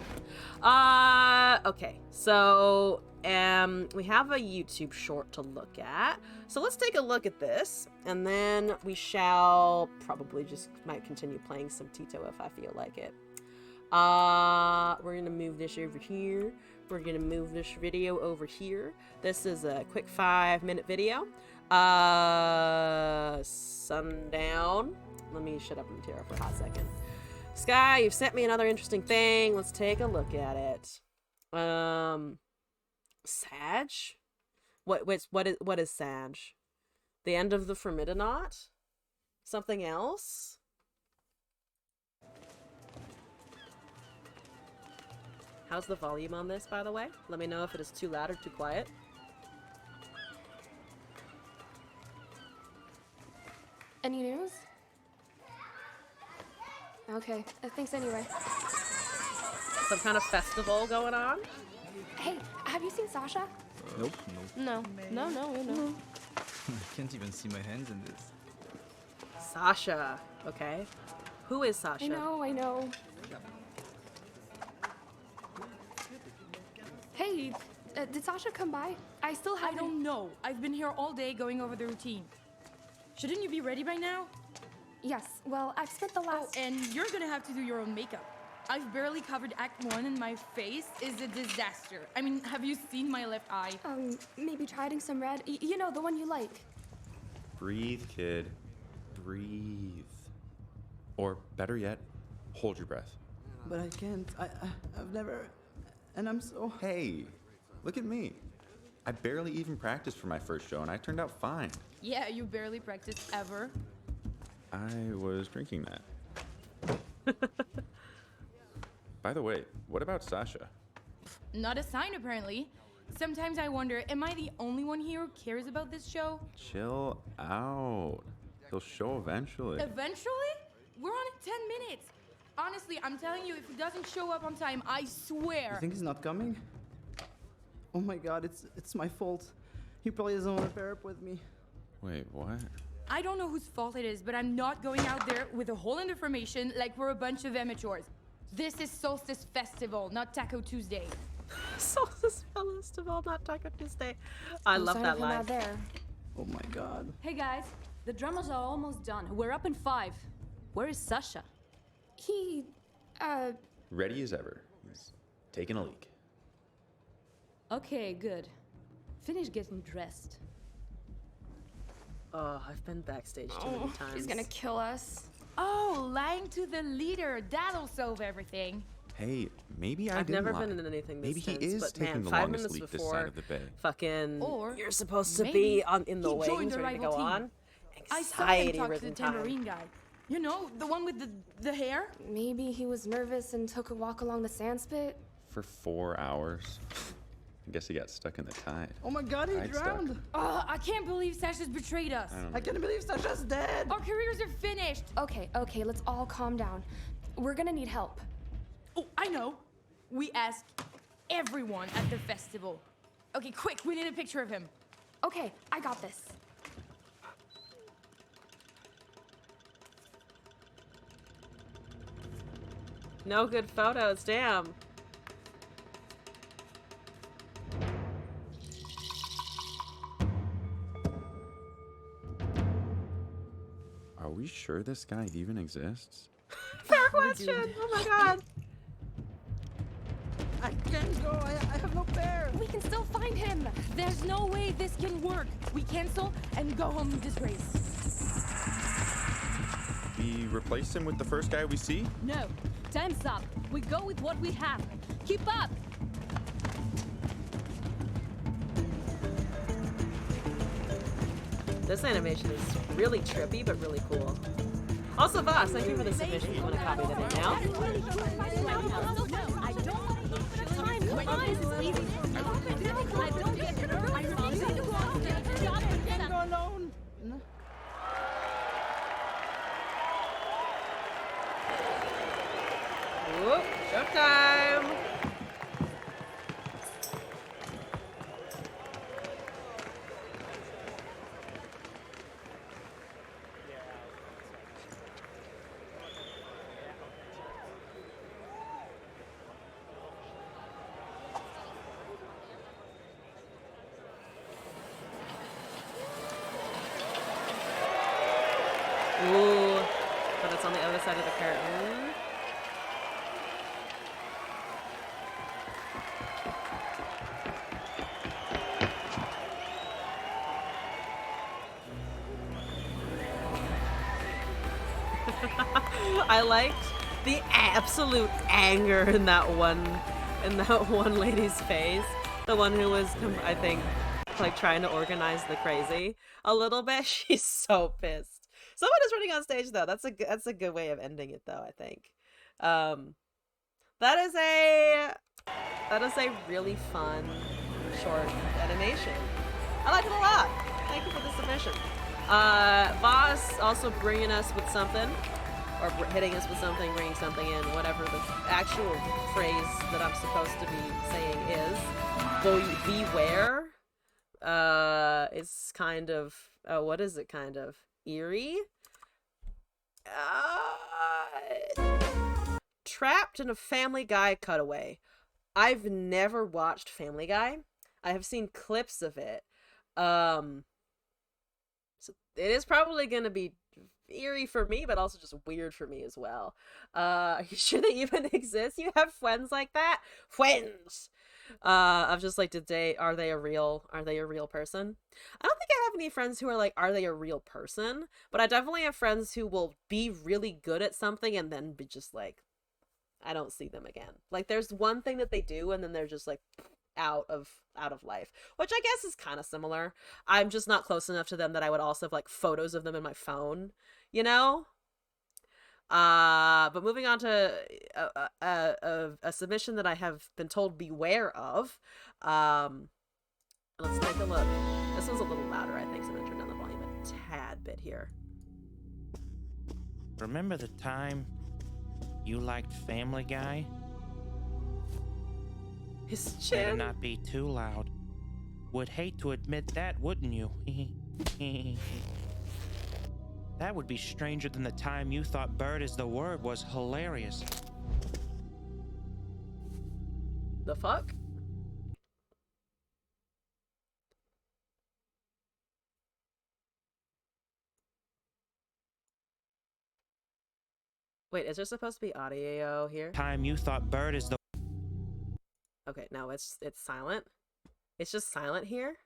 Okay, so we have a YouTube short to look at. So let's take a look at this, and then we shall probably just might continue playing some Tito if I feel like it. We're gonna move this over here. We're gonna move this video over here. This is a quick 5-minute video. Sundown. Let me shut up and tear up for a hot second. Sky, you've sent me another interesting thing. Let's take a look at it. Sag? What is Sag? The end of the Formidanaut? Something else? How's the volume on this, by the way? Let me know if it is too loud or too quiet. Any news? Okay, thanks anyway. Some kind of festival going on? Hey, have you seen Sasha? Nope. No. I can't even see my hands in this. Sasha. Okay. Who is Sasha? I know. Hey, did Sasha come by? I still I haven't... don't know. I've been here all day going over the routine. Shouldn't you be ready by now? Yes, well, I've spent the last... And you're gonna have to do your own makeup. I've barely covered Act 1 and my face is a disaster. I mean, have you seen my left eye? Maybe try adding some red. You know, the one you like. Breathe, kid. Breathe. Or better yet, hold your breath. But I can't. I've never. And I'm so. Hey, look at me. I barely even practiced for my first show and I turned out fine. Yeah, you barely practiced ever. I was drinking that. By the way, what about Sasha? Not a sign, apparently. Sometimes I wonder, am I the only one here who cares about this show? Chill out. He'll show eventually. Eventually? We're on in 10 minutes. Honestly, I'm telling you, if he doesn't show up on time, I swear. You think he's not coming? Oh my god, it's my fault. He probably doesn't want to pair up with me. Wait, what? I don't know whose fault it is, but I'm not going out there with a whole information like we're a bunch of amateurs. This is Solstice Festival, not Taco Tuesday. Solstice Festival, not Taco Tuesday. I love that line. There. Oh my god. Hey guys, the drummers are almost done. We're up in 5. Where is Sasha? He, Ready as ever. He's taking a leak. Okay, good. Finish getting dressed. Oh, I've been backstage too many times. He's gonna kill us. Oh, lying to the leader. That'll solve everything. Hey, maybe I've didn't never lie. been in anything this Maybe he tense, is but taking man, the 5 longest minutes leak this before side of the bay. fucking Or you're supposed to maybe be in the he wings joined the ready to rival go team. on. I saw him talk to the Anxiety-ridden time. tambourine guy. You know, the one with the hair? Maybe he was nervous and took a walk along the sand spit. For 4 hours. I guess he got stuck in the tide. Oh my god, he Tide stuck. drowned. Oh, I can't believe Sasha's betrayed us. I can't believe Sasha's dead. Our careers are finished. Okay, let's all calm down. We're gonna need help. Oh, I know. We asked everyone at the festival. Okay, quick, we need a picture of him. Okay, I got this. No good photos, damn. Are we sure this guy even exists? Fair question. Oh my god. I can't go. I have no pair. We can still find him. There's no way this can work. We cancel and go home in disgrace. We replace him with the first guy we see? No, time's up. We go with what we have. Keep up! This animation is really trippy, but really cool. Also, Voss, thank you for the submission. You want to copy that in now? I don't want to time. Come on, this is easy. I don't get hurt. I promise you to go on stage. I can't go alone. No. Whoop. Showtime! Ooh, but it's on the other side of the curtain. I liked the absolute anger in that one lady's face. The one who was, I think, like trying to organize the crazy a little bit. She's so pissed. Someone is running on stage though. That's a good way of ending it though, I think. That is a really fun short animation. I like it a lot. Thank you for the submission. Voss also bringing us with something, or hitting us with something, bringing something in, whatever the actual phrase that I'm supposed to be saying is. Though beware, is kind of, what is it kind of? Eerie? Trapped in a Family Guy cutaway. I've never watched Family Guy. I have seen clips of it. So it is probably going to be eerie for me, but also just weird for me as well. Are you sure they even exist? You have friends like that? Friends! I'm just like, are they a real person? I don't think I have any friends who are like, are they a real person? But I definitely have friends who will be really good at something and then be just like, I don't see them again. Like there's one thing that they do and then they're just like out of life, which I guess is kind of similar. I'm just not close enough to them that I would also have like photos of them in my phone, you know? But moving on to a submission that I have been told beware of. Let's take a look. This one's a little louder, I think, so I'm gonna turn down the volume a tad bit here. Remember the time you liked Family Guy? His Better chin. not be too loud. Would hate to admit that, wouldn't you? That would be stranger than the time you thought Bird is the Word was hilarious. The fuck? Wait, is there supposed to be audio here? Time you thought Bird is the... Okay, no, it's silent. It's just silent here.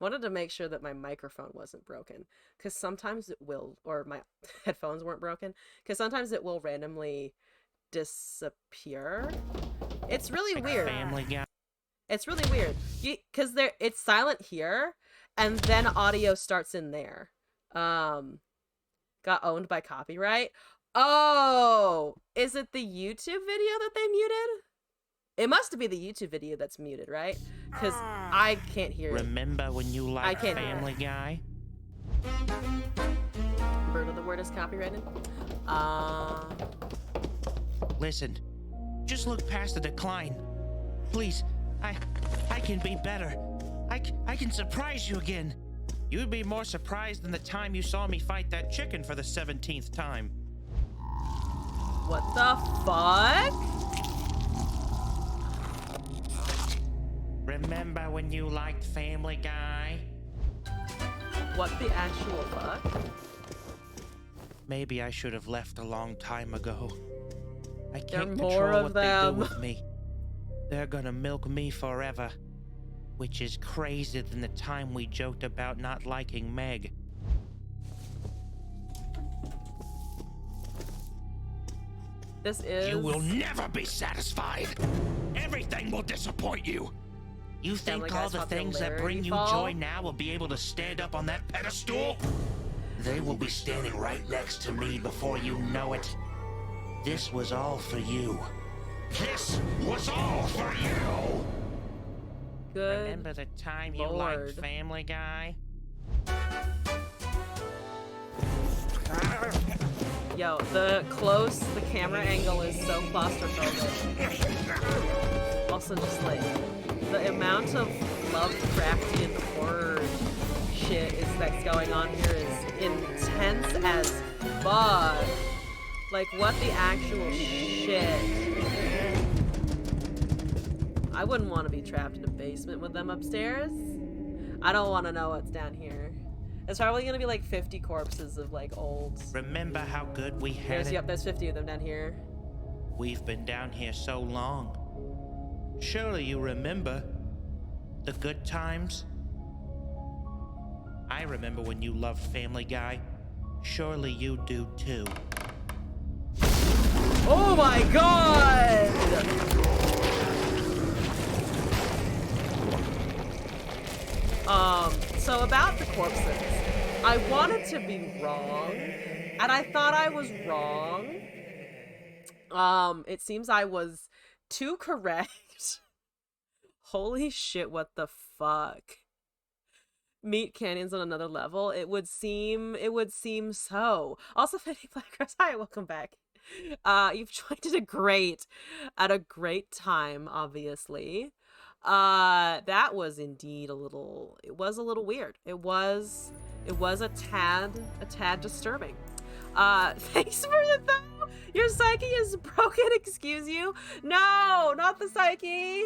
Wanted to make sure that my microphone wasn't broken, because sometimes it will, or my headphones weren't broken, because sometimes it will randomly disappear. It's really weird. Family Guy. It's really weird, because it's silent here, and then audio starts in there. Got owned by copyright. Oh, is it the YouTube video that they muted? It must be the YouTube video that's muted, right? Because I can't hear it. Remember when you liked Family Guy? Bird of the Word is copyrighted. Listen, just look past the decline. Please, I can be better. I can surprise you again. You'd be more surprised than the time you saw me fight that chicken for the 17th time. What the fuck? Remember when you liked Family Guy? What the actual fuck? Maybe I should have left a long time ago. I There are can't more control of what they them. do with me. They're gonna milk me forever, which is crazier than the time we joked about not liking Meg. This is... You will never be satisfied. Everything will disappoint you. You think all the things that bring you joy now will be able to stand up on that pedestal? They will be standing right next to me before you know it. This was all for you. This was all for you! Good Remember the time you liked Family Guy? Yo, the camera angle is so claustrophobic. Also, just like the amount of Lovecraftian horror shit that's going on here is intense as fuck. Like, what the actual shit? I wouldn't want to be trapped in a basement with them upstairs. I don't want to know what's down here. There's probably gonna be like 50 corpses of like old. Remember how good we had it? Yep, there's 50 of them down here. We've been down here so long. Surely you remember the good times? I remember when you loved Family Guy. Surely you do too. Oh my god! So about the corpses, I wanted to be wrong, and I thought I was wrong. It seems I was too correct. Holy shit, what the fuck? Meat Canyon's on another level. It would seem so. Also, Fetty Blackgrass, hi, welcome back. You've joined at a great time, obviously. That was indeed a little weird. It was a tad disturbing. Thanks for the though. Your psyche is broken, excuse you? No, not the psyche.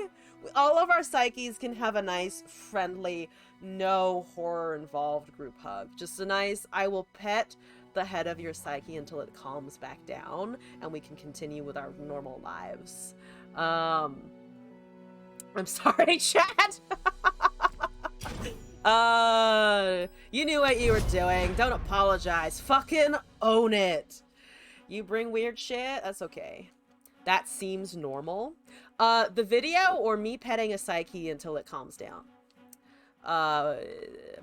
All of our psyches can have a nice, friendly, no horror involved group hug. Just a nice, I will pet the head of your psyche until it calms back down and we can continue with our normal lives. I'm sorry, chat. You knew what you were doing. Don't apologize. Fucking own it. You bring weird shit? That's okay. That seems normal. The video or me petting a psyche until it calms down.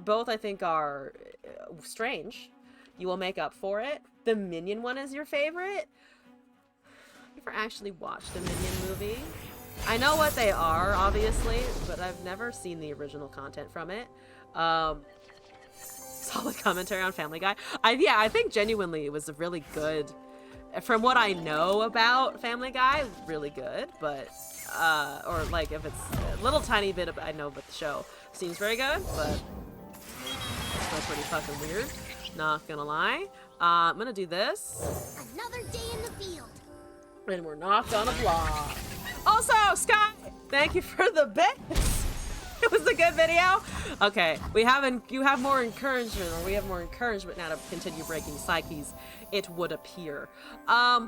Both I think are strange. You will make up for it. The Minion one is your favorite? I've never actually watched a Minion movie. I know what they are, obviously, but I've never seen the original content from it. Solid commentary on Family Guy. I think genuinely it was a really good, from what I know about Family Guy, really good, but, or like if it's a little tiny bit of, I know about the show, seems very good, but it's still pretty fucking weird, not gonna lie. I'm gonna do this. Another day in the field. And we're not gonna vlog. Also, Sky, thank you for the bits. It was a good video. Okay, you have more encouragement, or we have more encouragement now to continue breaking psyches, it would appear.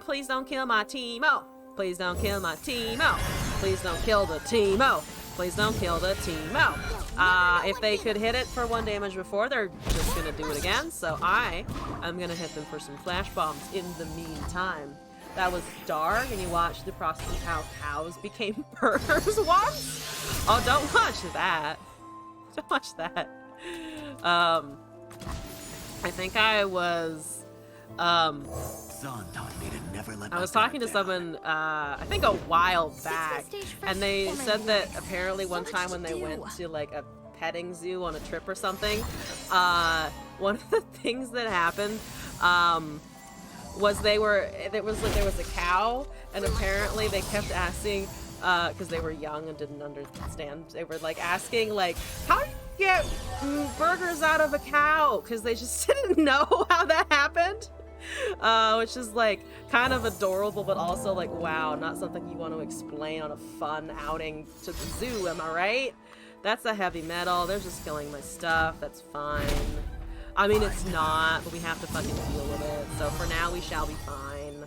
Please don't kill my Teemo. Please don't kill my Teemo. Please don't kill the Teemo. Please don't kill the Teemo. If they could hit it for 1 damage before, they're just gonna do it again. So I'm gonna hit them for some flash bombs in the meantime. That was dark, and you watched the process of how cows became burgers once? Oh, don't watch that. Don't watch that. I think I was, Zahn taught me to never let I was talking to someone, I think a while back, and they said that apparently one time when they went to like a petting zoo on a trip or something, one of the things that happened, was there was a cow, and apparently they kept asking, because they were young and didn't understand, they were like asking like, how do you get burgers out of a cow? Because they just didn't know how that happened, which is like kind of adorable, but also like, wow, not something you want to explain on a fun outing to the zoo, am I right? That's a heavy metal, they're just killing my stuff, that's fine. I mean, it's not, but we have to fucking deal with it. So for now, we shall be fine.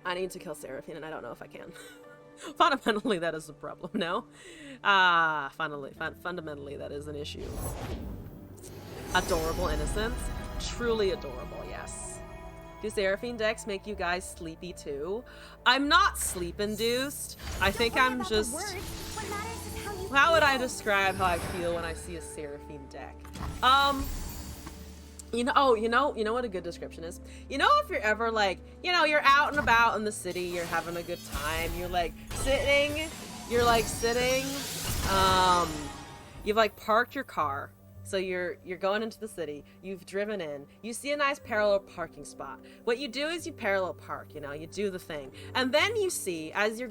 I need to kill Seraphine, and I don't know if I can. Fundamentally, that is a problem, no? Fundamentally, that is an issue. Adorable innocence. Truly adorable, yes. Do Seraphine decks make you guys sleepy too? I'm not sleep-induced. I think I'm just... How would I describe how I feel when I see a Seraphine deck? You know what a good description is? You know, if you're ever like, you know, you're out and about in the city, you're having a good time, you're like sitting you're like sitting, you've like parked your car. So you're going into the city, you've driven in, you see a nice parallel parking spot. What you do is you parallel park, you know, you do the thing. And then you see, as you're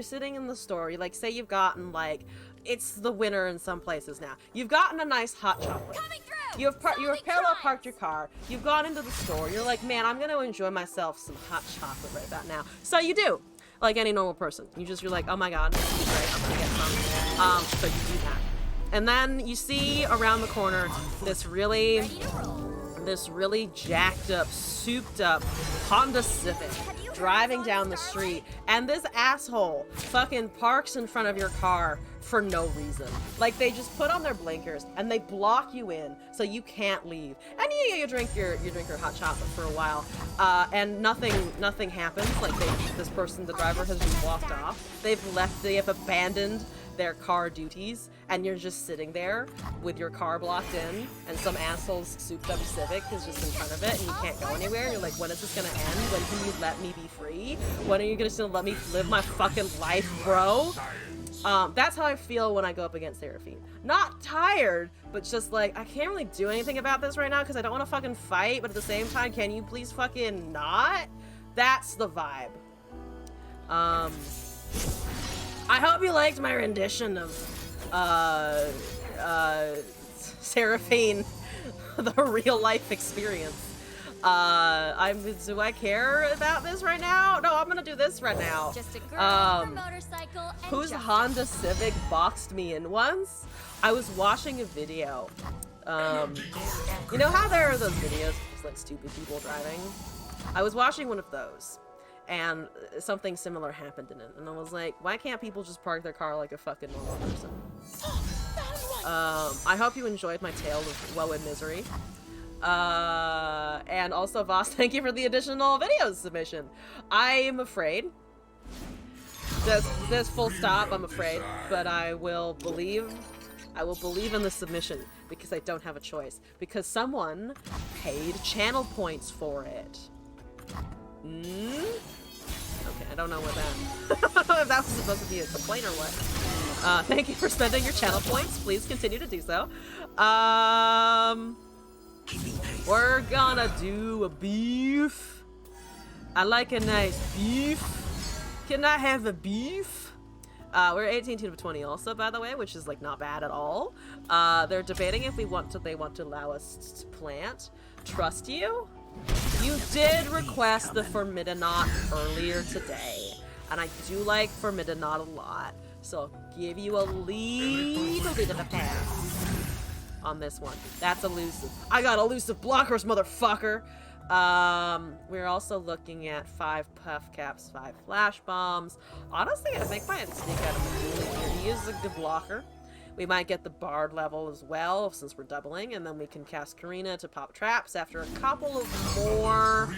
sitting in the store, like say you've gotten like, it's the winter in some places now. You've gotten a nice hot chocolate. Coming through! You have parallel parked your car, you've gone into the store, you're like, man, I'm gonna enjoy myself some hot chocolate right about now. So you do, like any normal person. You're like, oh my god, this is great, I'm gonna get some. So you do that. And then you see around the corner this really jacked up, souped up Honda Civic driving down the street, and this asshole fucking parks in front of your car for no reason. Like they just put on their blinkers and they block you in so you can't leave. And you drink your hot chocolate for a while, and nothing happens. Like this person, the driver, has just walked off. They have abandoned their car duties, and you're just sitting there with your car blocked in, and some asshole's souped up Civic is just in front of it, and you can't go anywhere, and you're like, when is this gonna end? When can you let me be free? When are you gonna still let me live my fucking life, bro? That's how I feel when I go up against Seraphine. Not tired, but just like, I can't really do anything about this right now because I don't want to fucking fight, but at the same time, can you please fucking not? That's the vibe. I hope you liked my rendition of Seraphine, the real life experience. Do I care about this right now? No, I'm gonna do this right now. Just a girl, her motorcycle, and whose justice. Honda Civic boxed me in once? I was watching a video. You know how there are those videos of just like stupid people driving? I was watching one of those, and something similar happened in it, and I was like, why can't people just park their car like a fucking normal person? I hope you enjoyed my tale of woe and misery. And also, Voss, thank you for the additional video submission. I am afraid. There's full stop, I'm afraid, but I will believe in the submission because I don't have a choice. Because someone paid channel points for it. Okay, I don't know what that... I don't know if that was supposed to be a complaint or what. Thank you for spending your channel points. Please continue to do so. We're gonna do a beef. I like a nice beef. Can I have a beef? We're 18 to 20 also, by the way, which is like not bad at all. They're debating if they want to allow us to plant. Trust you? You did request the Formidinaut earlier today, and I do like Formidinaut a lot, so I'll give you a little bit of a pass on this one. That's elusive. I got elusive blockers, motherfucker! We're also looking at 5 puff caps, 5 flash bombs. Honestly, I think my sneak out of the here. He is a good blocker. We might get the Bard level as well, since we're doubling, and then we can cast Karina to pop traps after a couple of more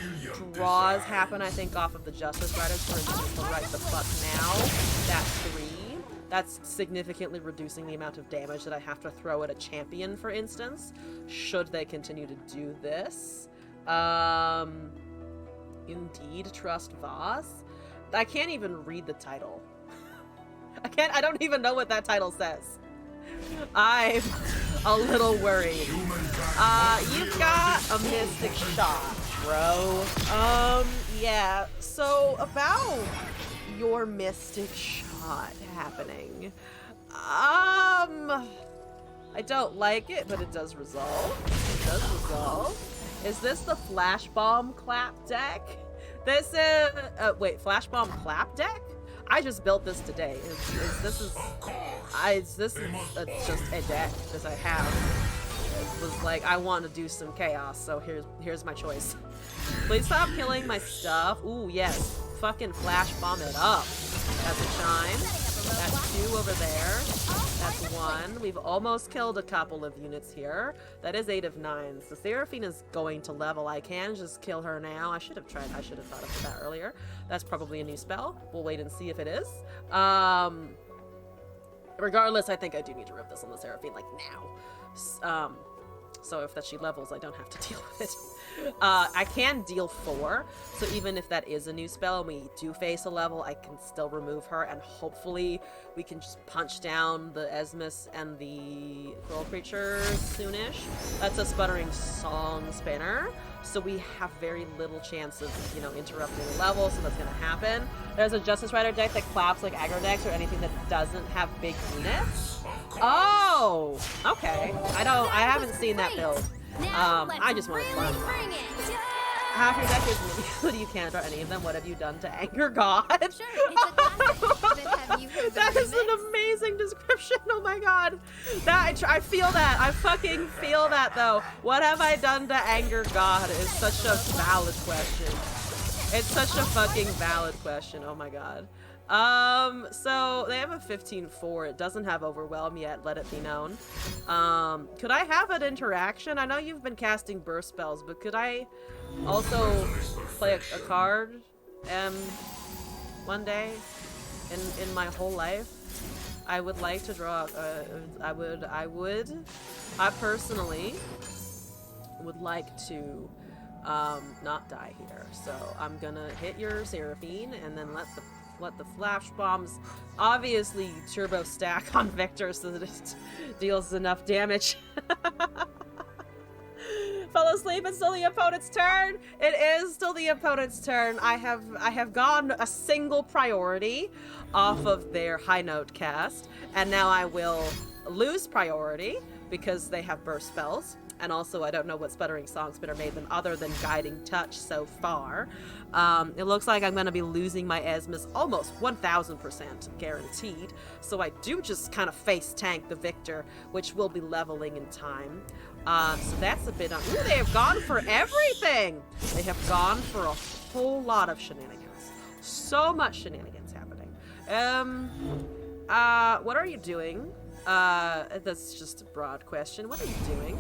draws happen, I think, off of the Justice Riders. We're just right the fuck now. That's 3. That's significantly reducing the amount of damage that I have to throw at a champion, for instance, should they continue to do this. Indeed, trust Voss. I can't even read the title. I don't even know what that title says. I'm a little worried. You've got a mystic shot, bro. Yeah, so about your mystic shot happening. I don't like it, but it does resolve. It does resolve. Is this the Flash Bomb Clap deck? This is, wait, Flash Bomb Clap deck? I just built this today. This is just a deck that I have. It was like, I want to do some chaos, so here's my choice. Please stop killing my stuff. Ooh, yes. Fucking Flash Bomb it up. That's a chime. That's 2 over there. That's 1. We've almost killed a couple of units here. That is 8 of 9. So Seraphine is going to level. I can just kill her now. I should have thought of that earlier. That's probably a new spell. We'll wait and see if it is. Regardless, I think I do need to rip this on the Seraphine, like, now. So if that she levels, I don't have to deal with it. I can deal 4, so even if that is a new spell and we do face a level, I can still remove her, and hopefully we can just punch down the Esmus and the Coral Creature soonish. That's a Sputtering Song Spinner, so we have very little chance of, you know, interrupting the level, so that's gonna happen. There's a Justice Rider deck that claps like aggro decks or anything that doesn't have big units. Oh, okay. I haven't seen that build. I just want to flash. Half your deck is me. You can't draw any of them. What have you done to Anger God? Sure, it's a classic. But have you heard the That is an remix? amazing description. Oh my god. I feel that. I fucking feel that though. What have I done to Anger God is such a valid question. It's such a fucking valid question. Oh my god. So they have a 15-4. It doesn't have Overwhelm yet, let it be known. Could I have an interaction? I know you've been casting burst spells, but could I also play a card one day in my whole life? I would like to draw I personally would like to not die here. So I'm gonna hit your Seraphine and then let the flash bombs obviously turbo stack on Victor so that it deals enough damage. Fell asleep, it's still the opponent's turn. It is still the opponent's turn. I have gone a single priority off of their high note cast, and now I will lose priority because they have burst spells. And also, I don't know what Sputtering Song Spinner made them other than Guiding Touch so far. It looks like I'm going to be losing my Esmus almost 1000% guaranteed. So I do just kind of face tank the Victor, which will be leveling in time. So that's a bit on. Ooh, they have gone for everything! They have gone for a whole lot of shenanigans. So much shenanigans happening. What are you doing? That's just a broad question. What are you doing?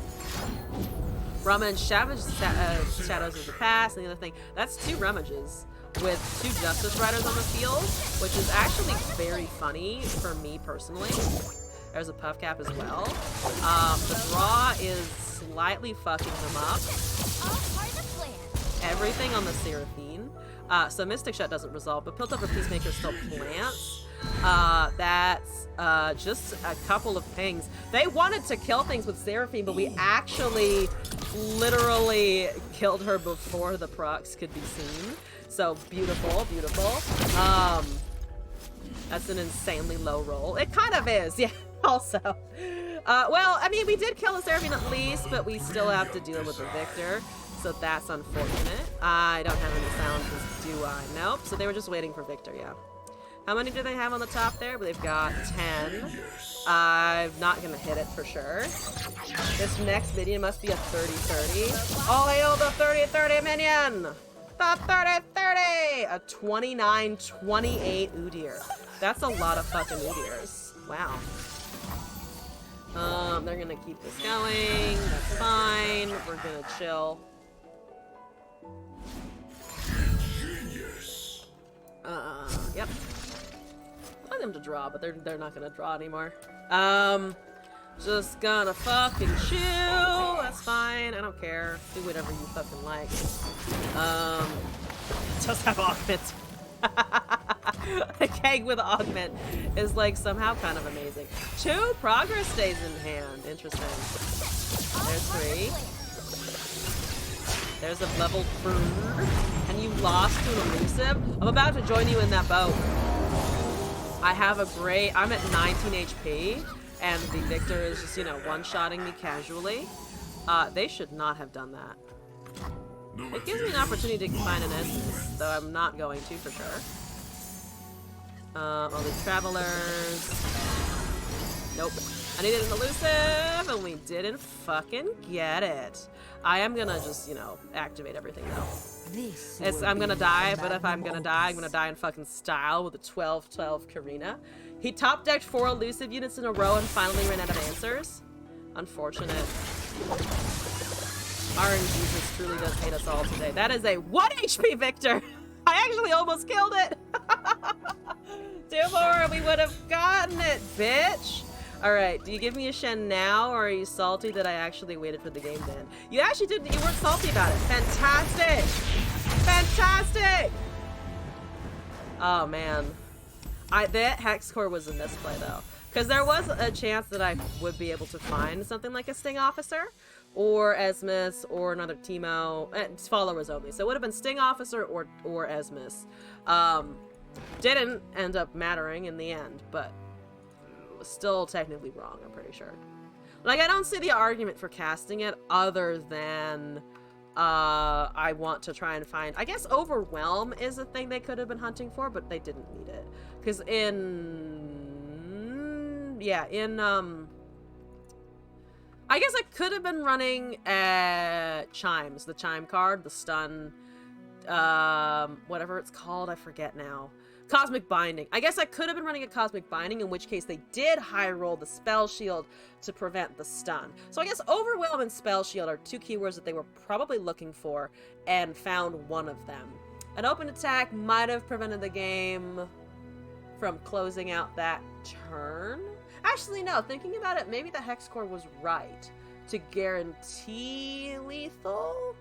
Rummage, Shadows of the Past, and the other thing. That's 2 Rummages with 2 Justice Riders on the field, which is actually very funny for me personally. There's a Puff Cap as well. The draw is slightly fucking them up. Everything on the Seraphine. So Mystic Shot doesn't resolve, but Pilt Over Peacemaker still plants. That's just a couple of things. They wanted to kill things with Seraphine, but we actually literally killed her before the procs could be seen. So beautiful, beautiful. That's an insanely low roll. It kind of is, yeah, also. Well, I mean, we did kill a Seraphine at least, but we still have to deal with the Victor. So that's unfortunate. I don't have any sounds, do I? Nope. So they were just waiting for Victor, yeah. How many do they have on the top there? They've got 10. I'm not gonna hit it for sure. This next minion must be a 30-30. All hail the 30-30 minion! The 30-30! A 29-28 Udyr. That's a lot of fucking Udyrs. Wow. They're gonna keep this going. That's fine. We're gonna chill. Yep. I want them to draw, but they're not gonna draw anymore. Just gonna fucking chill. That's fine. I don't care. Do whatever you fucking like. Just have augment. A keg with augment is like somehow kind of amazing. 2 progress stays in hand. Interesting. There's 3. There's a level bird. And you lost to an elusive. I'm about to join you in that boat. I have a great. I'm at 19 HP, and the Victor is just, you know, one-shotting me casually. They should not have done that. It gives me an opportunity to find an Esmus, though I'm not going to for sure. All these travelers. Nope. I needed an elusive, and we didn't fucking get it. I am gonna just, you know, activate everything though. I'm gonna die, but if I'm gonna die in fucking style with a 12-12 Karina. He top decked 4 elusive units in a row and finally ran out of answers. Unfortunate. RNGesus truly does hate us all today. That is a 1 HP Victor! I actually almost killed it! 2 more and we would have gotten it, bitch! Alright, do you give me a Shen now, or are you salty that I actually waited for the game to end? You actually didn't, you weren't salty about it. Fantastic! Fantastic! Oh man. That hex core was a misplay though. Because there was a chance that I would be able to find something like a Sting Officer, or Esmus, or another Teemo, followers only. So it would have been Sting Officer or Esmus. Didn't end up mattering in the end, but was still technically wrong, I'm pretty sure. Like, I don't see the argument for casting it other than I want to try and find, I guess Overwhelm is a thing they could have been hunting for, but they didn't need it. Because I guess I could have been running Chimes, the Chime card, the stun, whatever it's called, I forget now. Cosmic Binding. I guess I could have been running a Cosmic Binding, in which case they did high roll the Spell Shield to prevent the stun. So I guess Overwhelm and Spell Shield are two keywords that they were probably looking for, and found one of them. An open attack might have prevented the game from closing out that turn. Actually, no, thinking about it, maybe the Hex Core was right to guarantee lethal.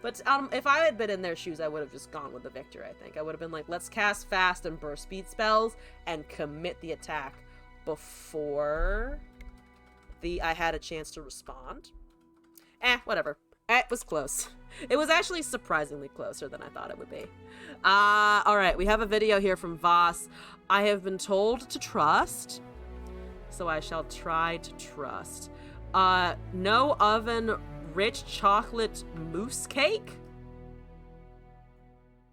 But if I had been in their shoes, I would have just gone with the Victor, I think. I would have been like, let's cast fast and burst speed spells and commit the attack before I had a chance to respond. Whatever. It was close. It was actually surprisingly closer than I thought it would be. Alright, we have a video here from Voss. I have been told to trust, so I shall try to trust. No oven rich chocolate mousse cake?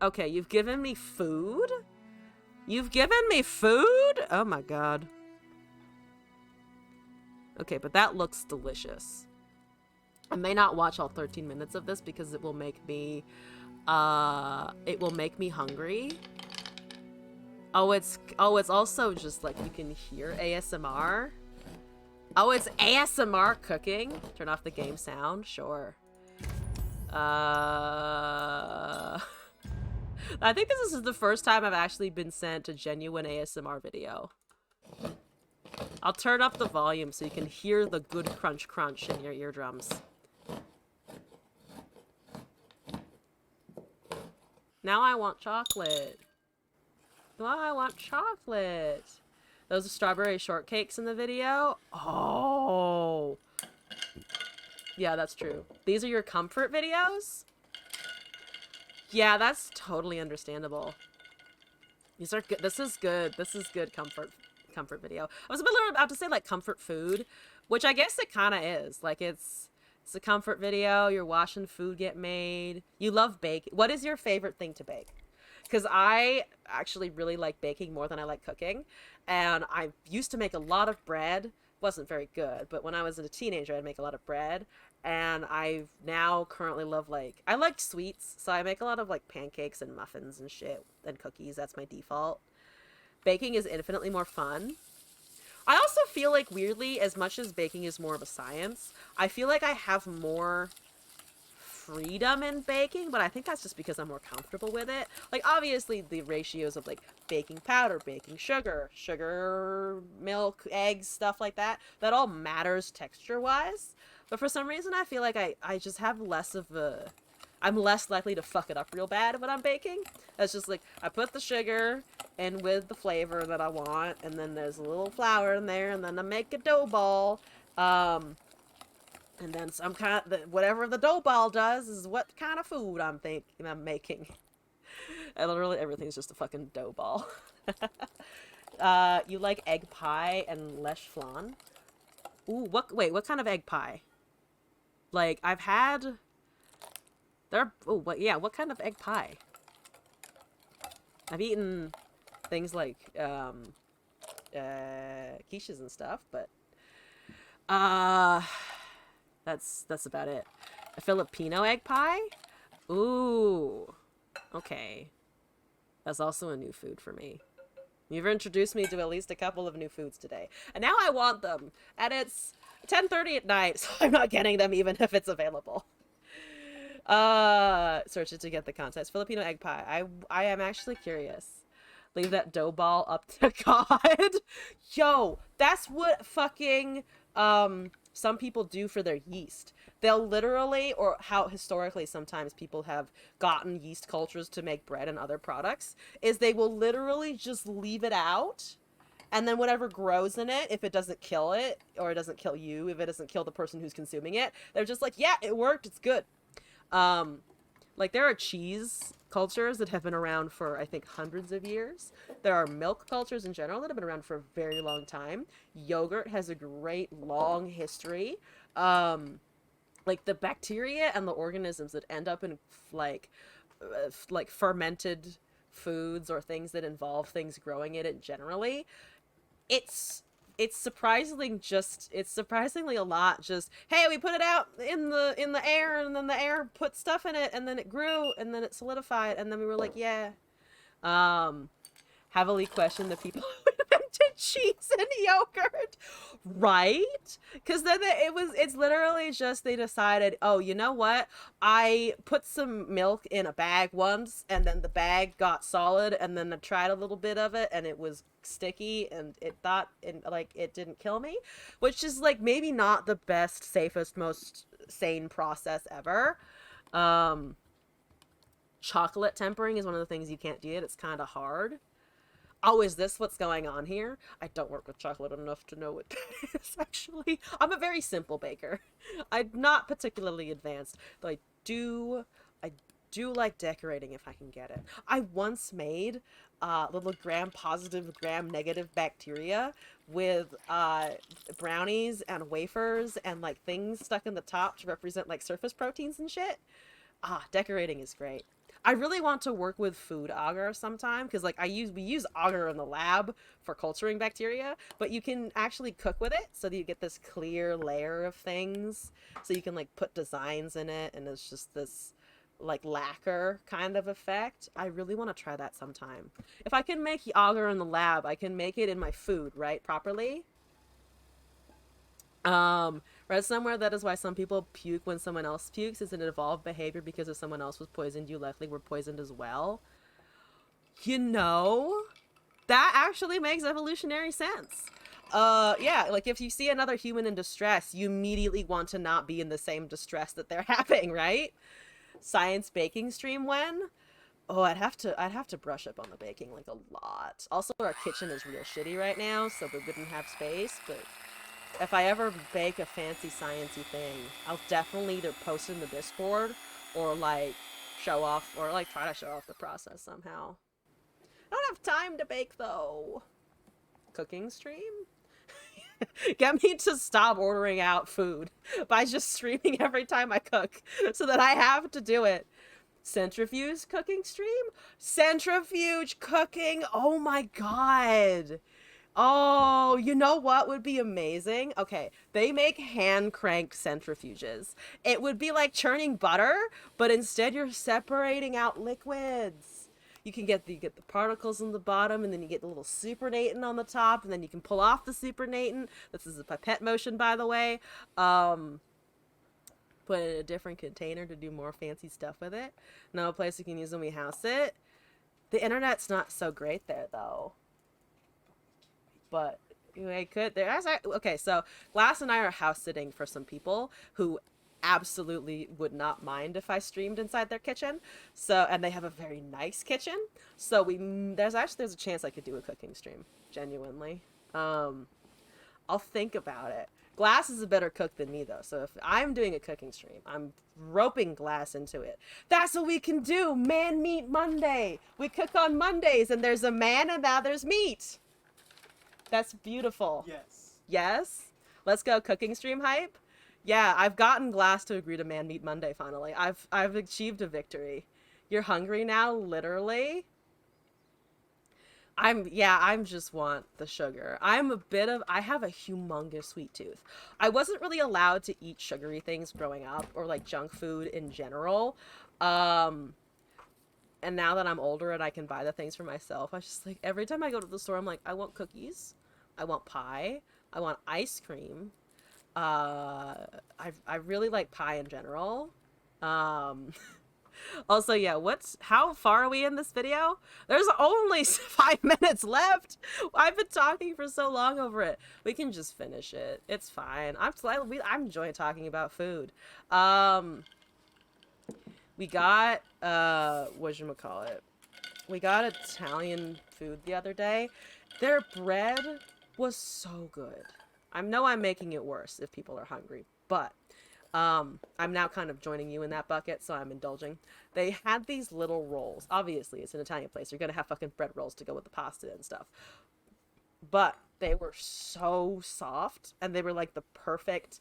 Okay, you've given me food? You've given me food? Oh my god. Okay, but that looks delicious. I may not watch all 13 minutes of this because it will make me hungry. Oh, it's also just like you can hear ASMR. Oh, it's ASMR cooking. Turn off the game sound. Sure. I think this is the first time I've actually been sent a genuine ASMR video. I'll turn up the volume so you can hear the good crunch crunch in your eardrums. Now I want chocolate. Now I want chocolate. Those are strawberry shortcakes in the video. Oh. Yeah, that's true. These are your comfort videos? Yeah, that's totally understandable. These are good. This is good. This is good comfort video. I was about to say like comfort food, which I guess it kind of is. Like it's a comfort video. You're watching food get made. You love baking. What is your favorite thing to bake? Because I actually really like baking more than I like cooking. And I used to make a lot of bread. Wasn't very good, but when I was a teenager, I'd make a lot of bread. And I now currently love, like, I like sweets, so I make a lot of, like, pancakes and muffins and shit, and cookies. That's my default. Baking is infinitely more fun. I also feel like, weirdly, as much as baking is more of a science, I feel like I have more freedom in baking, but I think that's just because I'm more comfortable with it. Like, obviously, the ratios of, like, baking powder, baking sugar, milk, eggs, stuff like that, that all matters texture-wise. But for some reason, I feel like I just have less of a... I'm less likely to fuck it up real bad when I'm baking. It's just like, I put the sugar in with the flavor that I want, and then there's a little flour in there, and then I make a dough ball. And then some kind of, whatever the dough ball does is what kind of food I'm making. And literally everything's just a fucking dough ball. You like egg pie and lèche flan? Ooh, what kind of egg pie? Like, I've had... what kind of egg pie? I've eaten things like, quiches and stuff, but... That's about it. A Filipino egg pie? Ooh. Okay. That's also a new food for me. You've introduced me to at least a couple of new foods today. And now I want them. And it's 10:30 at night, so I'm not getting them even if it's available. Search it to get the context. Filipino egg pie. I am actually curious. Leave that dough ball up to God. Yo, that's what fucking some people do for their yeast. They'll literally, or how historically sometimes people have gotten yeast cultures to make bread and other products, is they will literally just leave it out, and then whatever grows in it, if it doesn't kill it, or it doesn't kill you, if it doesn't kill the person who's consuming it, they're just like, yeah, it worked, it's good. Like, there are cheese cultures that have been around for, I think, hundreds of years. There are milk cultures in general that have been around for a very long time. Yogurt has a great, long history. Like, the bacteria and the organisms that end up in, like fermented foods or things that involve things growing in it generally, it's surprisingly a lot just, hey, we put it out in the air, and then the air put stuff in it, and then it grew, and then it solidified, and then we were like, yeah. Heavily question the people who invented cheese and yogurt, right? Because then it's literally just, they decided, oh, you know what? I put some milk in a bag once, and then the bag got solid, and then I tried a little bit of it, and it was sticky, and it didn't kill me, which is like maybe not the best, safest, most sane process ever. Chocolate tempering is one of the things you can't do. It's kind of hard. Oh, is this what's going on here? I don't work with chocolate enough to know what that is, actually. I'm a very simple baker. I'm not particularly advanced, though I do like decorating if I can get it. I once made little gram-positive, gram-negative bacteria with brownies and wafers and, like, things stuck in the top to represent, like, surface proteins and shit. Decorating is great. I really want to work with food agar sometime, because like we use agar in the lab for culturing bacteria, but you can actually cook with it so that you get this clear layer of things, so you can like put designs in it, and it's just this like lacquer kind of effect. I really want to try that sometime. If I can make agar in the lab, I can make it in my food, right, properly. Read somewhere that is why some people puke when someone else pukes is an evolved behavior, because if someone else was poisoned, you likely were poisoned as well. You know, that actually makes evolutionary sense. Yeah, like if you see another human in distress, you immediately want to not be in the same distress that they're having, right? Science baking stream when? Oh, I'd have to brush up on the baking like a lot. Also, our kitchen is real shitty right now, so we wouldn't have space, but if I ever bake a fancy sciencey thing, I'll definitely either post it in the Discord or like show off, or like try to show off the process somehow. I don't have time to bake though. Cooking stream? Get me to stop ordering out food by just streaming every time I cook so that I have to do it. Centrifuge cooking stream? Centrifuge cooking? Oh my god. Oh, you know what would be amazing? Okay, they make hand-cranked centrifuges. It would be like churning butter, but instead you're separating out liquids. You can get the particles on the bottom, and then you get the little supernatant on the top, and then you can pull off the supernatant. This is a pipette motion, by the way. Put it in a different container to do more fancy stuff with it. No place you can use when we house it. The internet's not so great there, though. But I could. Okay, so Glass and I are house sitting for some people who absolutely would not mind if I streamed inside their kitchen. So, and they have a very nice kitchen. So there's a chance I could do a cooking stream. Genuinely. I'll think about it. Glass is a better cook than me though. So if I'm doing a cooking stream, I'm roping Glass into it. That's what we can do. Man Meat Monday. We cook on Mondays, and there's a man and now there's meat. That's beautiful. Yes. Yes? Let's go cooking stream hype? Yeah, I've gotten Glass to agree to Man Meat Monday finally. I've achieved a victory. You're hungry now, literally? I just want the sugar. I have a humongous sweet tooth. I wasn't really allowed to eat sugary things growing up, or like junk food in general. And now that I'm older and I can buy the things for myself, I just like, every time I go to the store, I'm like, I want cookies, I want pie, I want ice cream. I really like pie in general. Also, yeah, how far are we in this video? There's only 5 minutes left. I've been talking for so long over it. We can just finish it. It's fine. I'm enjoying talking about food. We got, whatchamacallit? We got Italian food the other day. Their bread was so good. I know I'm making it worse if people are hungry, but I'm now kind of joining you in that bucket, so I'm indulging. They had these little rolls. Obviously, it's an Italian place. You're gonna have fucking bread rolls to go with the pasta and stuff. But they were so soft, and they were like the perfect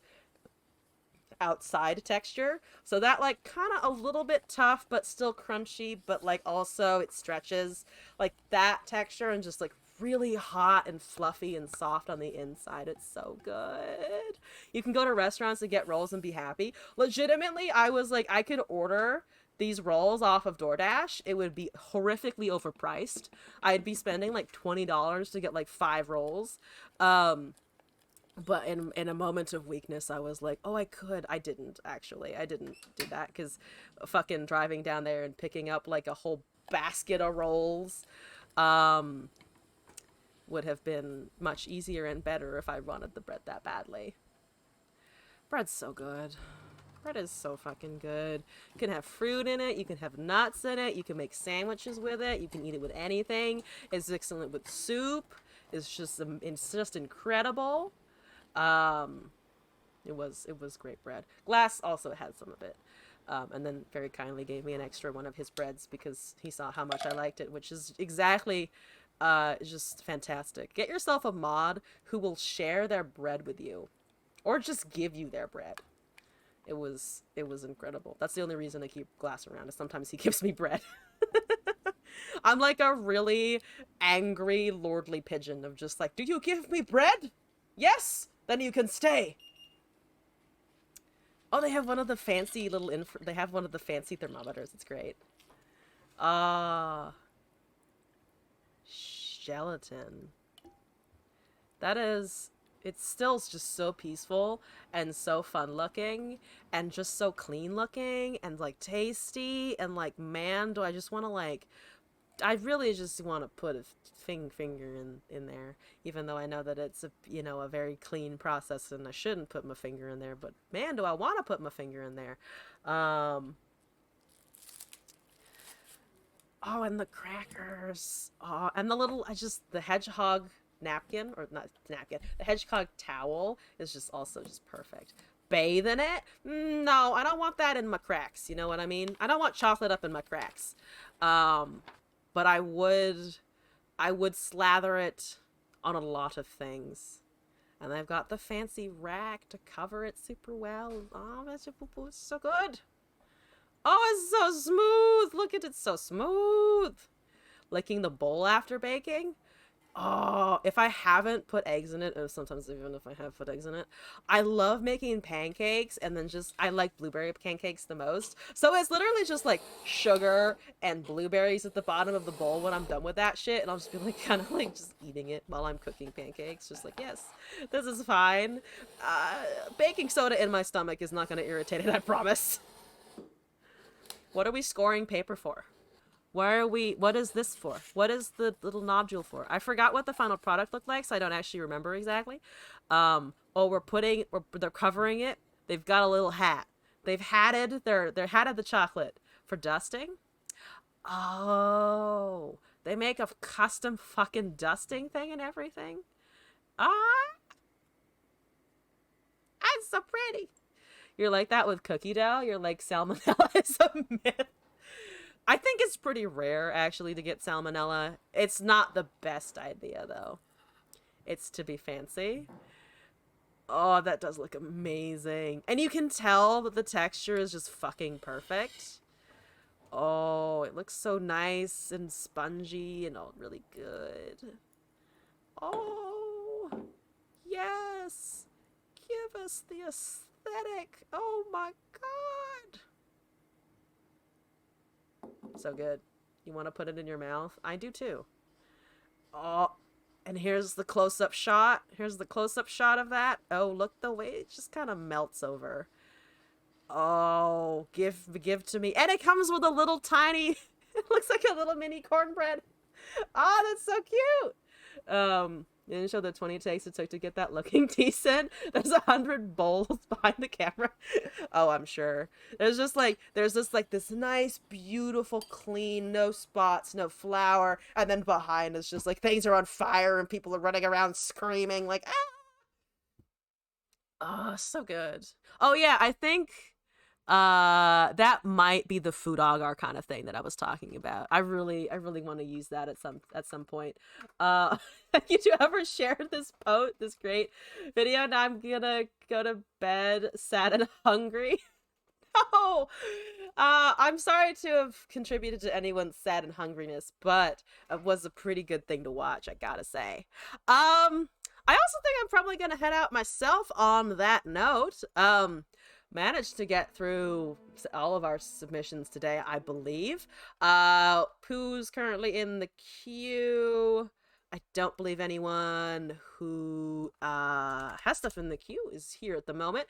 outside texture. So that like kind of a little bit tough, but still crunchy, but like also it stretches. Like that texture and just like really hot and fluffy and soft on the inside. It's so good. You can go to restaurants and get rolls and be happy. Legitimately, I was like, I could order these rolls off of DoorDash. It would be horrifically overpriced. I'd be spending like $20 to get like 5 rolls. But in a moment of weakness, I was like, oh, I could. I didn't, actually. I didn't do that because fucking driving down there and picking up like a whole basket of rolls would have been much easier and better if I wanted the bread that badly. Bread's so good. Bread is so fucking good. You can have fruit in it. You can have nuts in it. You can make sandwiches with it. You can eat it with anything. It's excellent with soup. It's just incredible. It was great bread. Glass also had some of it. And then very kindly gave me an extra one of his breads because he saw how much I liked it, which is exactly just fantastic. Get yourself a mod who will share their bread with you or just give you their bread. It was incredible. That's the only reason I keep Glass around, is sometimes he gives me bread. I'm like a really angry lordly pigeon of just like, do you give me bread? Yes, then you can stay. Oh, they have one of the fancy little they have one of the fancy thermometers. It's great. Gelatin. That is, it's still just so peaceful and so fun looking and just so clean looking and like tasty and like, man, do I just want to like, I really just want to put a finger in there, even though I know that it's a very clean process and I shouldn't put my finger in there, but man, do I want to put my finger in there. Oh, and the crackers. Oh, and the hedgehog napkin, or not napkin, the hedgehog towel is just also just perfect. Bathe in it? No, I don't want that in my cracks. You know what I mean? I don't want chocolate up in my cracks. But I would slather it on a lot of things. And I've got the fancy rack to cover it super well. Oh, it's so good. Oh, it's so smooth. Look at it, so smooth. Licking the bowl after baking. Oh, if I haven't put eggs in it, or sometimes even if I have put eggs in it, I love making pancakes, and then I like blueberry pancakes the most. So it's literally just like sugar and blueberries at the bottom of the bowl when I'm done with that shit, and I'll just be like kind of like just eating it while I'm cooking pancakes. Just like, yes, this is fine. Baking soda in my stomach is not going to irritate it, I promise. What are we scoring paper for? What is this for? What is the little nodule for? I forgot what the final product looked like, so I don't actually remember exactly. They're covering it. They've got a little hat. They've hatted the chocolate for dusting. Oh, they make a custom fucking dusting thing and everything. That's so pretty. You're like that with cookie dough. You're like, salmonella is a myth. I think it's pretty rare, actually, to get salmonella. It's not the best idea, though. It's to be fancy. Oh, that does look amazing. And you can tell that the texture is just fucking perfect. Oh, it looks so nice and spongy and all really good. Oh, yes. Give us the aesthetic. Oh, my God. So good. You want to put it in your mouth? I do too. Oh, and here's the close-up shot. Here's the close-up shot of that. Oh, look the way it just kind of melts over. Oh, give to me. And it comes with a little tiny, it looks like a little mini cornbread. Oh, that's so cute. Didn't show the 20 takes it took to get that looking decent. There's 100 bowls behind the camera. Oh, I'm sure. There's just this nice, beautiful, clean, no spots, no flour. And then behind is just like things are on fire and people are running around screaming like, ah! Oh, so good. Oh yeah, I think that might be the food agar kind of thing that I was talking about. I really want to use that at some point. You two ever shared this great video? And I'm gonna go to bed sad and hungry. No, I'm sorry to have contributed to anyone's sad and hungriness, but it was a pretty good thing to watch, I gotta say. I also think I'm probably gonna head out myself on that note. Managed to get through all of our submissions today, I believe. Pooh's currently in the queue. I don't believe anyone who has stuff in the queue is here at the moment.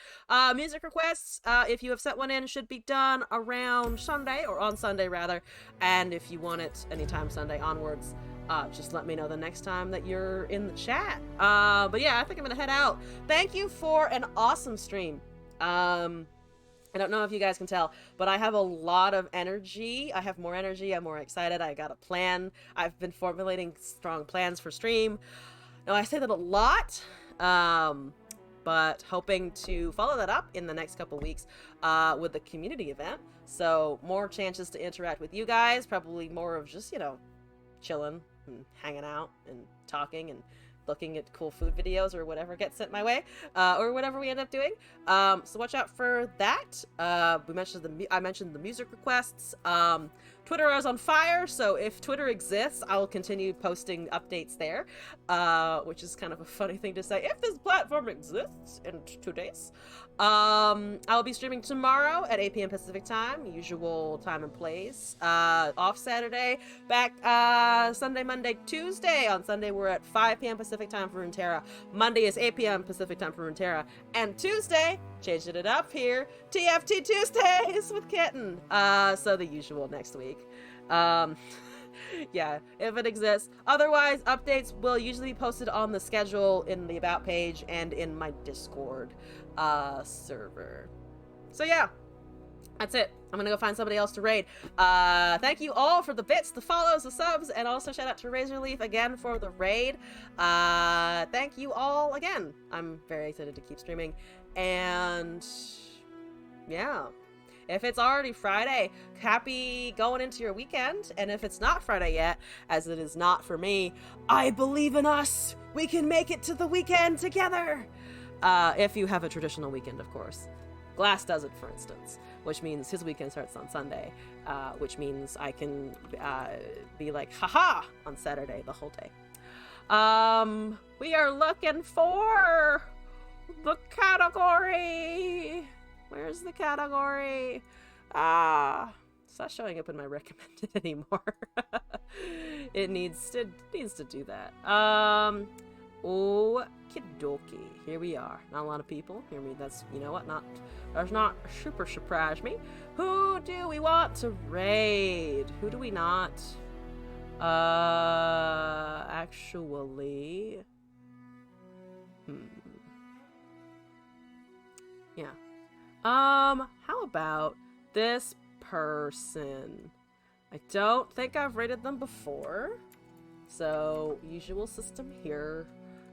Music requests, if you have sent one in, should be done around Sunday, or on Sunday rather. And if you want it anytime Sunday onwards, just let me know the next time that you're in the chat. But yeah, I think I'm gonna head out. Thank you for an awesome stream. I don't know if you guys can tell, but I have a lot of energy. I have more energy. I'm more excited. I got a plan. I've been formulating strong plans for stream. Now, I say that a lot, but hoping to follow that up in the next couple weeks with the community event. So more chances to interact with you guys, probably more of just, you know, chilling and hanging out and talking and looking at cool food videos or whatever gets sent my way, or whatever we end up doing. So watch out for that. I mentioned the music requests. Twitter is on fire, so if Twitter exists, I'll continue posting updates there, which is kind of a funny thing to say. If this platform exists in 2 days. I'll be streaming tomorrow at 8 p.m. Pacific time, usual time and place. Off Saturday, back Sunday, Monday, Tuesday. On Sunday, we're at 5 p.m. Pacific time for Runeterra. Monday is 8 p.m. Pacific time for Runeterra. And Tuesday, changing it up here, TFT Tuesdays with Kitten. So the usual next week. Yeah, if it exists. Otherwise, updates will usually be posted on the schedule in the About page and in my Discord server. So yeah, that's it. I'm gonna go find somebody else to raid. Thank you all for the bits, the follows, the subs, and also shout out to Razorleaf again for the raid. Thank you all again. I'm very excited to keep streaming. And yeah, if it's already Friday, happy going into your weekend. And if it's not Friday yet, as it is not for me, I believe in us. We can make it to the weekend together. If you have a traditional weekend, of course. Glass does it, for instance, which means his weekend starts on Sunday, which means I can be like, haha, on Saturday the whole day. We are looking for the category. Where's the category? It's not showing up in my recommended anymore. It needs to do that. Okie dokie. Here we are. Not a lot of people. Hear me. That's, you know what? Does not super surprise me. Who do we want to raid? Who do we not? Actually. Yeah. How about this person? I don't think I've rated them before. So, usual system here.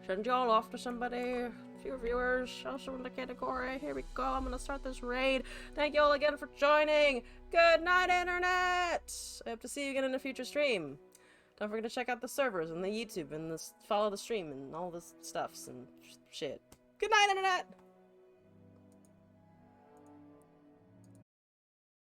Send y'all off to somebody. Few viewers, also in the category. Here we go. I'm gonna start this raid. Thank you all again for joining. Good night, Internet! I hope to see you again in a future stream. Don't forget to check out the servers and the YouTube and follow the stream and all this stuffs and shit. Good night, Internet!